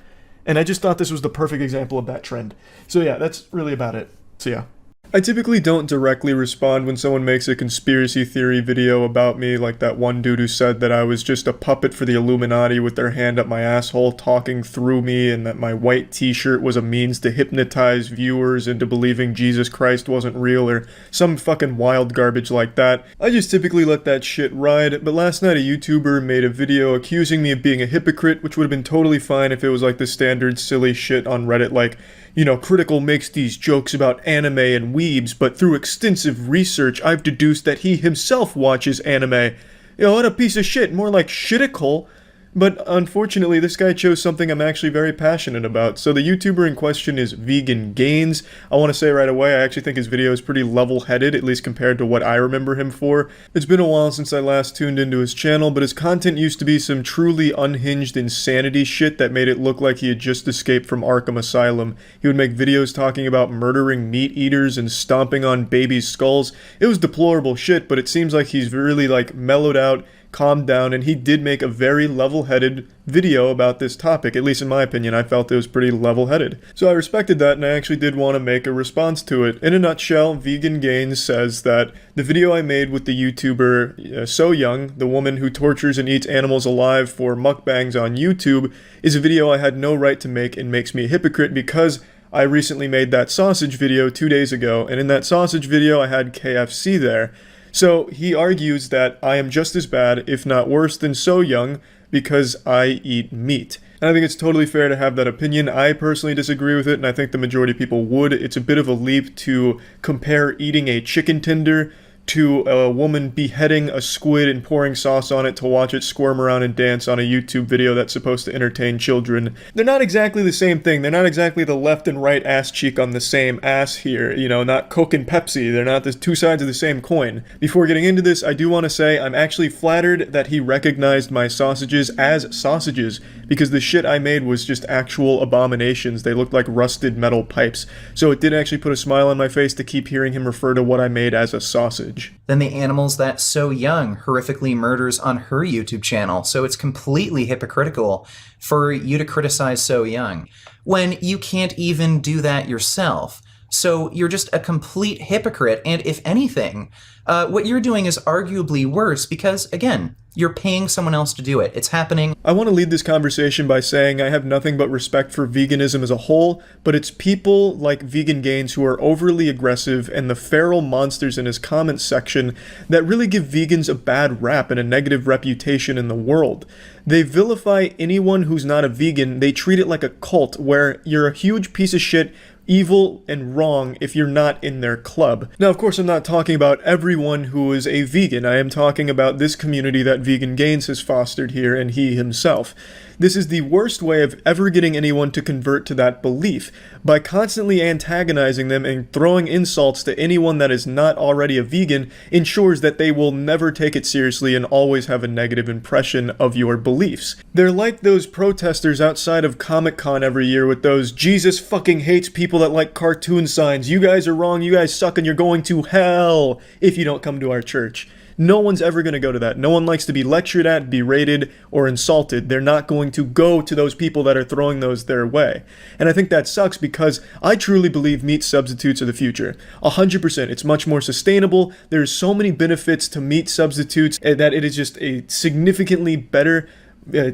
And I just thought this was the perfect example of that trend. So yeah, that's really about it. So yeah. I typically don't directly respond when someone makes a conspiracy theory video about me, like that one dude who said that I was just a puppet for the Illuminati with their hand up my asshole talking through me, and that my white t-shirt was a means to hypnotize viewers into believing Jesus Christ wasn't real, or some fucking wild garbage like that. I just typically let that shit ride, but last night a YouTuber made a video accusing me of being a hypocrite, which would have been totally fine if it was like the standard silly shit on Reddit, like, you know, Critical makes these jokes about anime and weebs, but through extensive research, I've deduced that he himself watches anime. You know, what a piece of shit. More like shitical. But unfortunately, this guy chose something I'm actually very passionate about. So the YouTuber in question is Vegan Gains. I want to say right away, I actually think his video is pretty level-headed, at least compared to what I remember him for. It's been a while since I last tuned into his channel, but his content used to be some truly unhinged insanity shit that made it look like he had just escaped from Arkham Asylum. He would make videos talking about murdering meat eaters and stomping on babies' skulls. It was deplorable shit, but it seems like he's really, like, mellowed out, calmed down, and he did make a very level-headed video about this topic. At least in my opinion, I felt it was pretty level-headed. So I respected that, and I actually did want to make a response to it. In a nutshell, Vegan Gains says that the video I made with the YouTuber So Young, the woman who tortures and eats animals alive for mukbangs on YouTube, is a video I had no right to make and makes me a hypocrite because I recently made that sausage video 2 days ago, and in that sausage video I had KFC there. So he argues that I am just as bad, if not worse, than So Young because I eat meat. And I think it's totally fair to have that opinion. I personally disagree with it, and I think the majority of people would. It's a bit of a leap to compare eating a chicken tender to a woman beheading a squid and pouring sauce on it to watch it squirm around and dance on a YouTube video that's supposed to entertain children. They're not exactly the same thing. They're not exactly the left and right ass cheek on the same ass here. You know, not Coke and Pepsi. They're not the two sides of the same coin. Before getting into this, I do want to say I'm actually flattered that he recognized my sausages as sausages, because the shit I made was just actual abominations. They looked like rusted metal pipes. So it did actually put a smile on my face to keep hearing him refer to what I made as a sausage. Than the animals that So Young horrifically murders on her YouTube channel. So it's completely hypocritical for you to criticize So Young when you can't even do that yourself. So you're just a complete hypocrite, and if anything, what you're doing is arguably worse because, again, you're paying someone else to do it. It's happening. I want to lead this conversation by saying I have nothing but respect for veganism as a whole, but it's people like Vegan Gains who are overly aggressive and the feral monsters in his comments section that really give vegans a bad rap and a negative reputation in the world. They vilify anyone who's not a vegan. They treat it like a cult where you're a huge piece of shit, evil and wrong if you're not in their club. Now, of course, I'm not talking about everyone who is a vegan. I am talking about this community that Vegan Gains has fostered here, and he himself. This is the worst way of ever getting anyone to convert to that belief. By constantly antagonizing them and throwing insults to anyone that is not already a vegan ensures that they will never take it seriously and always have a negative impression of your beliefs. They're like those protesters outside of Comic-Con every year with those Jesus fucking hates people that like cartoon signs. You guys are wrong, you guys suck, and you're going to hell if you don't come to our church. No one's ever going to go to that. No one likes to be lectured at, berated, or insulted. They're not going to go to those people that are throwing those their way. And I think that sucks because I truly believe meat substitutes are the future. 100%. It's much more sustainable. There's so many benefits to meat substitutes that it is just a significantly better,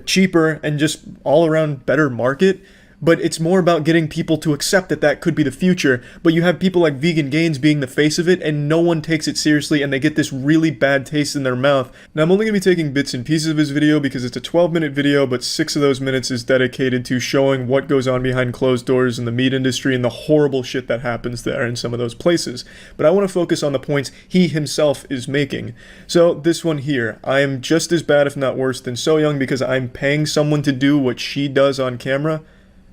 cheaper, and just all around better market. But it's more about getting people to accept that that could be the future. But you have people like Vegan Gains being the face of it, and no one takes it seriously, and they get this really bad taste in their mouth. Now, I'm only going to be taking bits and pieces of his video because it's a 12-minute video, but 6 of those minutes is dedicated to showing what goes on behind closed doors in the meat industry and the horrible shit that happens there in some of those places. But I want to focus on the points he himself is making. So, this one here. I am just as bad, if not worse, than So Young because I'm paying someone to do what she does on camera.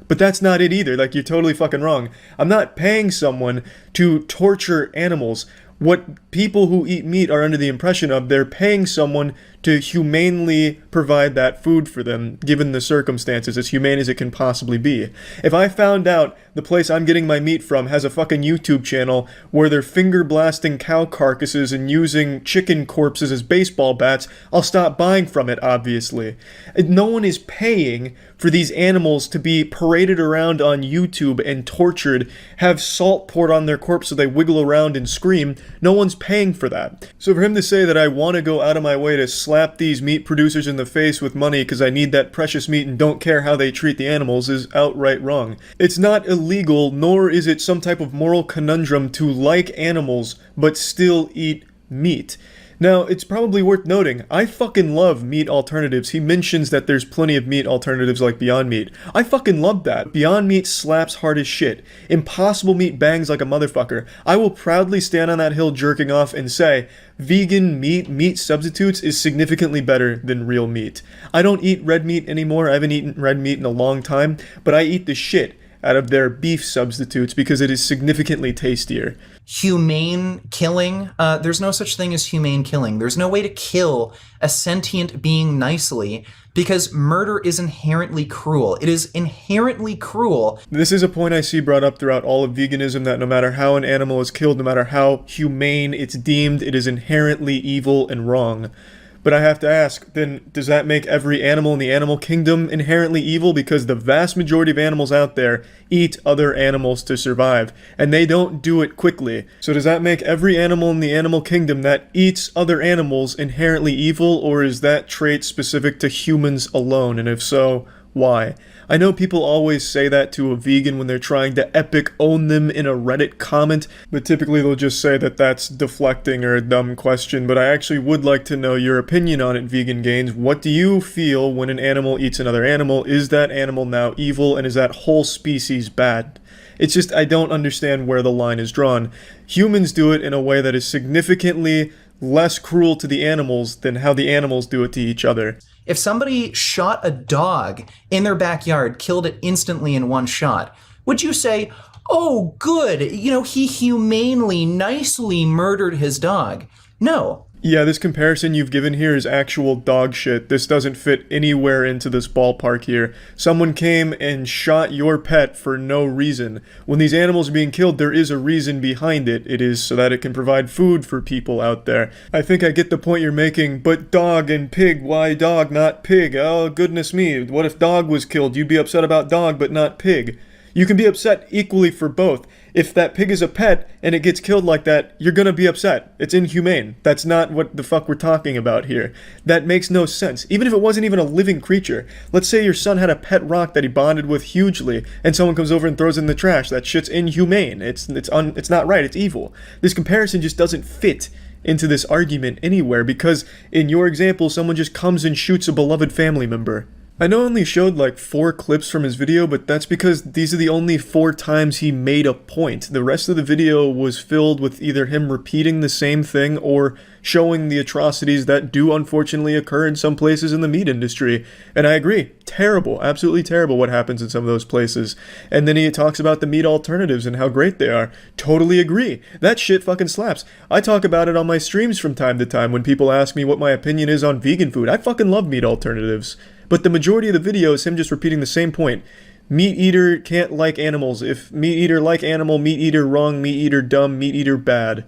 But that's not it either. Like, you're totally fucking wrong. I'm not paying someone to torture animals. what people who eat meat are under the impression of. They're paying someone to humanely provide that food for them, given the circumstances, as humane as it can possibly be. If I found out the place I'm getting my meat from has a fucking YouTube channel where they're finger blasting cow carcasses and using chicken corpses as baseball bats, I'll stop buying from it, obviously. No one is paying for these animals to be paraded around on YouTube and tortured, have salt poured on their corpse so they wiggle around and scream. No one's paying for that. So for him to say that I want to go out of my way to slap these meat producers in the face with money because I need that precious meat and don't care how they treat the animals is outright wrong. It's not illegal, nor is it some type of moral conundrum to like animals but still eat meat. Now, it's probably worth noting, I fucking love meat alternatives. He mentions that there's plenty of meat alternatives like Beyond Meat. I fucking love that. Beyond Meat slaps hard as shit. Impossible Meat bangs like a motherfucker. I will proudly stand on that hill jerking off and say, vegan meat substitutes is significantly better than real meat. I don't eat red meat anymore. I haven't eaten red meat in a long time, but I eat the shit out of their beef substitutes because it is significantly tastier. Humane killing? There's no such thing as humane killing. There's no way to kill a sentient being nicely because murder is inherently cruel. It is inherently cruel. This is a point I see brought up throughout all of veganism, that no matter how an animal is killed, no matter how humane it's deemed, it is inherently evil and wrong. But I have to ask, then does that make every animal in the animal kingdom inherently evil? Because the vast majority of animals out there eat other animals to survive, and they don't do it quickly. So does that make every animal in the animal kingdom that eats other animals inherently evil, or is that trait specific to humans alone? And if so, why? I know people always say that to a vegan when they're trying to epic own them in a Reddit comment, but typically they'll just say that that's deflecting or a dumb question. But I actually would like to know your opinion on it, Vegan Gains. What do you feel when an animal eats another animal? Is that animal now evil, and is that whole species bad? It's just, I don't understand where the line is drawn. Humans do it in a way that is significantly less cruel to the animals than how the animals do it to each other. If somebody shot a dog in their backyard, killed it instantly in one shot, would you say, oh, good, he humanely, nicely murdered his dog? No. Yeah, this comparison you've given here is actual dog shit. This doesn't fit anywhere into this ballpark here. Someone came and shot your pet for no reason. When these animals are being killed, there is a reason behind it. It is so that it can provide food for people out there. I think I get the point you're making, but dog and pig, why dog, not pig? Oh, goodness me, what if dog was killed? You'd be upset about dog, but not pig. You can be upset equally for both. If that pig is a pet and it gets killed like that, you're gonna be upset. It's inhumane. That's not what the fuck we're talking about here. That makes no sense. Even if it wasn't even a living creature. Let's say your son had a pet rock that he bonded with hugely, and someone comes over and throws it in the trash. That shit's inhumane. It's not right. It's evil. This comparison just doesn't fit into this argument anywhere, because in your example, someone just comes and shoots a beloved family member. I know I only showed like 4 clips from his video, but that's because these are the only 4 times he made a point. The rest of the video was filled with either him repeating the same thing or showing the atrocities that do unfortunately occur in some places in the meat industry. And I agree, terrible, absolutely terrible what happens in some of those places. And then he talks about the meat alternatives and how great they are. Totally agree. That shit fucking slaps. I talk about it on my streams from time to time when people ask me what my opinion is on vegan food. I fucking love meat alternatives. But the majority of the video is him just repeating the same point. Meat eater can't like animals. If meat eater like animal, meat eater wrong, meat eater dumb, meat eater bad.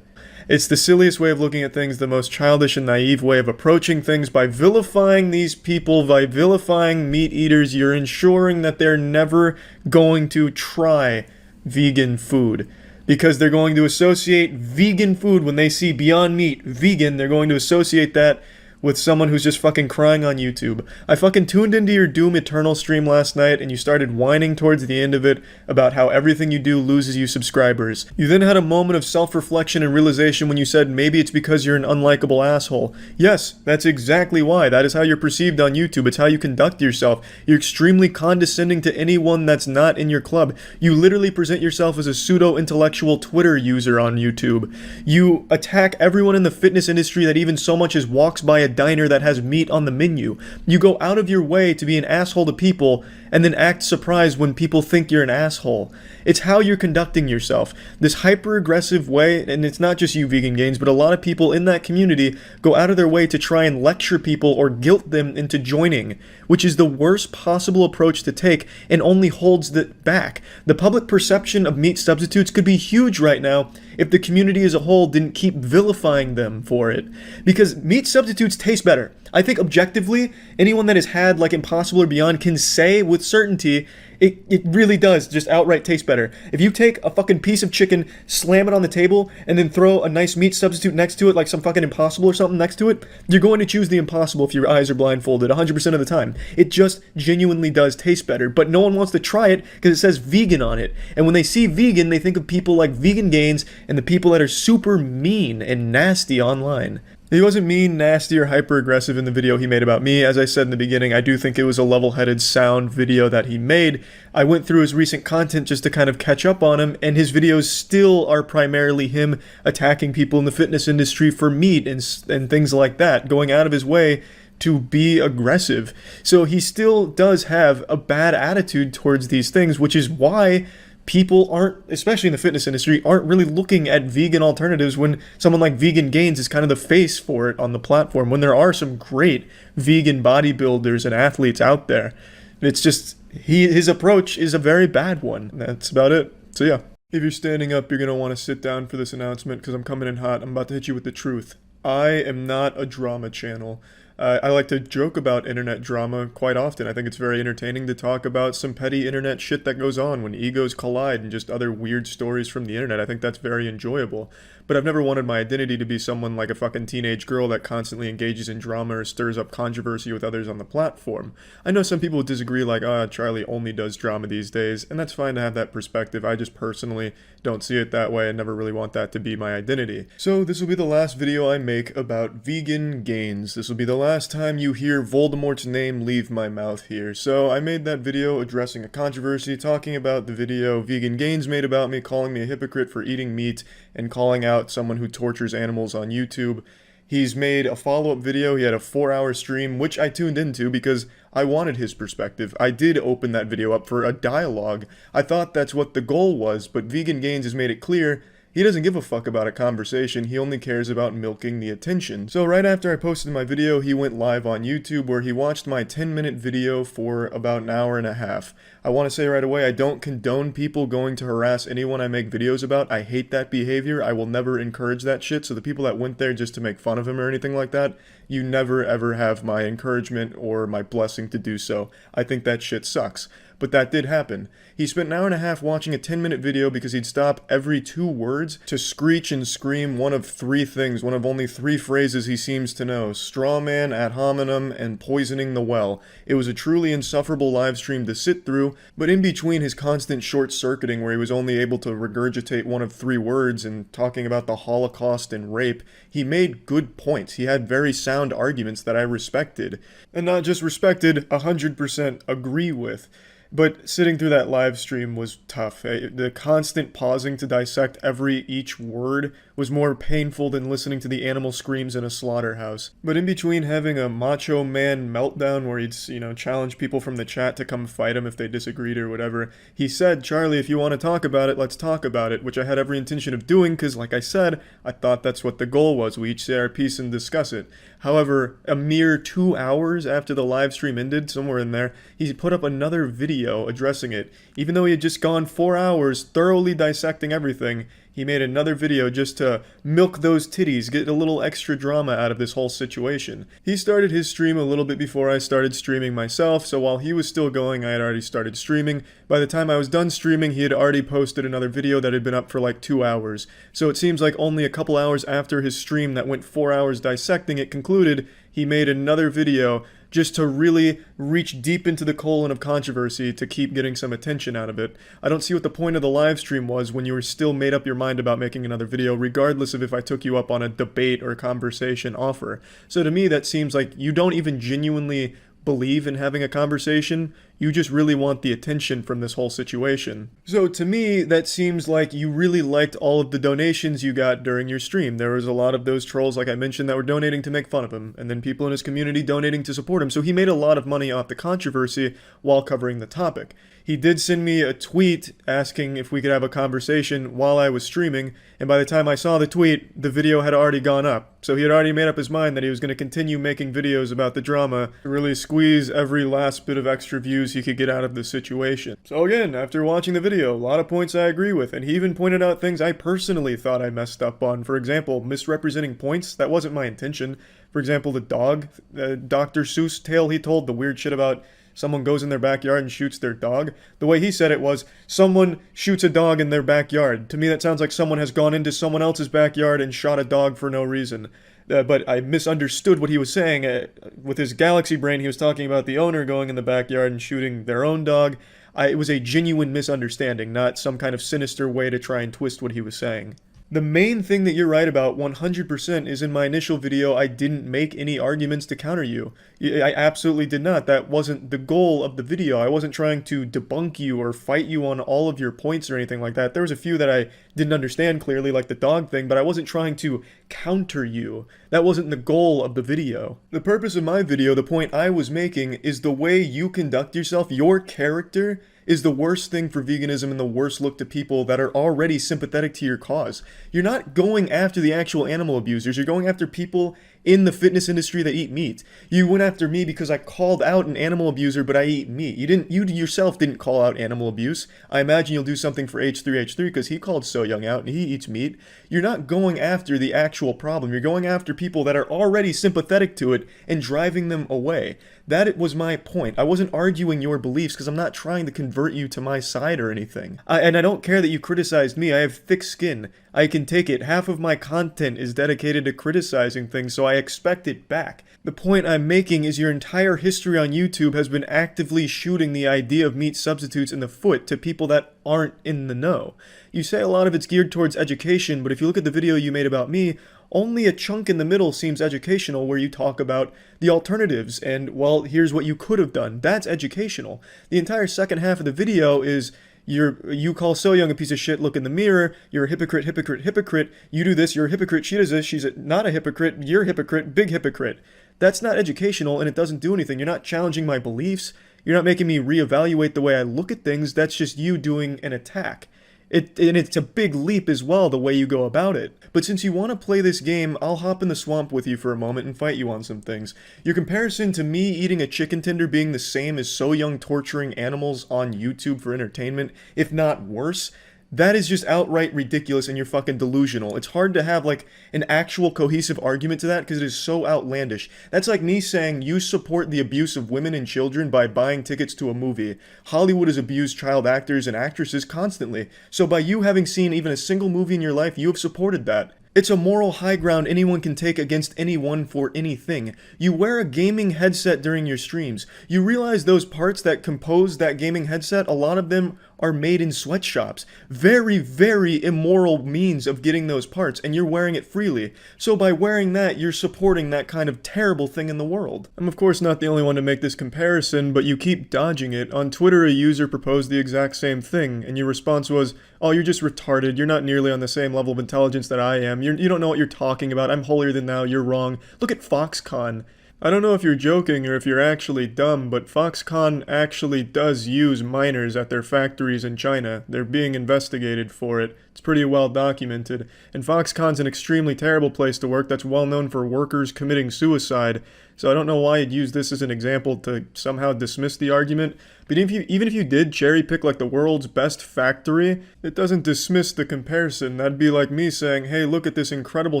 It's the silliest way of looking at things, the most childish and naive way of approaching things. By vilifying these people, by vilifying meat eaters, you're ensuring that they're never going to try vegan food. Because they're going to associate vegan food, when they see Beyond Meat, vegan, they're going to associate that with someone who's just fucking crying on YouTube. I fucking tuned into your Doom Eternal stream last night and you started whining towards the end of it about how everything you do loses you subscribers. You then had a moment of self-reflection and realization when you said maybe it's because you're an unlikable asshole. Yes, that's exactly why. That is how you're perceived on YouTube. It's how you conduct yourself. You're extremely condescending to anyone that's not in your club. You literally present yourself as a pseudo-intellectual Twitter user on YouTube. You attack everyone in the fitness industry that even so much as walks by a diner that has meat on the menu. You go out of your way to be an asshole to people, and then act surprised when people think you're an asshole. It's how you're conducting yourself. This hyper-aggressive way, and it's not just you vegan gains, but a lot of people in that community go out of their way to try and lecture people or guilt them into joining, which is the worst possible approach to take and only holds it back. The public perception of meat substitutes could be huge right now if the community as a whole didn't keep vilifying them for it. Because meat substitutes taste better. I think objectively, anyone that has had like Impossible or Beyond can say with certainty it really does just outright taste better. If you take a fucking piece of chicken, slam it on the table, and then throw a nice meat substitute next to it, like some fucking Impossible or something next to it, you're going to choose the Impossible if your eyes are blindfolded 100% of the time. It just genuinely does taste better, but no one wants to try it because it says vegan on it. And when they see vegan, they think of people like Vegan Gains and the people that are super mean and nasty online. He wasn't mean, nasty, or hyper-aggressive in the video he made about me. As I said in the beginning, I do think it was a level-headed, sound video that he made. I went through his recent content just to kind of catch up on him, and his videos still are primarily him attacking people in the fitness industry for meat and things like that, going out of his way to be aggressive. So he still does have a bad attitude towards these things, which is why people aren't, especially in the fitness industry, aren't really looking at vegan alternatives when someone like Vegan Gains is kind of the face for it on the platform, when there are some great vegan bodybuilders and athletes out there. It's just, his approach is a very bad one. That's about it. So yeah, if you're standing up, you're going to want to sit down for this announcement because I'm coming in hot. I'm about to hit you with the truth. I am not a drama channel. I like to joke about internet drama quite often. I think it's very entertaining to talk about some petty internet shit that goes on when egos collide and just other weird stories from the internet. I think that's very enjoyable. But I've never wanted my identity to be someone like a fucking teenage girl that constantly engages in drama or stirs up controversy with others on the platform. I know some people disagree, like, Charlie only does drama these days, and that's fine to have that perspective. I just personally don't see it that way and never really want that to be my identity. So this will be the last video I make about Vegan Gains. This will be the last time you hear Voldemort's name leave my mouth here. So I made that video addressing a controversy, talking about the video Vegan Gains made about me, calling me a hypocrite for eating meat, and calling out someone who tortures animals on YouTube. He's made a follow-up video. He had a 4-hour stream, which I tuned into because I wanted his perspective. I did open that video up for a dialogue. I thought that's what the goal was, but Vegan Gains has made it clear he doesn't give a fuck about a conversation, he only cares about milking the attention. So right after I posted my video, he went live on YouTube where he watched my 10-minute video for about an hour and a half. I want to say right away, I don't condone people going to harass anyone I make videos about. I hate that behavior. I will never encourage that shit. So the people that went there just to make fun of him or anything like that, you never ever have my encouragement or my blessing to do so. I think that shit sucks. But that did happen. He spent an hour and a half watching a 10-minute video because he'd stop every 2 words to screech and scream one of 3 things, one of only 3 phrases he seems to know: straw man, ad hominem, and poisoning the well. It was a truly insufferable live stream to sit through, but in between his constant short-circuiting where he was only able to regurgitate one of 3 words and talking about the Holocaust and rape, he made good points. He had very sound arguments that I respected. And not just respected, 100% agree with. But sitting through that live stream was tough. The constant pausing to dissect each word was more painful than listening to the animal screams in a slaughterhouse. But in between having a macho man meltdown where he'd, challenge people from the chat to come fight him if they disagreed or whatever, he said, "Charlie, if you want to talk about it, let's talk about it," which I had every intention of doing because, like I said, I thought that's what the goal was. We each say our piece and discuss it. However, a mere 2 hours after the live stream ended, somewhere in there, he put up another video addressing it. Even though he had just gone 4 hours thoroughly dissecting everything, he made another video just to milk those titties, get a little extra drama out of this whole situation. He started his stream a little bit before I started streaming myself, so while he was still going, I had already started streaming. By the time I was done streaming, he had already posted another video that had been up for like 2 hours. So it seems like only a couple hours after his stream that went 4 hours dissecting it concluded, he made another video just to really reach deep into the colon of controversy to keep getting some attention out of it. I don't see what the point of the live stream was when you were still made up your mind about making another video, regardless of if I took you up on a debate or conversation offer. So to me, that seems like you don't even genuinely believe in having a conversation. You just really want the attention from this whole situation. So to me, that seems like you really liked all of the donations you got during your stream. There was a lot of those trolls, like I mentioned, that were donating to make fun of him, and then people in his community donating to support him. So he made a lot of money off the controversy while covering the topic. He did send me a tweet asking if we could have a conversation while I was streaming, and by the time I saw the tweet, the video had already gone up. So he had already made up his mind that he was going to continue making videos about the drama to really squeeze every last bit of extra views he could get out of the situation. So again, after watching the video, a lot of points I agree with, and he even pointed out things I personally thought I messed up on. For example, misrepresenting points, that wasn't my intention. For example, the dog, Dr. Seuss tale he told, the weird shit about someone goes in their backyard and shoots their dog. The way he said it was, someone shoots a dog in their backyard. To me, that sounds like someone has gone into someone else's backyard and shot a dog for no reason. But I misunderstood what he was saying. With his galaxy brain, he was talking about the owner going in the backyard and shooting their own dog. It was a genuine misunderstanding, not some kind of sinister way to try and twist what he was saying. The main thing that you're right about 100% is in my initial video, I didn't make any arguments to counter you. I absolutely did not. That wasn't the goal of the video. I wasn't trying to debunk you or fight you on all of your points or anything like that. There was a few that I didn't understand clearly, like the dog thing, but I wasn't trying to counter you. That wasn't the goal of the video. The purpose of my video, the point I was making, is the way you conduct yourself, your character, is the worst thing for veganism and the worst look to people that are already sympathetic to your cause. You're not going after the actual animal abusers, you're going after people in the fitness industry that eat meat. You went after me because I called out an animal abuser, but I eat meat. You yourself didn't call out animal abuse. I imagine you'll do something for H3H3 because he called So Young out and he eats meat. You're not going after the actual problem. You're going after people that are already sympathetic to it and driving them away. That was my point. I wasn't arguing your beliefs because I'm not trying to convert you to my side or anything. And I don't care that you criticized me. I have thick skin. I can take it. Half of my content is dedicated to criticizing things, so I expect it back. The point I'm making is your entire history on YouTube has been actively shooting the idea of meat substitutes in the foot to people that aren't in the know. You say a lot of it's geared towards education, but if you look at the video you made about me, only a chunk in the middle seems educational where you talk about the alternatives and, well, here's what you could have done. That's educational. The entire second half of the video is you call So Young a piece of shit, look in the mirror, you're a hypocrite, hypocrite, hypocrite, you do this, you're a hypocrite, she does this, she's not a hypocrite, you're a hypocrite, big hypocrite. That's not educational and it doesn't do anything. You're not challenging my beliefs. You're not making me reevaluate the way I look at things. That's just you doing an attack. And it's a big leap as well, the way you go about it. But since you want to play this game, I'll hop in the swamp with you for a moment and fight you on some things. Your comparison to me eating a chicken tender being the same as So Young torturing animals on YouTube for entertainment, if not worse, that is just outright ridiculous and you're fucking delusional. It's hard to have like an actual cohesive argument to that because it is so outlandish. That's like me saying you support the abuse of women and children by buying tickets to a movie. Hollywood has abused child actors and actresses constantly. So by you having seen even a single movie in your life, you have supported that. It's a moral high ground anyone can take against anyone for anything. You wear a gaming headset during your streams. You realize those parts that compose that gaming headset, a lot of them are made in sweatshops. Very, very immoral means of getting those parts, and you're wearing it freely. So by wearing that, you're supporting that kind of terrible thing in the world. I'm of course not the only one to make this comparison, but you keep dodging it. On Twitter, a user proposed the exact same thing, and your response was, oh, you're just retarded, you're not nearly on the same level of intelligence that I am, you don't know what you're talking about, I'm holier than thou, you're wrong. Look at Foxconn. I don't know if you're joking or if you're actually dumb, but Foxconn actually does use minors at their factories in China. They're being investigated for it. It's pretty well documented. And Foxconn's an extremely terrible place to work that's well known for workers committing suicide. So I don't know why you'd use this as an example to somehow dismiss the argument. But even if you did cherry pick like the world's best factory, it doesn't dismiss the comparison. That'd be like me saying, hey, look at this incredible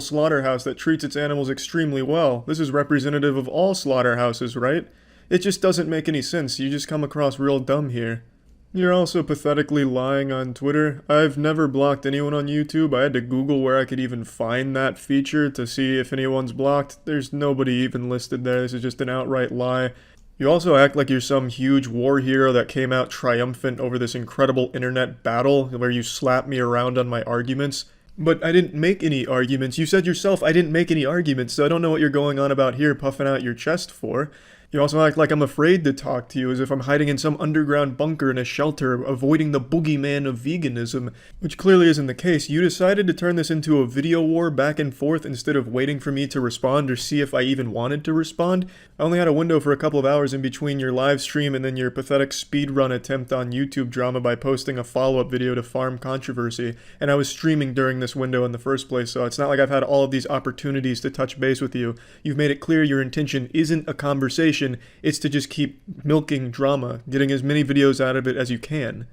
slaughterhouse that treats its animals extremely well. This is representative of all slaughterhouses, right? It just doesn't make any sense. You just come across real dumb here. You're also pathetically lying on Twitter. I've never blocked anyone on YouTube. I had to Google where I could even find that feature to see if anyone's blocked. There's nobody even listed there. This is just an outright lie. You also act like you're some huge war hero that came out triumphant over this incredible internet battle where you slap me around on my arguments. But I didn't make any arguments. You said yourself I didn't make any arguments, so I don't know what you're going on about here puffing out your chest for. You also act like I'm afraid to talk to you, as if I'm hiding in some underground bunker in a shelter, avoiding the boogeyman of veganism, which clearly isn't the case. You decided to turn this into a video war back and forth instead of waiting for me to respond or see if I even wanted to respond. I only had a window for a couple of hours in between your live stream and then your pathetic speedrun attempt on YouTube drama by posting a follow-up video to Farm Controversy, and I was streaming during this window in the first place, so it's not like I've had all of these opportunities to touch base with you. You've made it clear your intention isn't a conversation. It's to just keep milking drama, getting as many videos out of it as you can.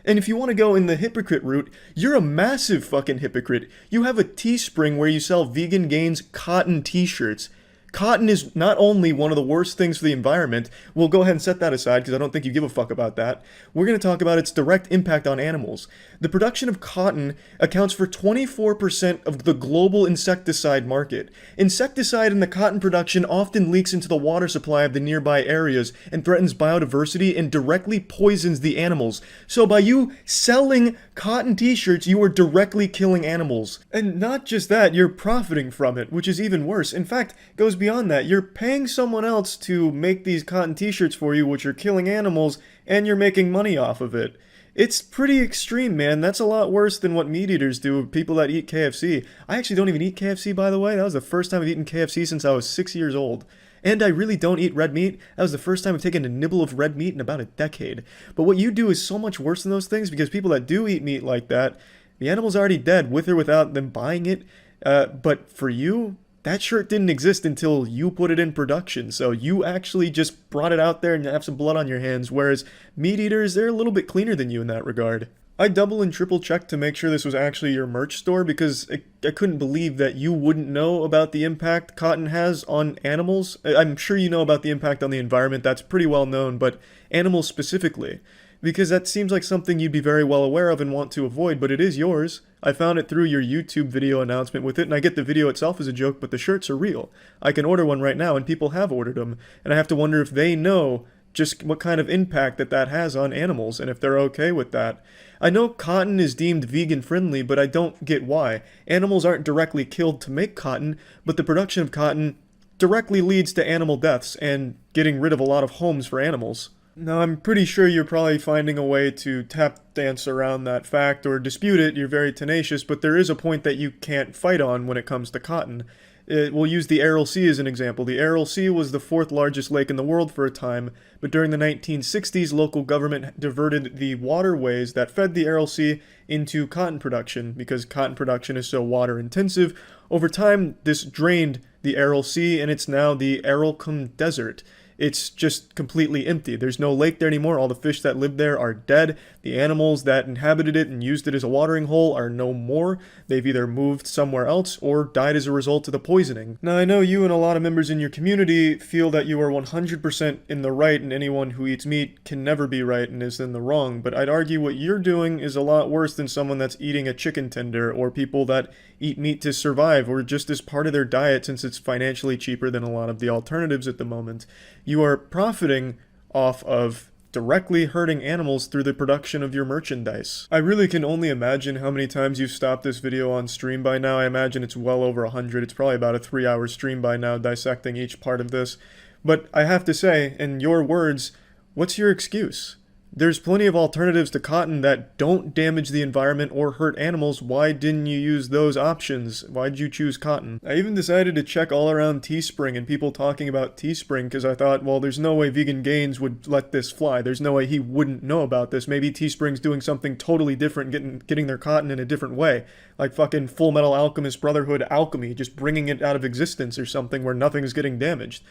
And if you want to go in the hypocrite route, you're a massive fucking hypocrite. You have a Teespring where you sell Vegan Gains cotton t-shirts. Cotton is not only one of the worst things for the environment, we'll go ahead and set that aside because I don't think you give a fuck about that. We're going to talk about its direct impact on animals. The production of cotton accounts for 24% of the global insecticide market. Insecticide in the cotton production often leaks into the water supply of the nearby areas and threatens biodiversity and directly poisons the animals. So by you selling cotton t-shirts, you are directly killing animals. And not just that, you're profiting from it, which is even worse. In fact, it goes beyond that. You're paying someone else to make these cotton t-shirts for you, which are killing animals, and you're making money off of it. It's pretty extreme, man. That's a lot worse than what meat eaters do, people that eat KFC. I actually don't even eat KFC, by the way. That was the first time I've eaten KFC since I was 6 years old. And I really don't eat red meat. That was the first time I've taken a nibble of red meat in about a decade. But what you do is so much worse than those things, because people that do eat meat like that, the animal's already dead, with or without them buying it. But for you, that shirt didn't exist until you put it in production, so you actually just brought it out there and have some blood on your hands, whereas meat eaters, they're a little bit cleaner than you in that regard. I double and triple checked to make sure this was actually your merch store, because I couldn't believe that you wouldn't know about the impact cotton has on animals. I'm sure you know about the impact on the environment, that's pretty well known, but animals specifically. Because that seems like something you'd be very well aware of and want to avoid, but it is yours. I found it through your YouTube video announcement with it, and I get the video itself as a joke, but the shirts are real. I can order one right now, and people have ordered them, and I have to wonder if they know just what kind of impact that has on animals, and if they're okay with that. I know cotton is deemed vegan-friendly, but I don't get why. Animals aren't directly killed to make cotton, but the production of cotton directly leads to animal deaths, and getting rid of a lot of homes for animals. Now, I'm pretty sure you're probably finding a way to tap dance around that fact or dispute it. You're very tenacious, but there is a point that you can't fight on when it comes to cotton. We'll use the Aral Sea as an example. The Aral Sea was the 4th largest lake in the world for a time, but during the 1960s, local government diverted the waterways that fed the Aral Sea into cotton production because cotton production is so water intensive. Over time, this drained the Aral Sea, and it's now the Aralkum Desert. It's just completely empty. There's no lake there anymore. All the fish that lived there are dead. The animals that inhabited it and used it as a watering hole are no more. They've either moved somewhere else or died as a result of the poisoning. Now, I know you and a lot of members in your community feel that you are 100% in the right, and anyone who eats meat can never be right and is in the wrong, but I'd argue what you're doing is a lot worse than someone that's eating a chicken tender, or people that eat meat to survive, or just as part of their diet since it's financially cheaper than a lot of the alternatives at the moment. You are profiting off of directly hurting animals through the production of your merchandise. I really can only imagine how many times you've stopped this video on stream by now. I imagine it's well over 100. It's probably about a 3-hour stream by now, dissecting each part of this. But I have to say, in your words, what's your excuse? There's plenty of alternatives to cotton that don't damage the environment or hurt animals. Why didn't you use those options? Why did you choose cotton? I even decided to check all around Teespring and people talking about Teespring because I thought, well, there's no way Vegan Gains would let this fly. There's no way he wouldn't know about this. Maybe Teespring's doing something totally different, getting their cotton in a different way. Like fucking Full Metal Alchemist Brotherhood alchemy, just bringing it out of existence or something where nothing's getting damaged.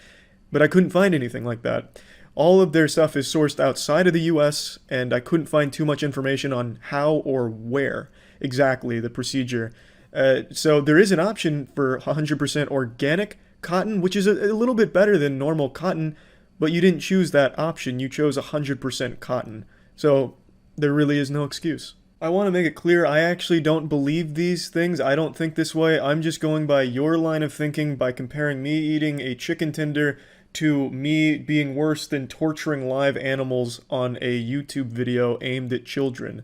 But I couldn't find anything like that. All of their stuff is sourced outside of the US, and I couldn't find too much information on how or where exactly the procedure. So there is an option for 100% organic cotton, which is a little bit better than normal cotton, but you didn't choose that option. You chose 100% cotton. So there really is no excuse. I want to make it clear, I actually don't believe these things. I don't think this way. I'm just going by your line of thinking by comparing me eating a chicken tender to me being worse than torturing live animals on a YouTube video aimed at children.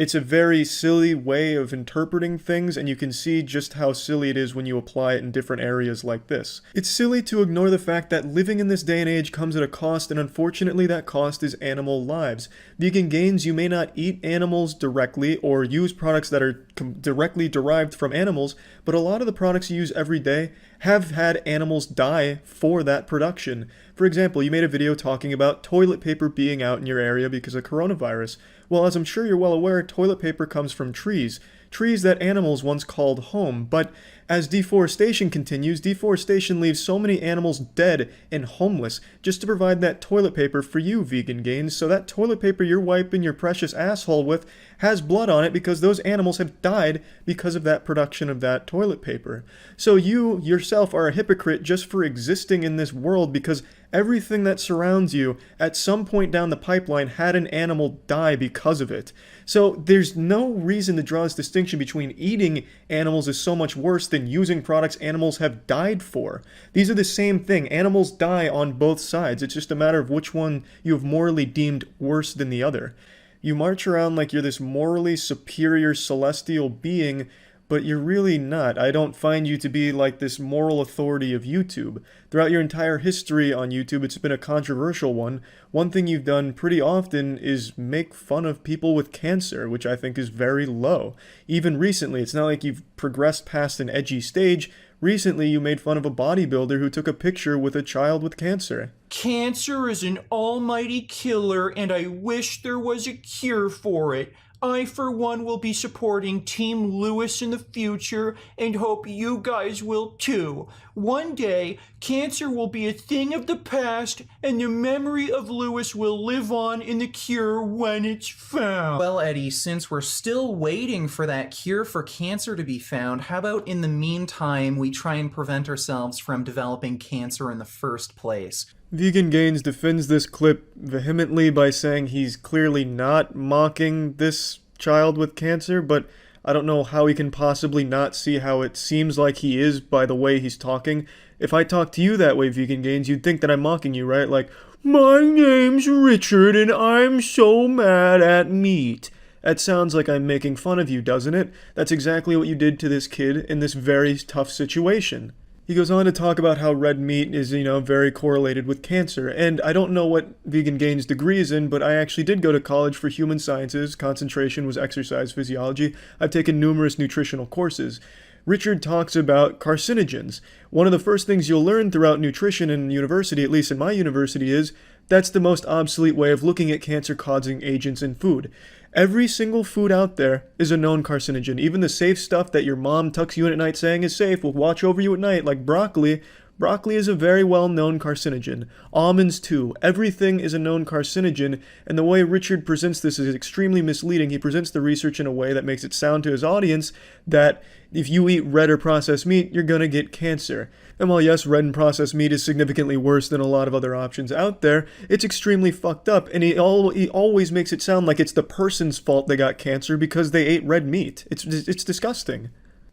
It's a very silly way of interpreting things, and you can see just how silly it is when you apply it in different areas like this. It's silly to ignore the fact that living in this day and age comes at a cost, and unfortunately that cost is animal lives. Vegan Gains, you may not eat animals directly or use products that are directly derived from animals, but a lot of the products you use every day have had animals die for that production. For example, you made a video talking about toilet paper being out in your area because of coronavirus. Well, as I'm sure you're well aware, toilet paper comes from trees that animals once called home. But as deforestation continues, deforestation leaves so many animals dead and homeless just to provide that toilet paper for you, Vegan Gains. So that toilet paper you're wiping your precious asshole with has blood on it because those animals have died because of that production of that toilet paper. So you yourself are a hypocrite just for existing in this world, because everything that surrounds you at some point down the pipeline had an animal die because of it. So there's no reason to draw this distinction between eating animals is so much worse than using products animals have died for. These are the same thing. Animals die on both sides. It's just a matter of which one you have morally deemed worse than the other. You march around like you're this morally superior celestial being, but you're really not. I don't find you to be like this moral authority of YouTube. Throughout your entire history on YouTube, it's been a controversial one. One thing you've done pretty often is make fun of people with cancer, which I think is very low. Even recently, it's not like you've progressed past an edgy stage. Recently, you made fun of a bodybuilder who took a picture with a child with cancer. Cancer is an almighty killer, and I wish there was a cure for it. I, for one, will be supporting Team Lewis in the future and hope you guys will too. One day, cancer will be a thing of the past and the memory of Lewis will live on in the cure when it's found. Well, Eddie, since we're still waiting for that cure for cancer to be found, how about in the meantime we try and prevent ourselves from developing cancer in the first place? Vegan Gains defends this clip vehemently by saying he's clearly not mocking this child with cancer, but I don't know how he can possibly not see how it seems like he is by the way he's talking. If I talk to you that way, Vegan Gains, you'd think that I'm mocking you, right? Like, my name's Richard and I'm so mad at meat. That sounds like I'm making fun of you, doesn't it? That's exactly what you did to this kid in this very tough situation. He goes on to talk about how red meat is, very correlated with cancer. And I don't know what Vegan Gains' degree is in, but I actually did go to college for human sciences. Concentration was exercise physiology. I've taken numerous nutritional courses. Richard talks about carcinogens. One of the first things you'll learn throughout nutrition in university, at least in my university, is that's the most obsolete way of looking at cancer-causing agents in food. Every single food out there is a known carcinogen. Even the safe stuff that your mom tucks you in at night saying is safe, will watch over you at night, like broccoli. Broccoli is a very well-known carcinogen. Almonds too. Everything is a known carcinogen, and the way Richard presents this is extremely misleading. He presents the research in a way that makes it sound to his audience that if you eat red or processed meat, you're gonna get cancer. And while yes, red and processed meat is significantly worse than a lot of other options out there, it's extremely fucked up, and he always makes it sound like it's the person's fault they got cancer because they ate red meat. It's disgusting.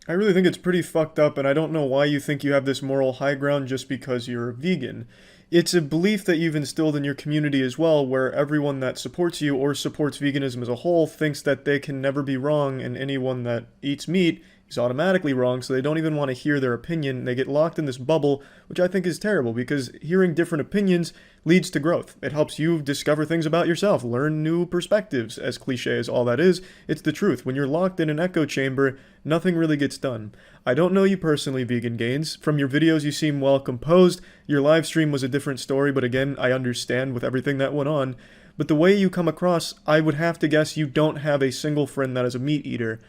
I really think it's pretty fucked up, and I don't know why you think you have this moral high ground just because you're a vegan. It's a belief that you've instilled in your community as well, where everyone that supports you or supports veganism as a whole thinks that they can never be wrong, and anyone that eats meat is automatically wrong, so they don't even want to hear their opinion. They get locked in this bubble, which I think is terrible, because hearing different opinions leads to growth. It helps you discover things about yourself, learn new perspectives. As cliche as all that is, it's the truth. When you're locked in an echo chamber, nothing really gets done. I don't know you personally, Vegan Gains. From your videos, you seem well composed. Your live stream was a different story, but again, I understand with everything that went on. But the way you come across, I would have to guess you don't have a single friend that is a meat eater.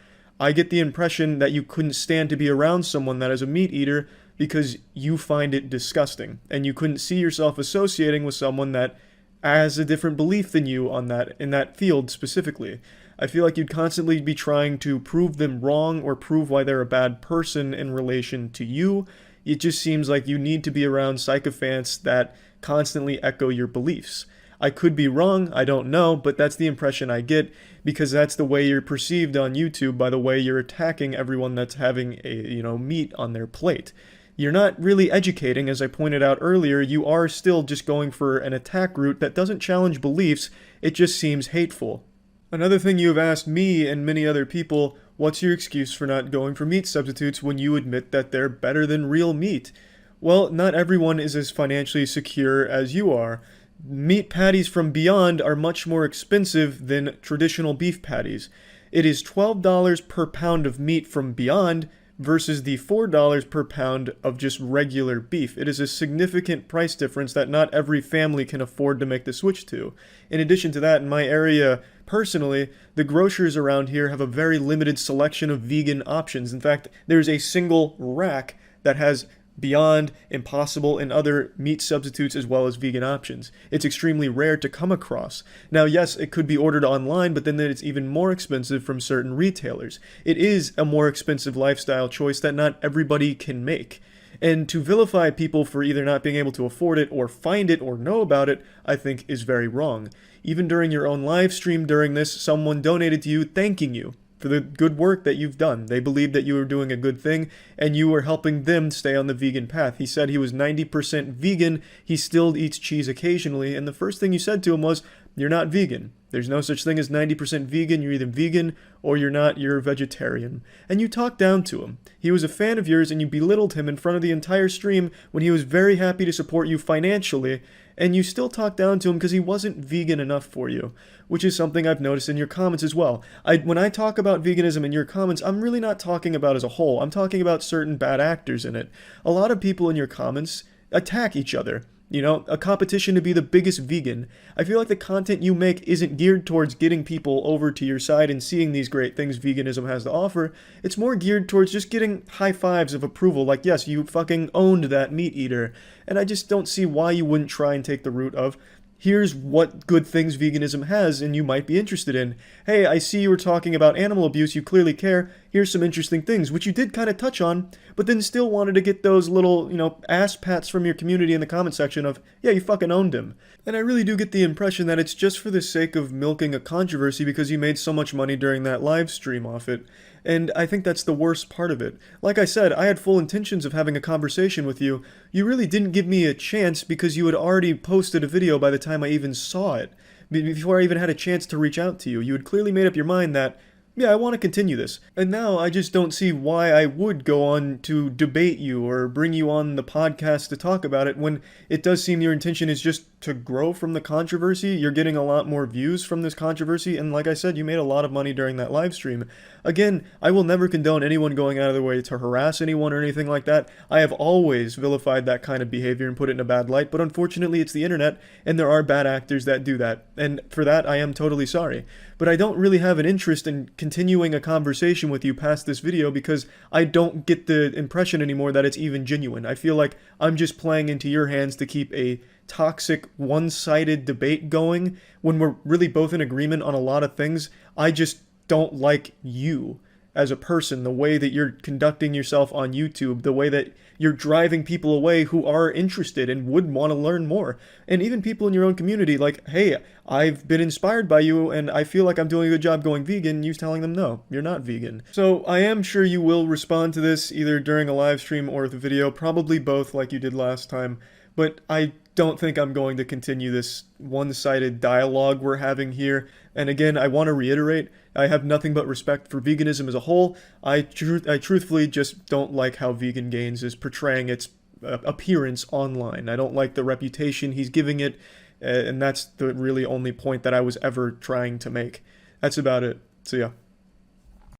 I get the impression that you couldn't stand to be around someone that is a meat eater because you find it disgusting, and you couldn't see yourself associating with someone that has a different belief than you on that, in that field specifically. I feel like you'd constantly be trying to prove them wrong or prove why they're a bad person in relation to you. It just seems like you need to be around sycophants that constantly echo your beliefs. I could be wrong, I don't know, but that's the impression I get, because that's the way you're perceived on YouTube by the way you're attacking everyone that's having a, meat on their plate. You're not really educating, as I pointed out earlier. You are still just going for an attack route that doesn't challenge beliefs, it just seems hateful. Another thing you have asked me and many other people, what's your excuse for not going for meat substitutes when you admit that they're better than real meat? Well, not everyone is as financially secure as you are. Meat patties from Beyond are much more expensive than traditional beef patties. It is $12 per pound of meat from Beyond versus the $4 per pound of just regular beef. It is a significant price difference that not every family can afford to make the switch to. In addition to that, in my area, personally, the grocers around here have a very limited selection of vegan options. In fact, there's a single rack that has Beyond, Impossible, and other meat substitutes as well as vegan options. It's extremely rare to come across. Now, yes, it could be ordered online, but then it's even more expensive from certain retailers. It is a more expensive lifestyle choice that not everybody can make. And to vilify people for either not being able to afford it or find it or know about it, I think is very wrong. Even during your own live stream during this, someone donated to you thanking you for the good work that you've done. They believed that you were doing a good thing, and you were helping them stay on the vegan path. He said he was 90% vegan, he still eats cheese occasionally, and the first thing you said to him was, you're not vegan. There's no such thing as 90% vegan, you're either vegan or you're not, you're a vegetarian. And you talked down to him. He was a fan of yours and you belittled him in front of the entire stream when he was very happy to support you financially, and you still talked down to him because he wasn't vegan enough for you, which is something I've noticed in your comments as well. When I talk about veganism in your comments, I'm really not talking about as a whole. I'm talking about certain bad actors in it. A lot of people in your comments attack each other. You know, a competition to be the biggest vegan. I feel like the content you make isn't geared towards getting people over to your side and seeing these great things veganism has to offer. It's more geared towards just getting high fives of approval, like, yes, you fucking owned that meat eater. And I just don't see why you wouldn't try and take the route of, here's what good things veganism has and you might be interested in. Hey, I see you were talking about animal abuse, you clearly care. Here's some interesting things, which you did kind of touch on, but then still wanted to get those little, ass pats from your community in the comment section of, yeah, you fucking owned him. And I really do get the impression that it's just for the sake of milking a controversy because you made so much money during that live stream off it. And I think that's the worst part of it. Like I said, I had full intentions of having a conversation with you. You really didn't give me a chance because you had already posted a video by the time I even saw it. Before I even had a chance to reach out to you. You had clearly made up your mind that, yeah, I want to continue this. And now I just don't see why I would go on to debate you or bring you on the podcast to talk about it when it does seem your intention is just to grow from the controversy. You're getting a lot more views from this controversy, and like I said, you made a lot of money during that live stream. Again, I will never condone anyone going out of their way to harass anyone or anything like that. I have always vilified that kind of behavior and put it in a bad light, but unfortunately it's the internet, and there are bad actors that do that, and for that I am totally sorry. But I don't really have an interest in continuing a conversation with you past this video because I don't get the impression anymore that it's even genuine. I feel like I'm just playing into your hands to keep a toxic, one-sided debate going when we're really both in agreement on a lot of things. I just don't like you as a person, the way that you're conducting yourself on YouTube, the way that you're driving people away who are interested and would want to learn more. And even people in your own community, like, hey, I've been inspired by you and I feel like I'm doing a good job going vegan, you telling them, no, you're not vegan. So I am sure you will respond to this either during a live stream or the video, probably both like you did last time. But I don't think I'm going to continue this one-sided dialogue we're having here. And again, I want to reiterate, I have nothing but respect for veganism as a whole. I truthfully just don't like how Vegan Gains is portraying its appearance online. I don't like the reputation he's giving it, and that's the really only point that I was ever trying to make. That's about it. So yeah.